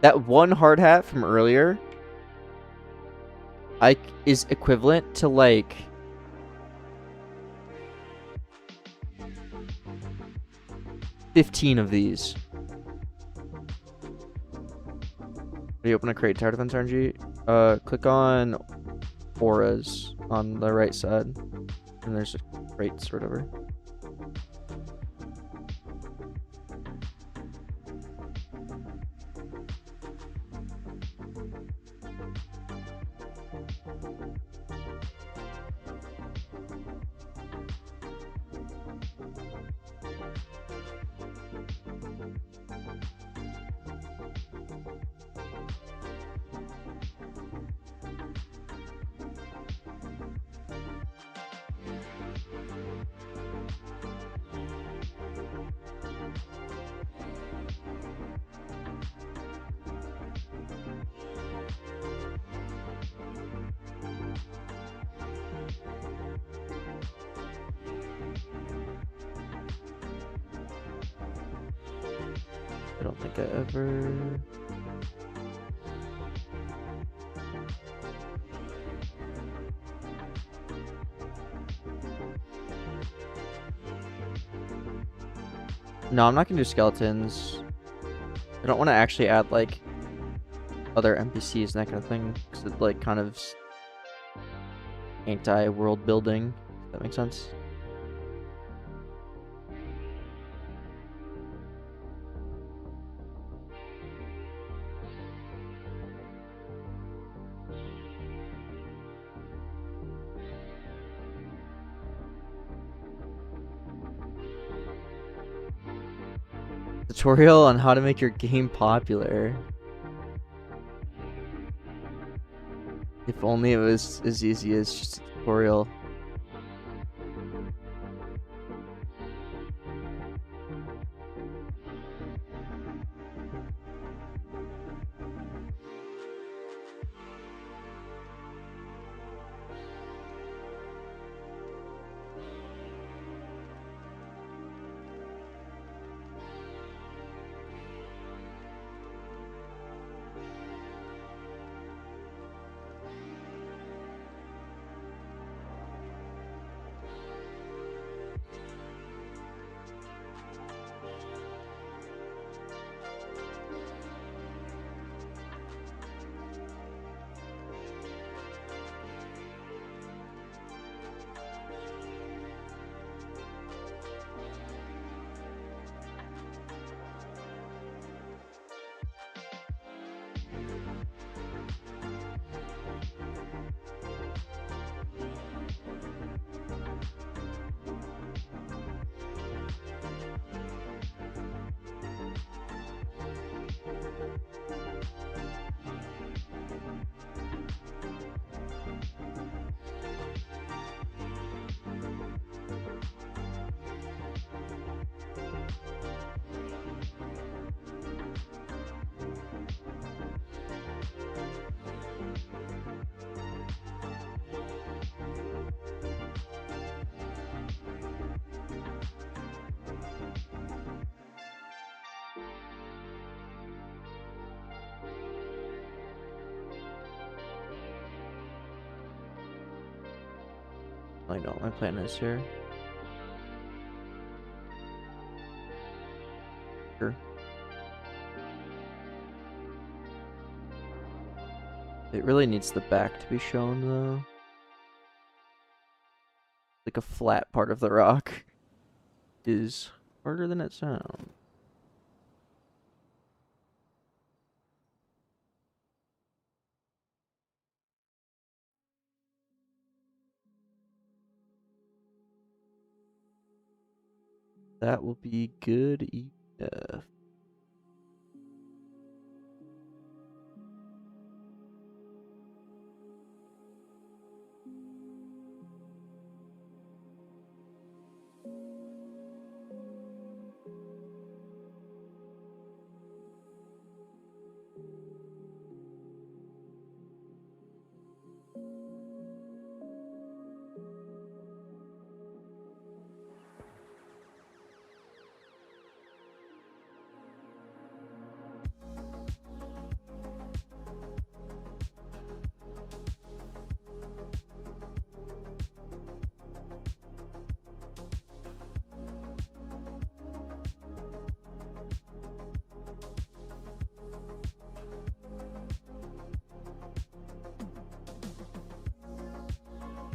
That one hard hat from earlier is equivalent to like 15 of these. When you open a crate, Tower Defense RNG, click on auras on the right side, and there's crates or whatever. I don't think I ever... No, I'm not gonna do skeletons. I don't want to actually add like other NPCs and that kind of thing, because it like kind of anti-world building. If that makes sense. Tutorial on how to make your game popular. If only it was as easy as just a tutorial. I know what my plan is here. Sure. It really needs the back to be shown though. Like a flat part of the rock is harder than it sounds. That will be good enough.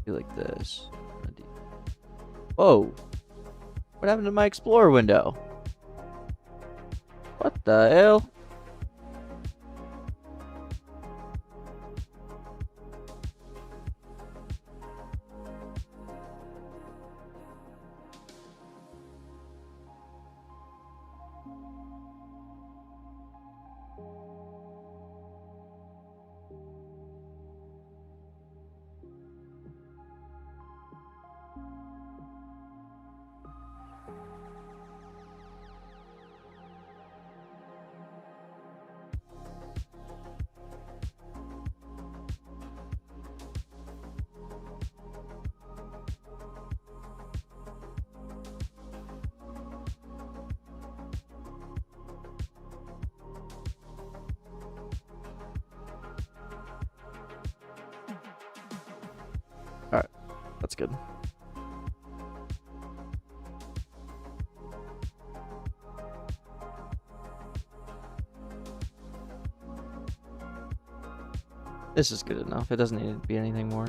Like this. Whoa! What happened to my Explorer window? What the hell? That's good. This is good enough. It doesn't need to be anything more.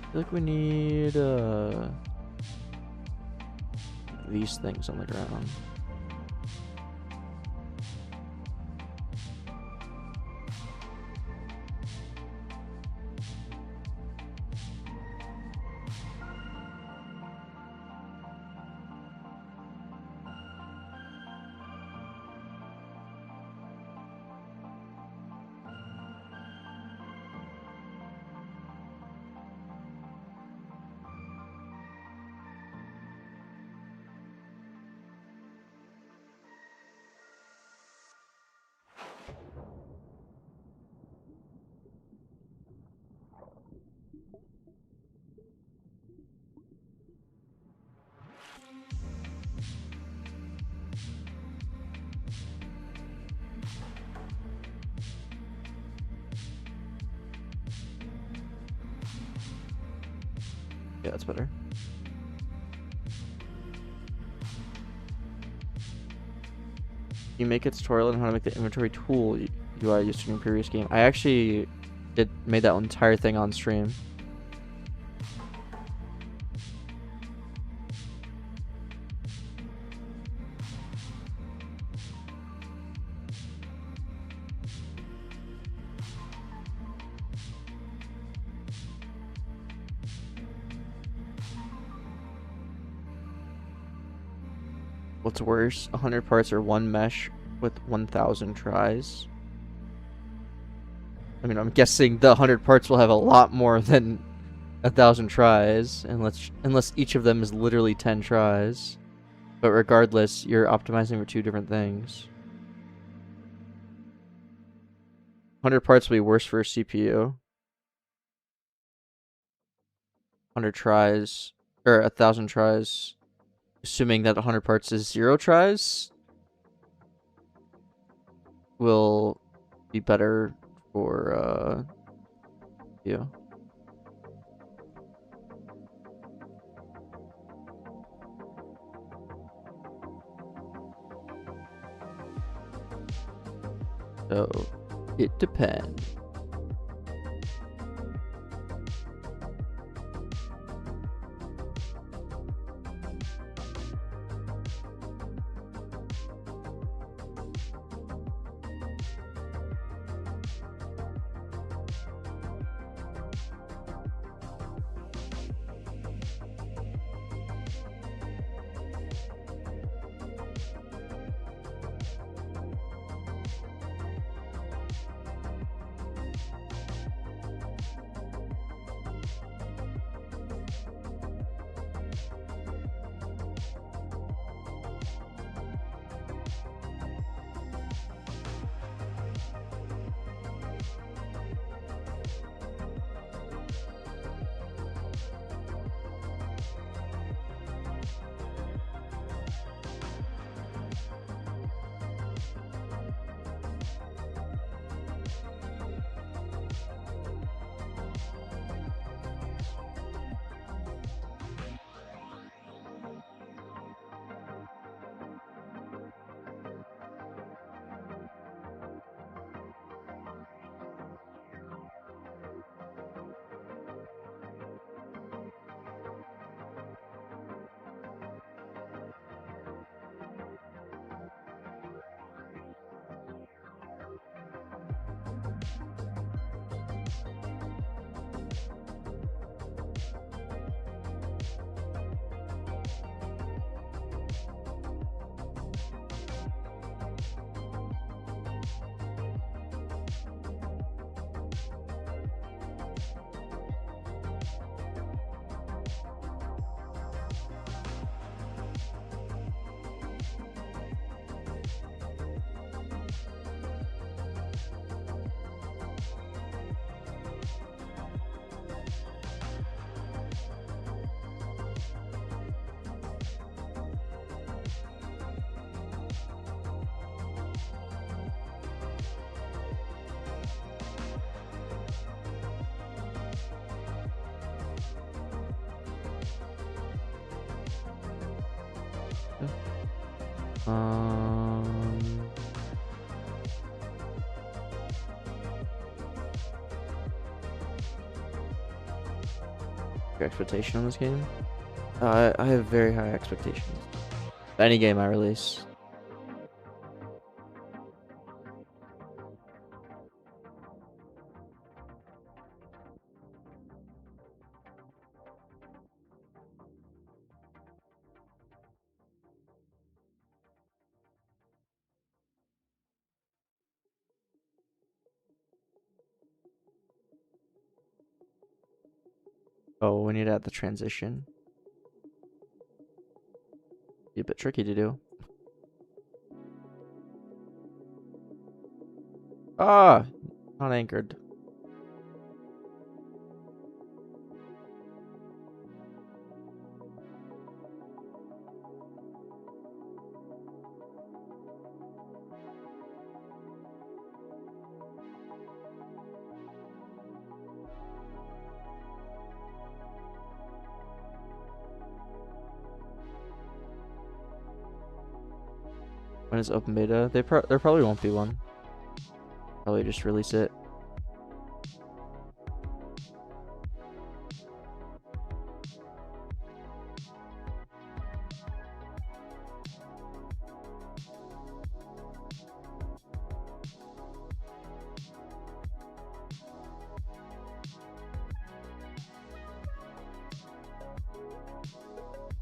I feel like we need these things on the ground. Yeah, that's better. You make a tutorial on how to make the inventory tool UI used in your previous game. I actually made that entire thing on stream. What's worse, 100 parts or one mesh with 1,000 tries? I mean, I'm guessing the 100 parts will have a lot more than 1,000 tries, unless each of them is literally 10 tries. But regardless, you're optimizing for two different things. 100 parts will be worse for a CPU. 100 tries, or 1,000 tries, assuming that 100 parts is 0 tries, will be better for you. So it depends. Your expectation on this game? I have very high expectations. Any game I release. Oh, we need to add the transition. Be a bit tricky to do. Ah, not anchored. When is open beta? There probably won't be one. Probably just release it.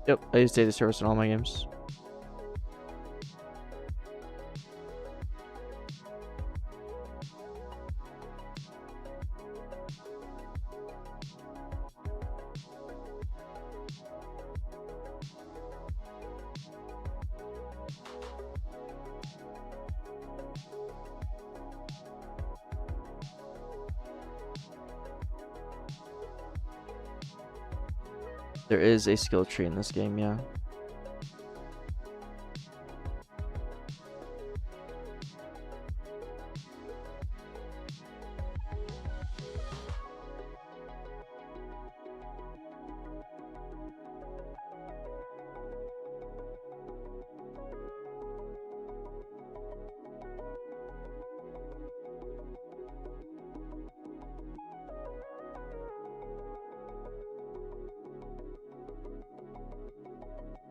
Yep, I use data service in all my games. There is a skill tree in this game, yeah.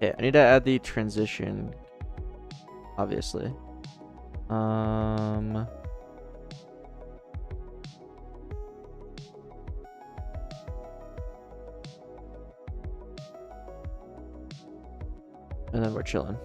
Okay, I need to add the transition, obviously. And then we're chilling.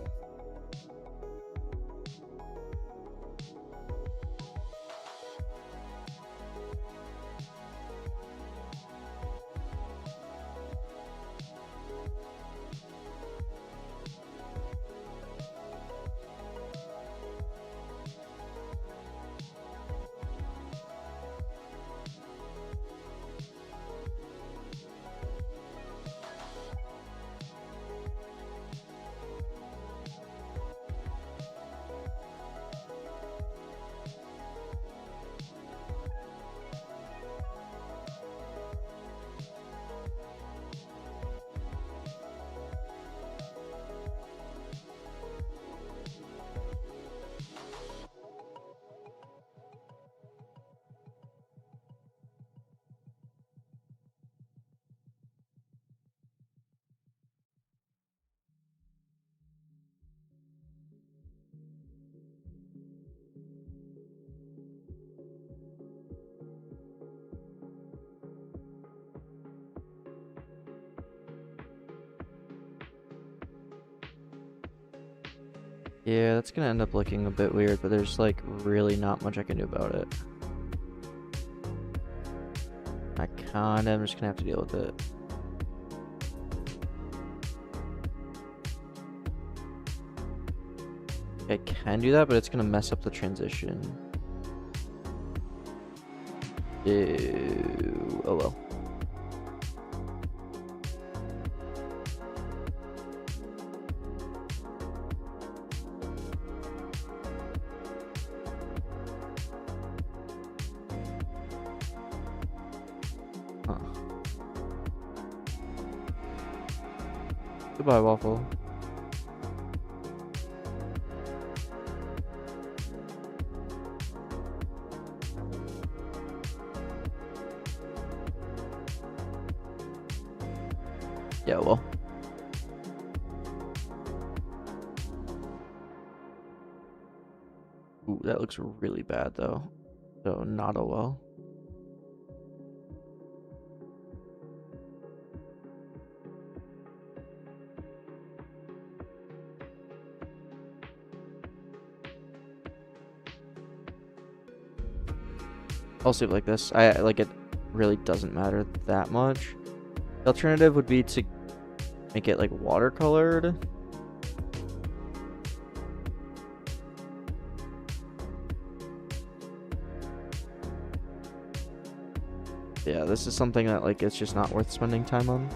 Yeah, that's gonna end up looking a bit weird, but there's like really not much I can do about it. I'm just gonna have to deal with it. I can do that, but it's gonna mess up the transition. Ew. Oh well. Goodbye, Waffle. Yeah, well. Ooh, that looks really bad though. So not a well. I'll save it like this. I like it really doesn't matter that much. The alternative would be to make it like watercolored. Yeah, this is something that like it's just not worth spending time on.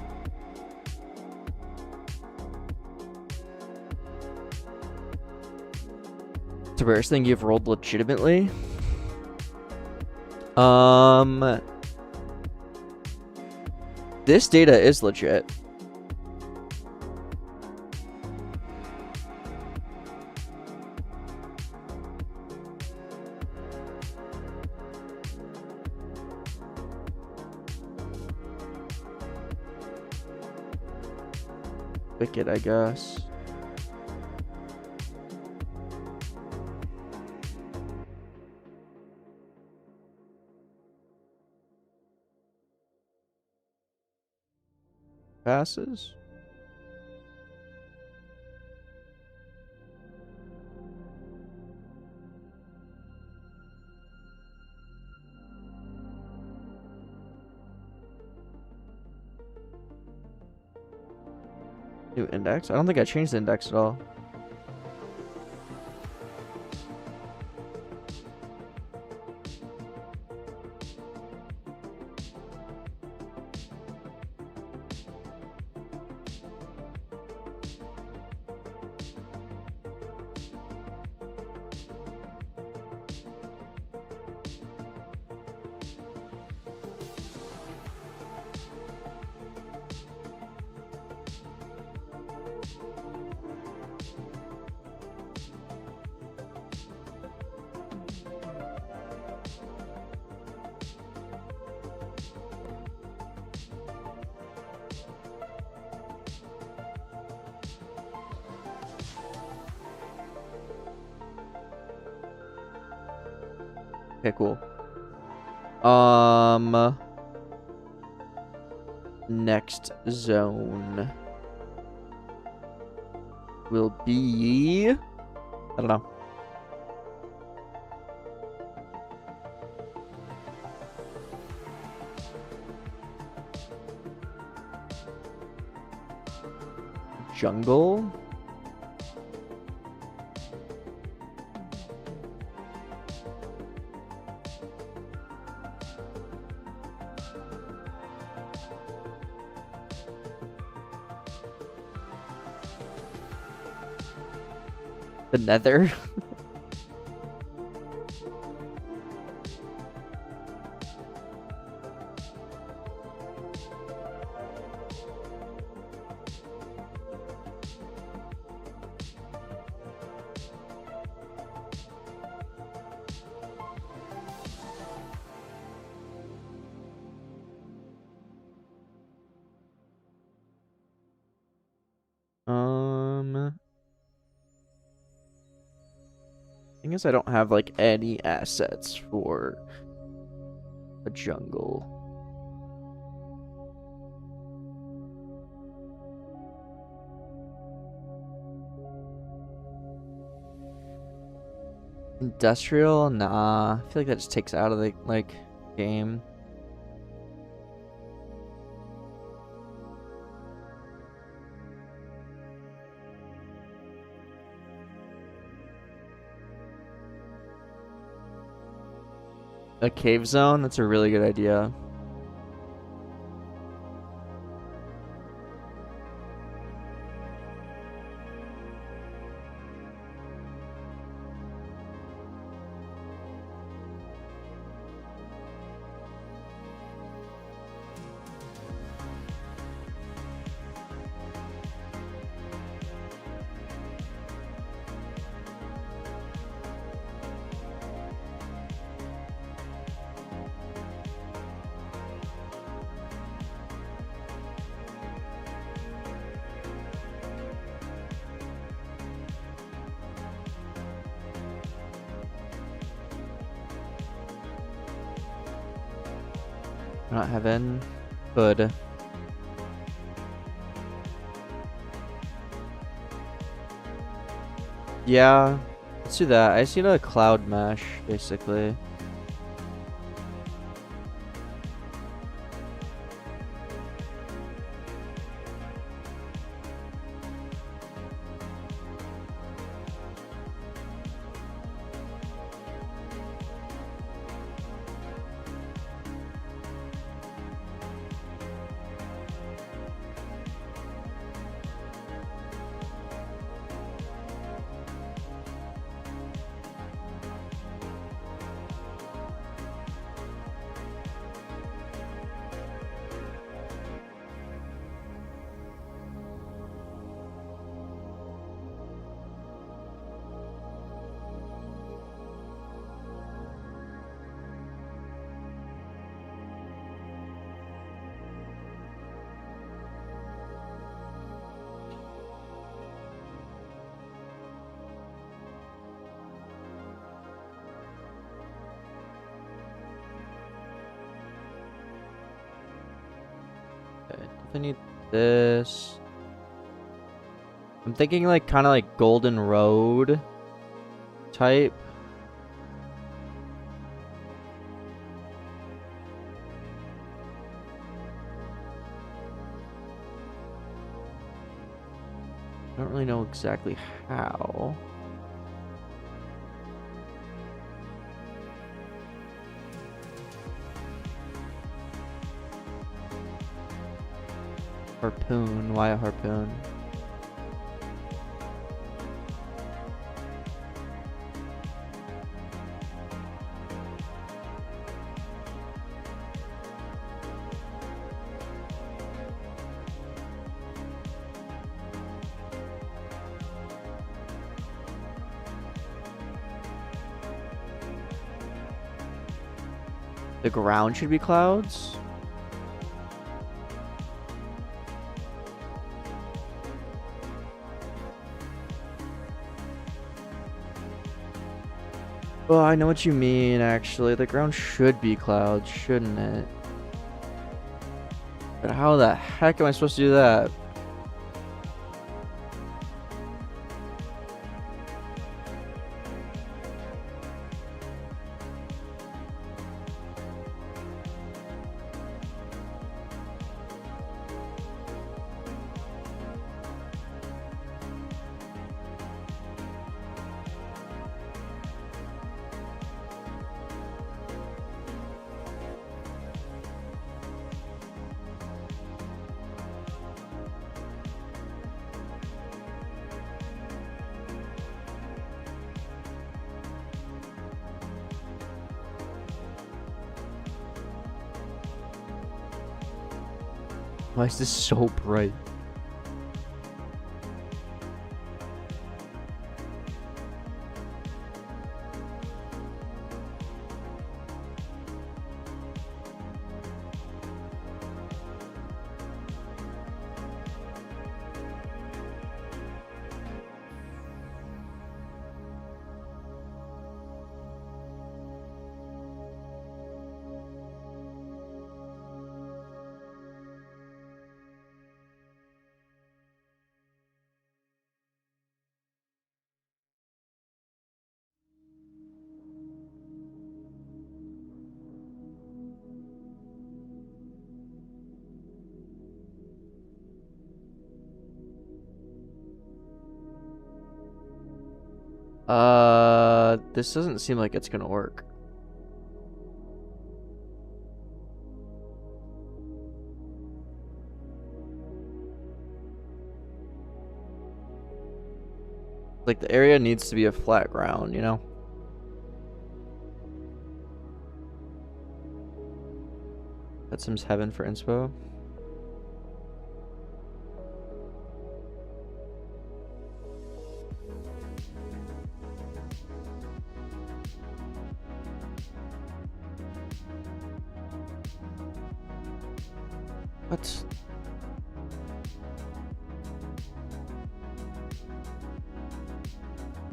It's the rarest thing you've rolled legitimately. This data is legit. Wicked, I guess. Passes. New index? I don't think I changed the index at all. Okay, cool. Next zone will be, I don't know. Jungle. The Nether. Thing is, I don't have like any assets for a jungle. Industrial? Nah. I feel like that just takes out of the like game. A cave zone? That's a really good idea. Not heaven. Good. Yeah, let's do that. I just need a cloud mesh, basically. I need this. I'm thinking like kind of like Golden Road type. I don't really know exactly how. Harpoon, why a harpoon? The ground should be clouds. Well, I know what you mean, actually. The ground should be clouds, shouldn't it? But how the heck am I supposed to do that? Why is this so bright? This doesn't seem like it's gonna work. Like, the area needs to be a flat ground, you know? That seems heaven for inspo. What?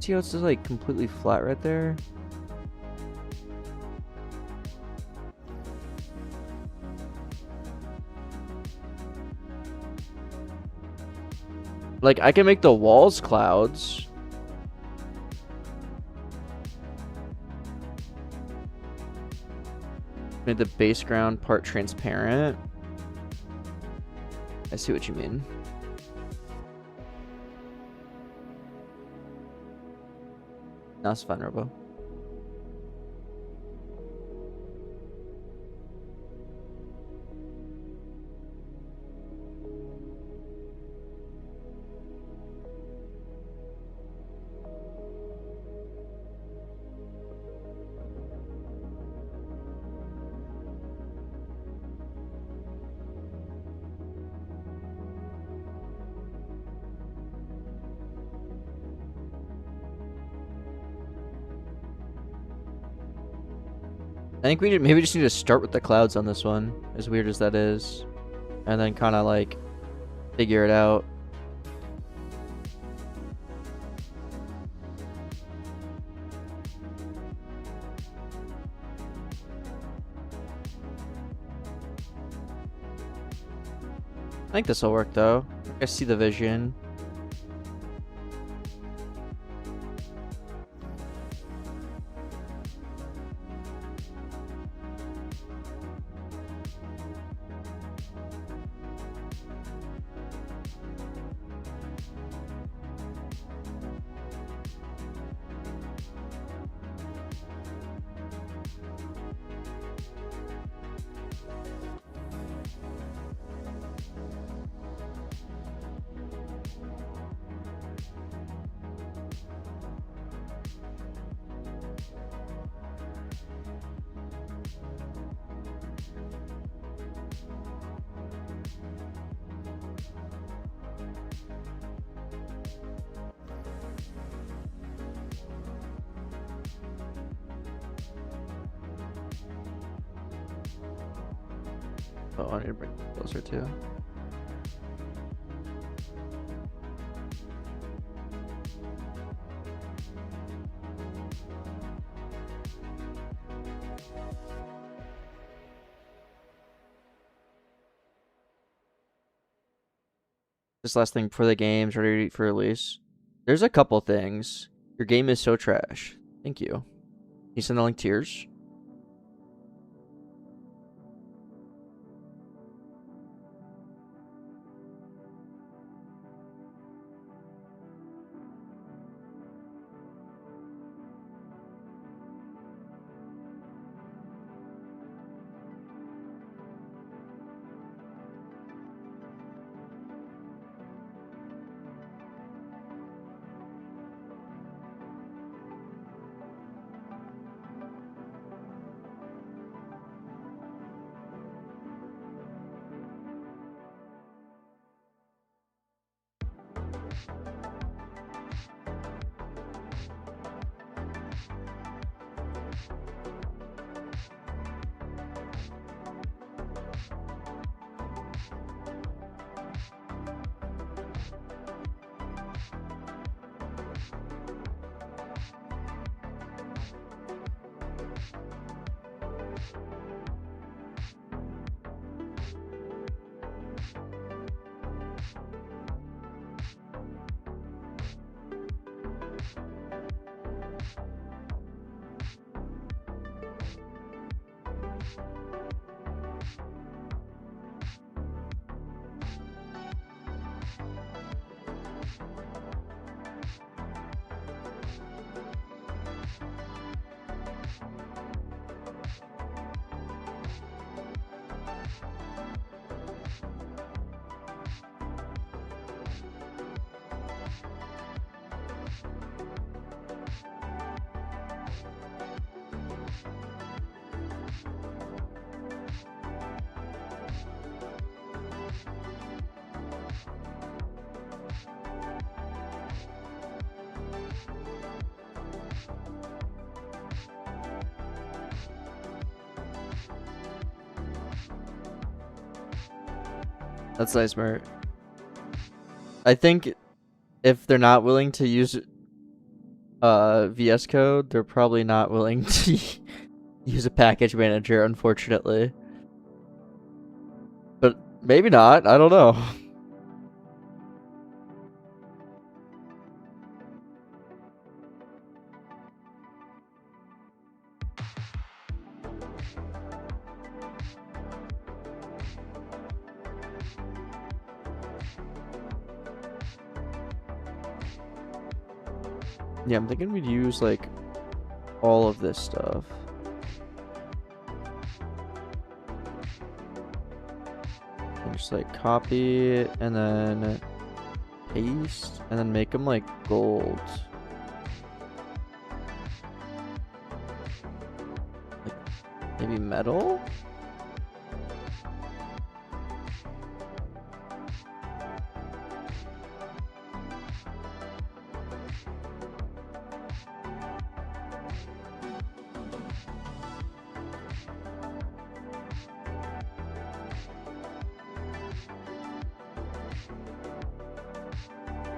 See how it's just like completely flat right there? Like, I can make the walls clouds. Make the base ground part transparent. I see what you mean. That's fine, Robo. I think maybe we just need to start with the clouds on this one, as weird as that is, and then kind of like figure it out. I think this will work though. I see the vision. Oh, I need to bring it closer too. This last thing for the game's ready for release. There's a couple things. Your game is so trash. Thank you. Can you send the link to yours? That's nice, Mert. I think if they're not willing to use VS Code, they're probably not willing to use a package manager, unfortunately. But maybe not. I don't know. Yeah, I'm thinking we'd use like all of this stuff. And just like copy and then paste and then make them like gold. Like maybe metal?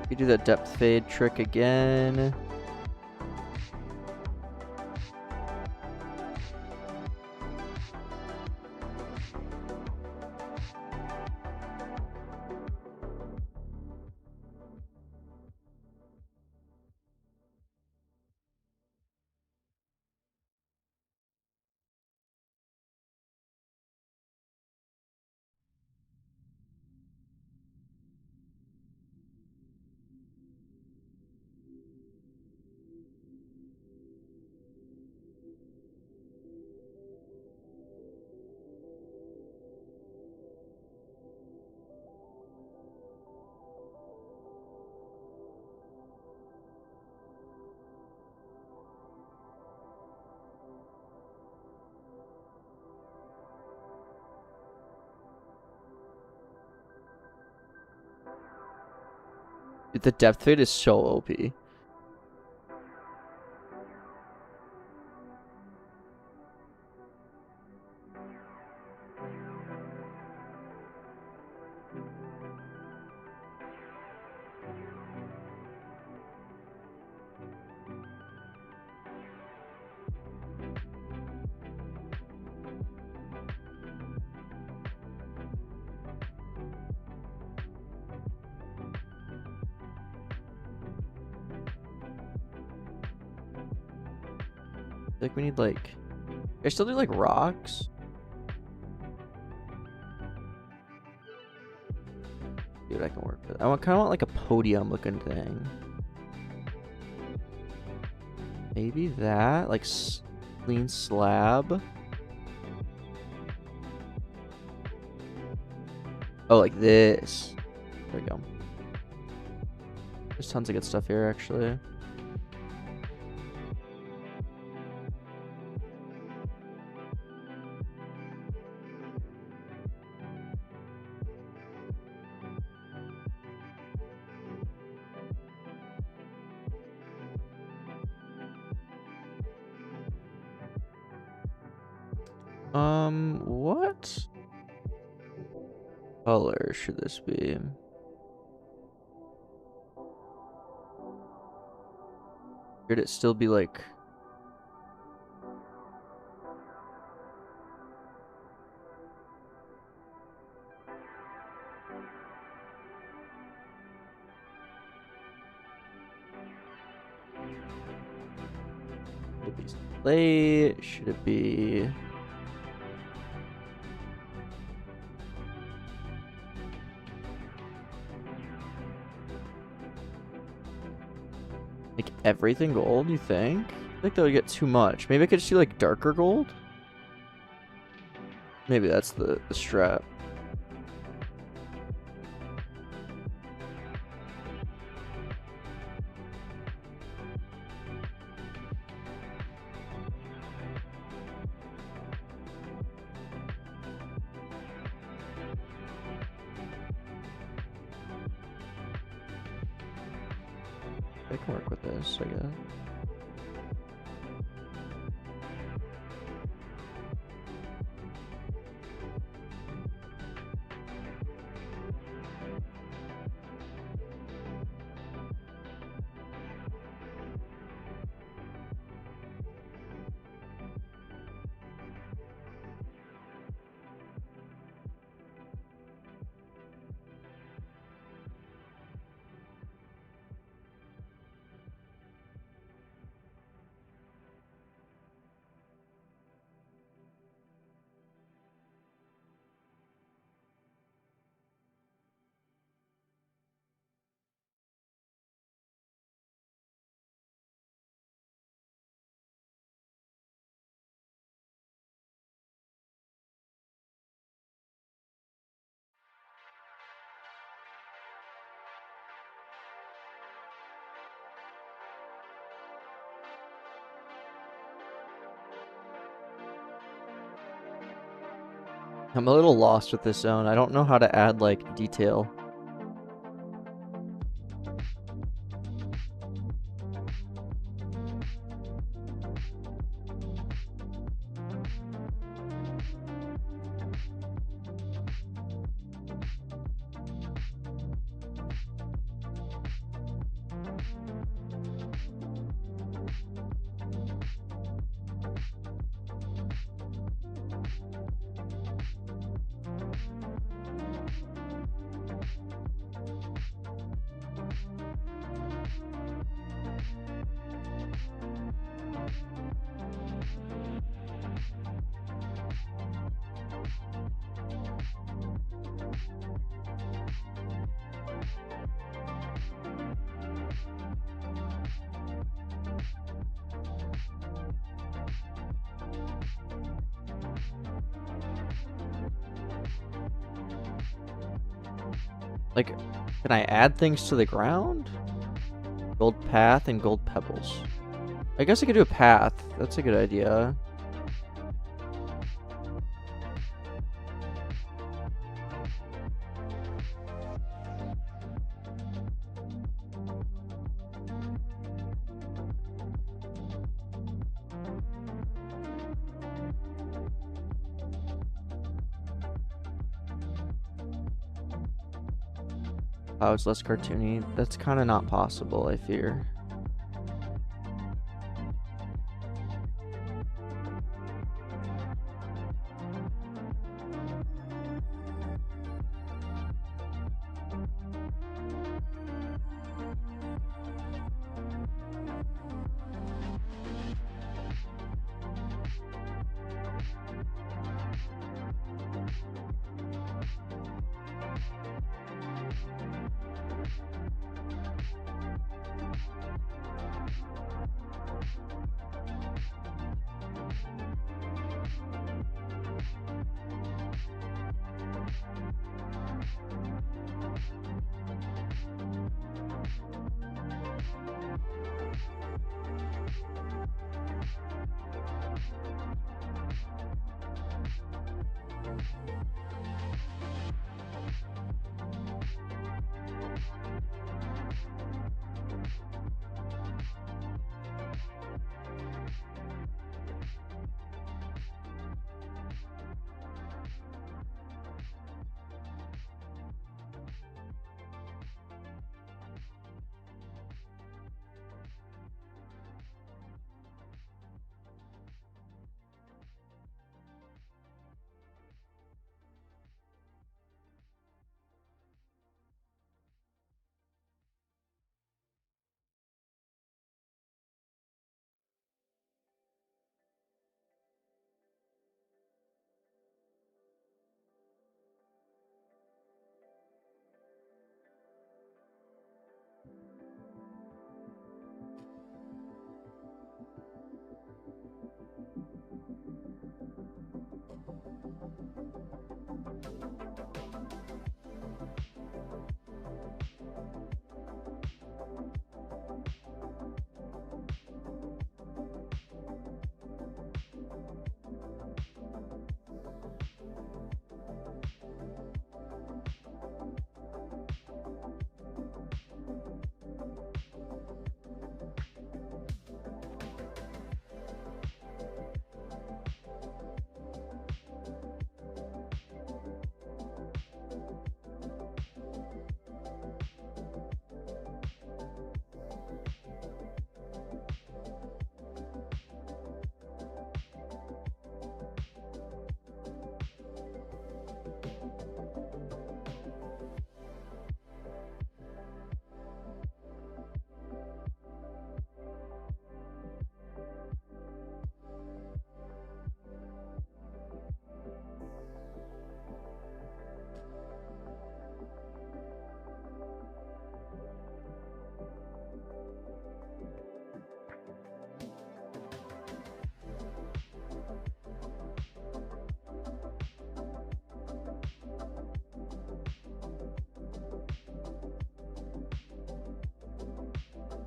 We do the depth fade trick again. Dude, the depth fade is so OP. I think we need like, I still do like rocks. Dude, I can work with it. I kind of want like a podium looking thing. Maybe that, like clean slab. Oh, like this. There we go. There's tons of good stuff here, actually. What color should this be? Should it still be like... Should it be slate? Should it be... like everything gold, you think? I think that would get too much. Maybe I could just do like darker gold? Maybe that's the strat. I can work with this, I guess. I'm a little lost with this zone. I don't know how to add like detail. Like, can I add things to the ground? Gold path and gold pebbles. I guess I could do a path. That's a good idea. Oh, it's less cartoony. That's kind of not possible, I fear.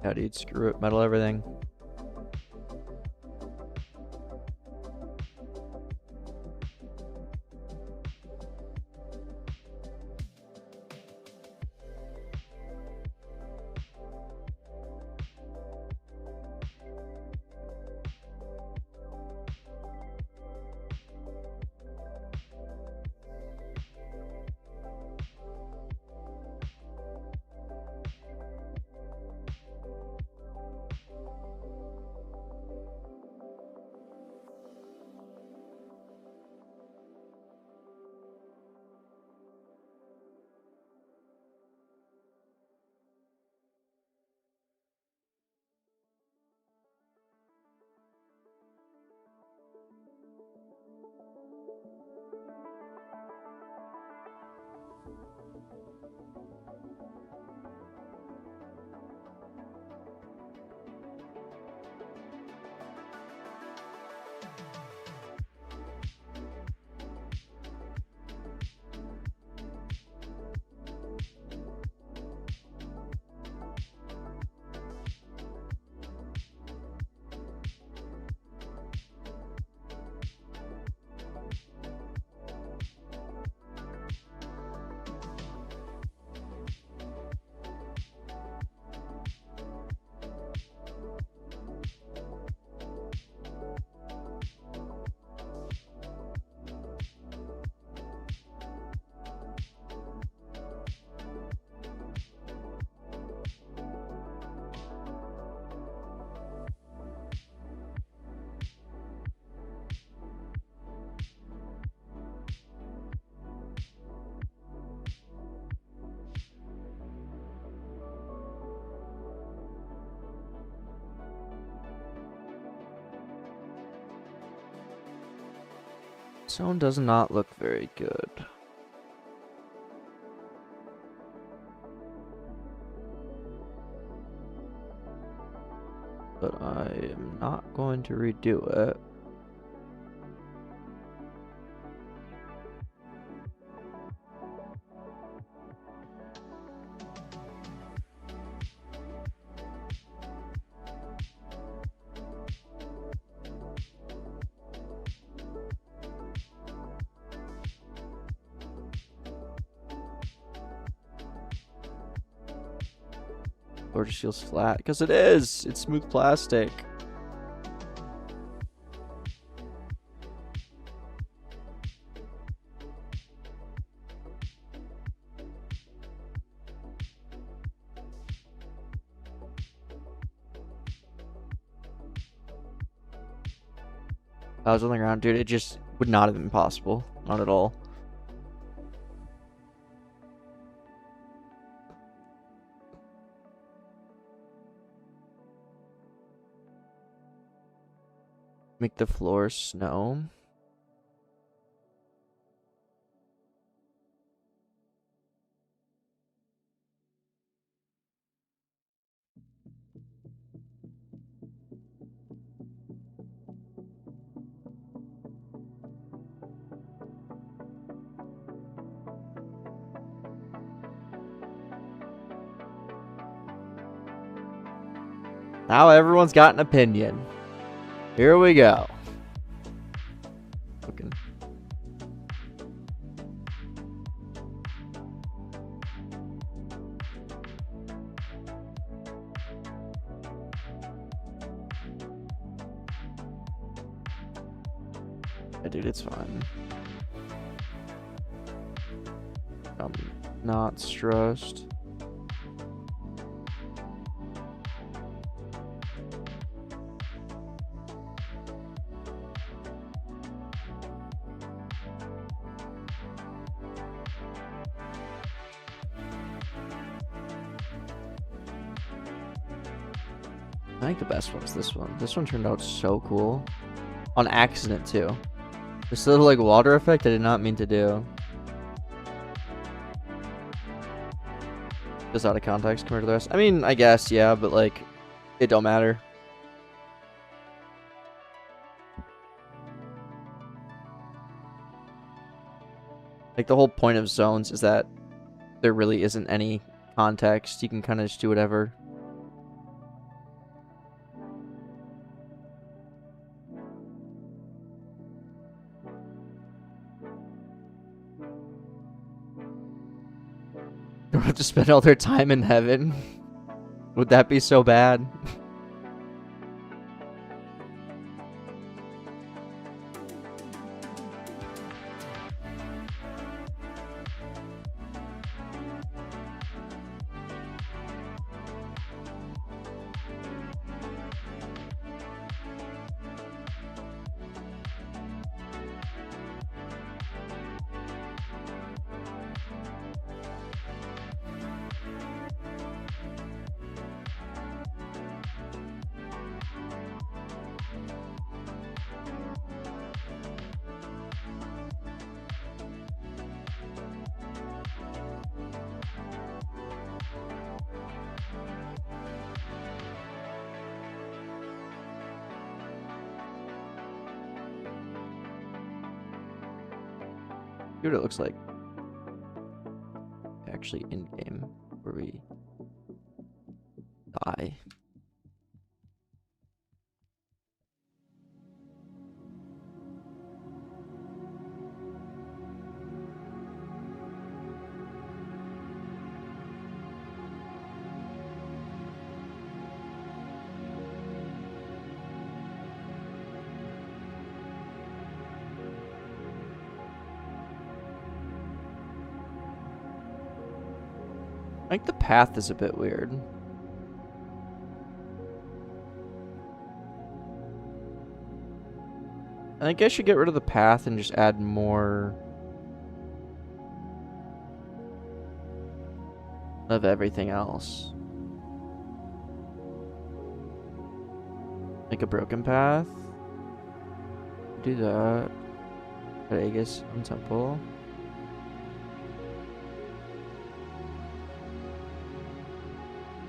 Yeah, dude, screw it. Metal everything. Zone does not look very good. But I am not going to redo it. Or just feels flat, because it is. It's smooth plastic. I was on the ground, dude. It just would not have been possible. Not at all. Make the floor snow. Now everyone's got an opinion. Here we go. Okay. Yeah, dude, it's fine. I'm not stressed. I think the best one's this one. This one turned out so cool. On accident, too. This little, like, water effect I did not mean to do. Just out of context compared to the rest. I mean, I guess, yeah, but, like, it don't matter. Like, the whole point of zones is that there really isn't any context. You can kind of just do whatever. Don't have to spend all their time in heaven. Would that be so bad? See what it looks like. Actually, in game where we die. I think the path is a bit weird. I think I should get rid of the path and just add more of everything else. Like a broken path. Do that. Vegas on Temple.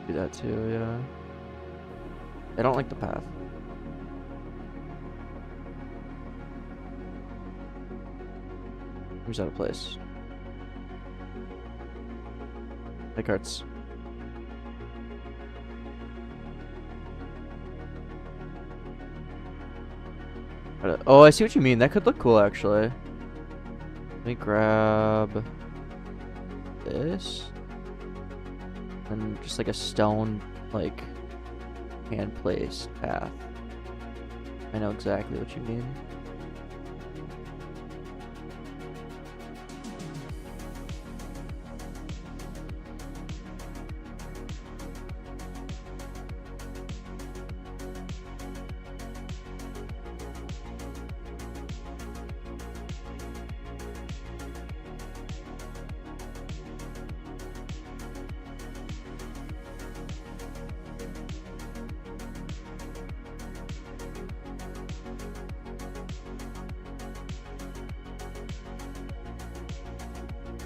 Do that too, yeah. I don't like the path. Who's out of place? My cards. Oh, I see what you mean. That could look cool, actually. Let me grab this. And just like a stone, like, hand placed path. I know exactly what you mean.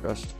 Trust.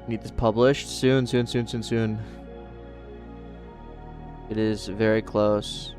Need this published soon, soon, soon, soon, soon. It is very close.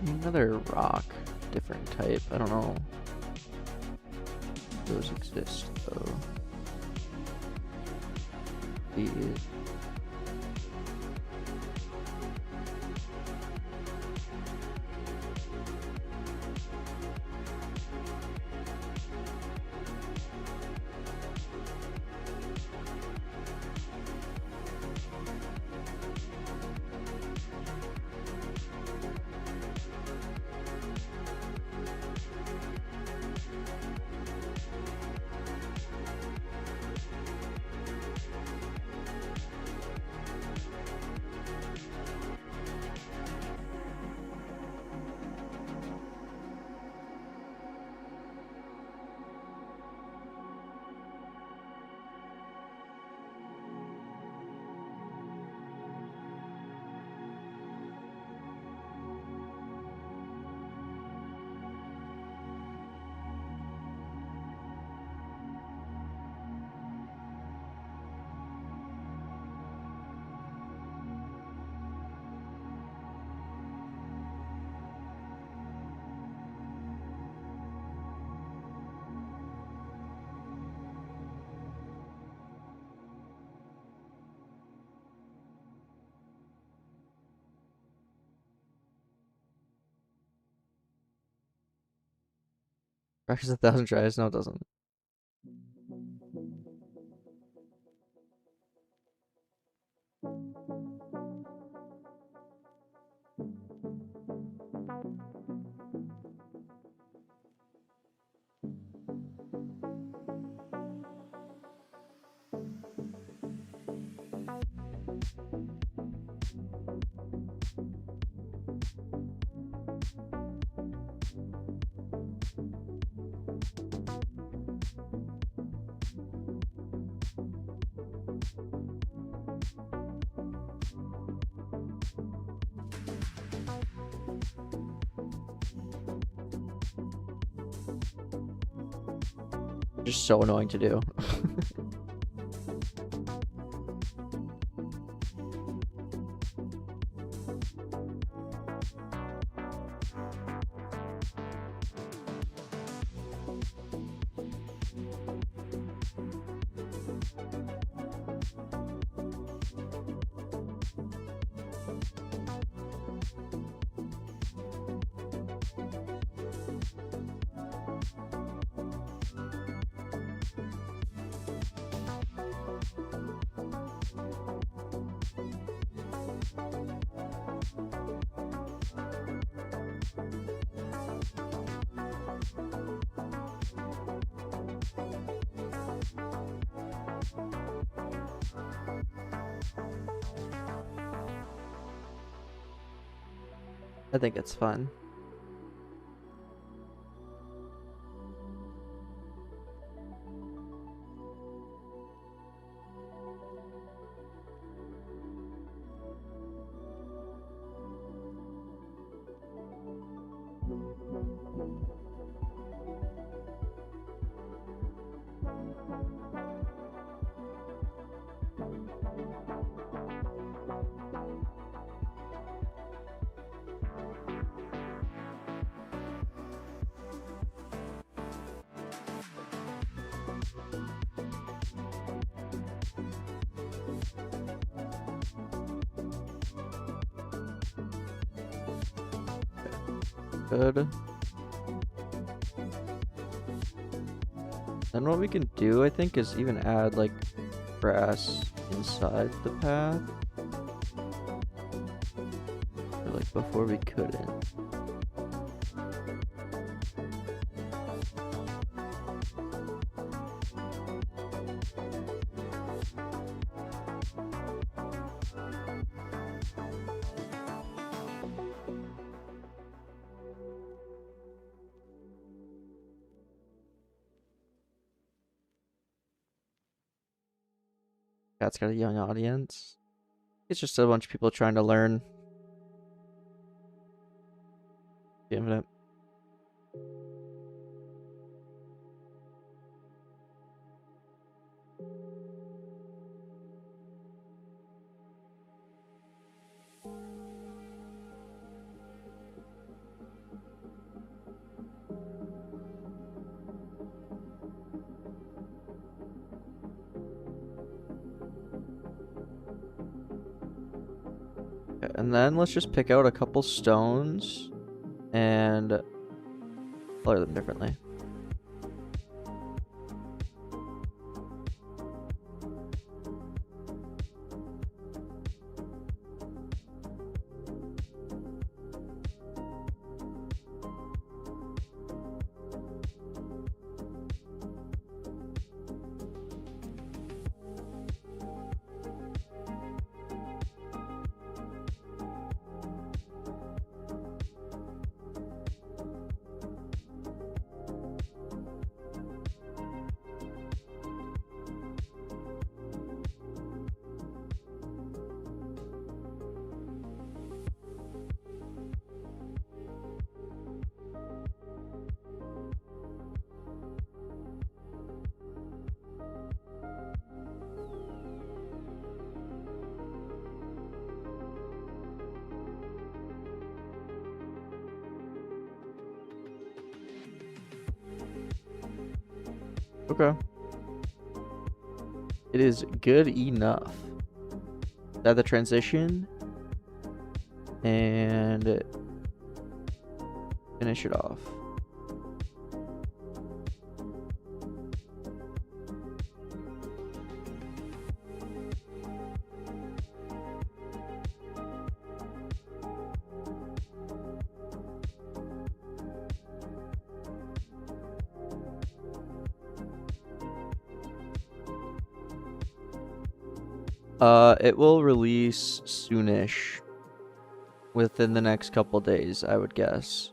Another rock, different type. I don't know. Those exist though. These. Practice 1,000 tries. No, it doesn't. Just so annoying to do. I think it's fun. Good. Then what we can do, I think, is even add like grass inside the path. Or like before we couldn't. That's got a young audience. It's just a bunch of people trying to learn. Infinite. Okay, and then let's just pick out a couple stones and color them differently. Okay. It is good enough. Add the transition and finish it off. It will release soonish. Within the next couple days, I would guess.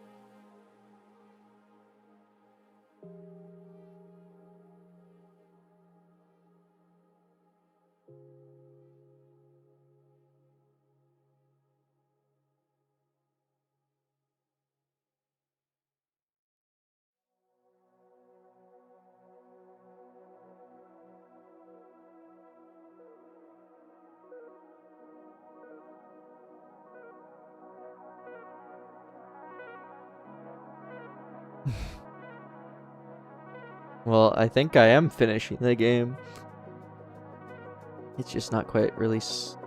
Well, I think I am finishing the game. It's just not quite release.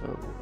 Oh.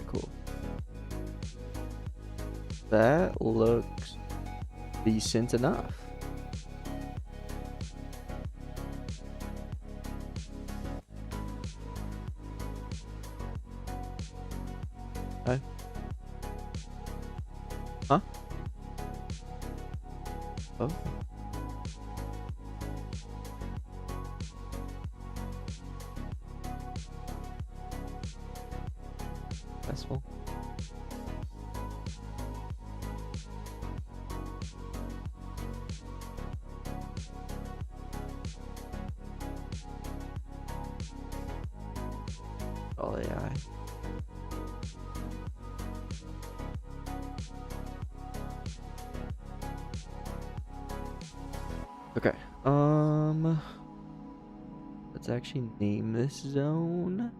Okay, cool. That looks decent enough. Okay. Huh? Oh. Successful. All AI. Okay. Let's actually name this zone.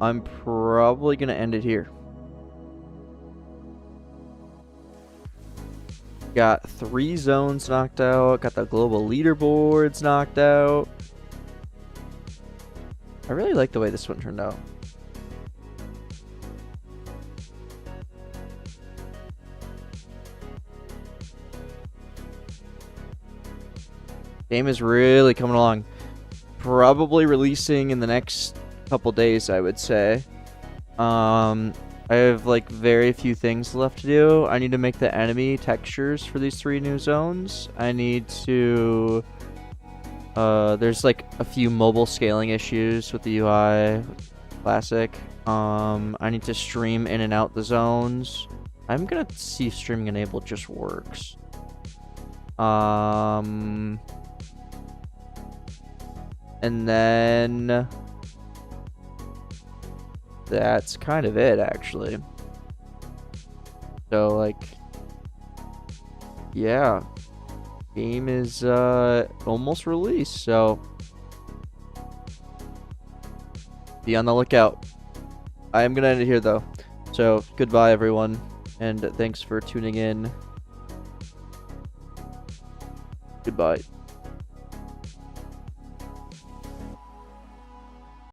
I'm probably gonna end it here. Got 3 zones knocked out, got the global leaderboards knocked out. I really like the way this one turned out. Game is really coming along. Probably releasing in the next couple days, I would say. I have like very few things left to do. I need to make the enemy textures for these 3 new zones. I need to there's like a few mobile scaling issues with the UI classic. I need to stream in and out the zones. I'm gonna see if streaming enabled just works. And then that's kind of it, actually. So, like, yeah, game is almost released, so be on the lookout. I am gonna end it here, though. So, goodbye, everyone, and thanks for tuning in. Goodbye.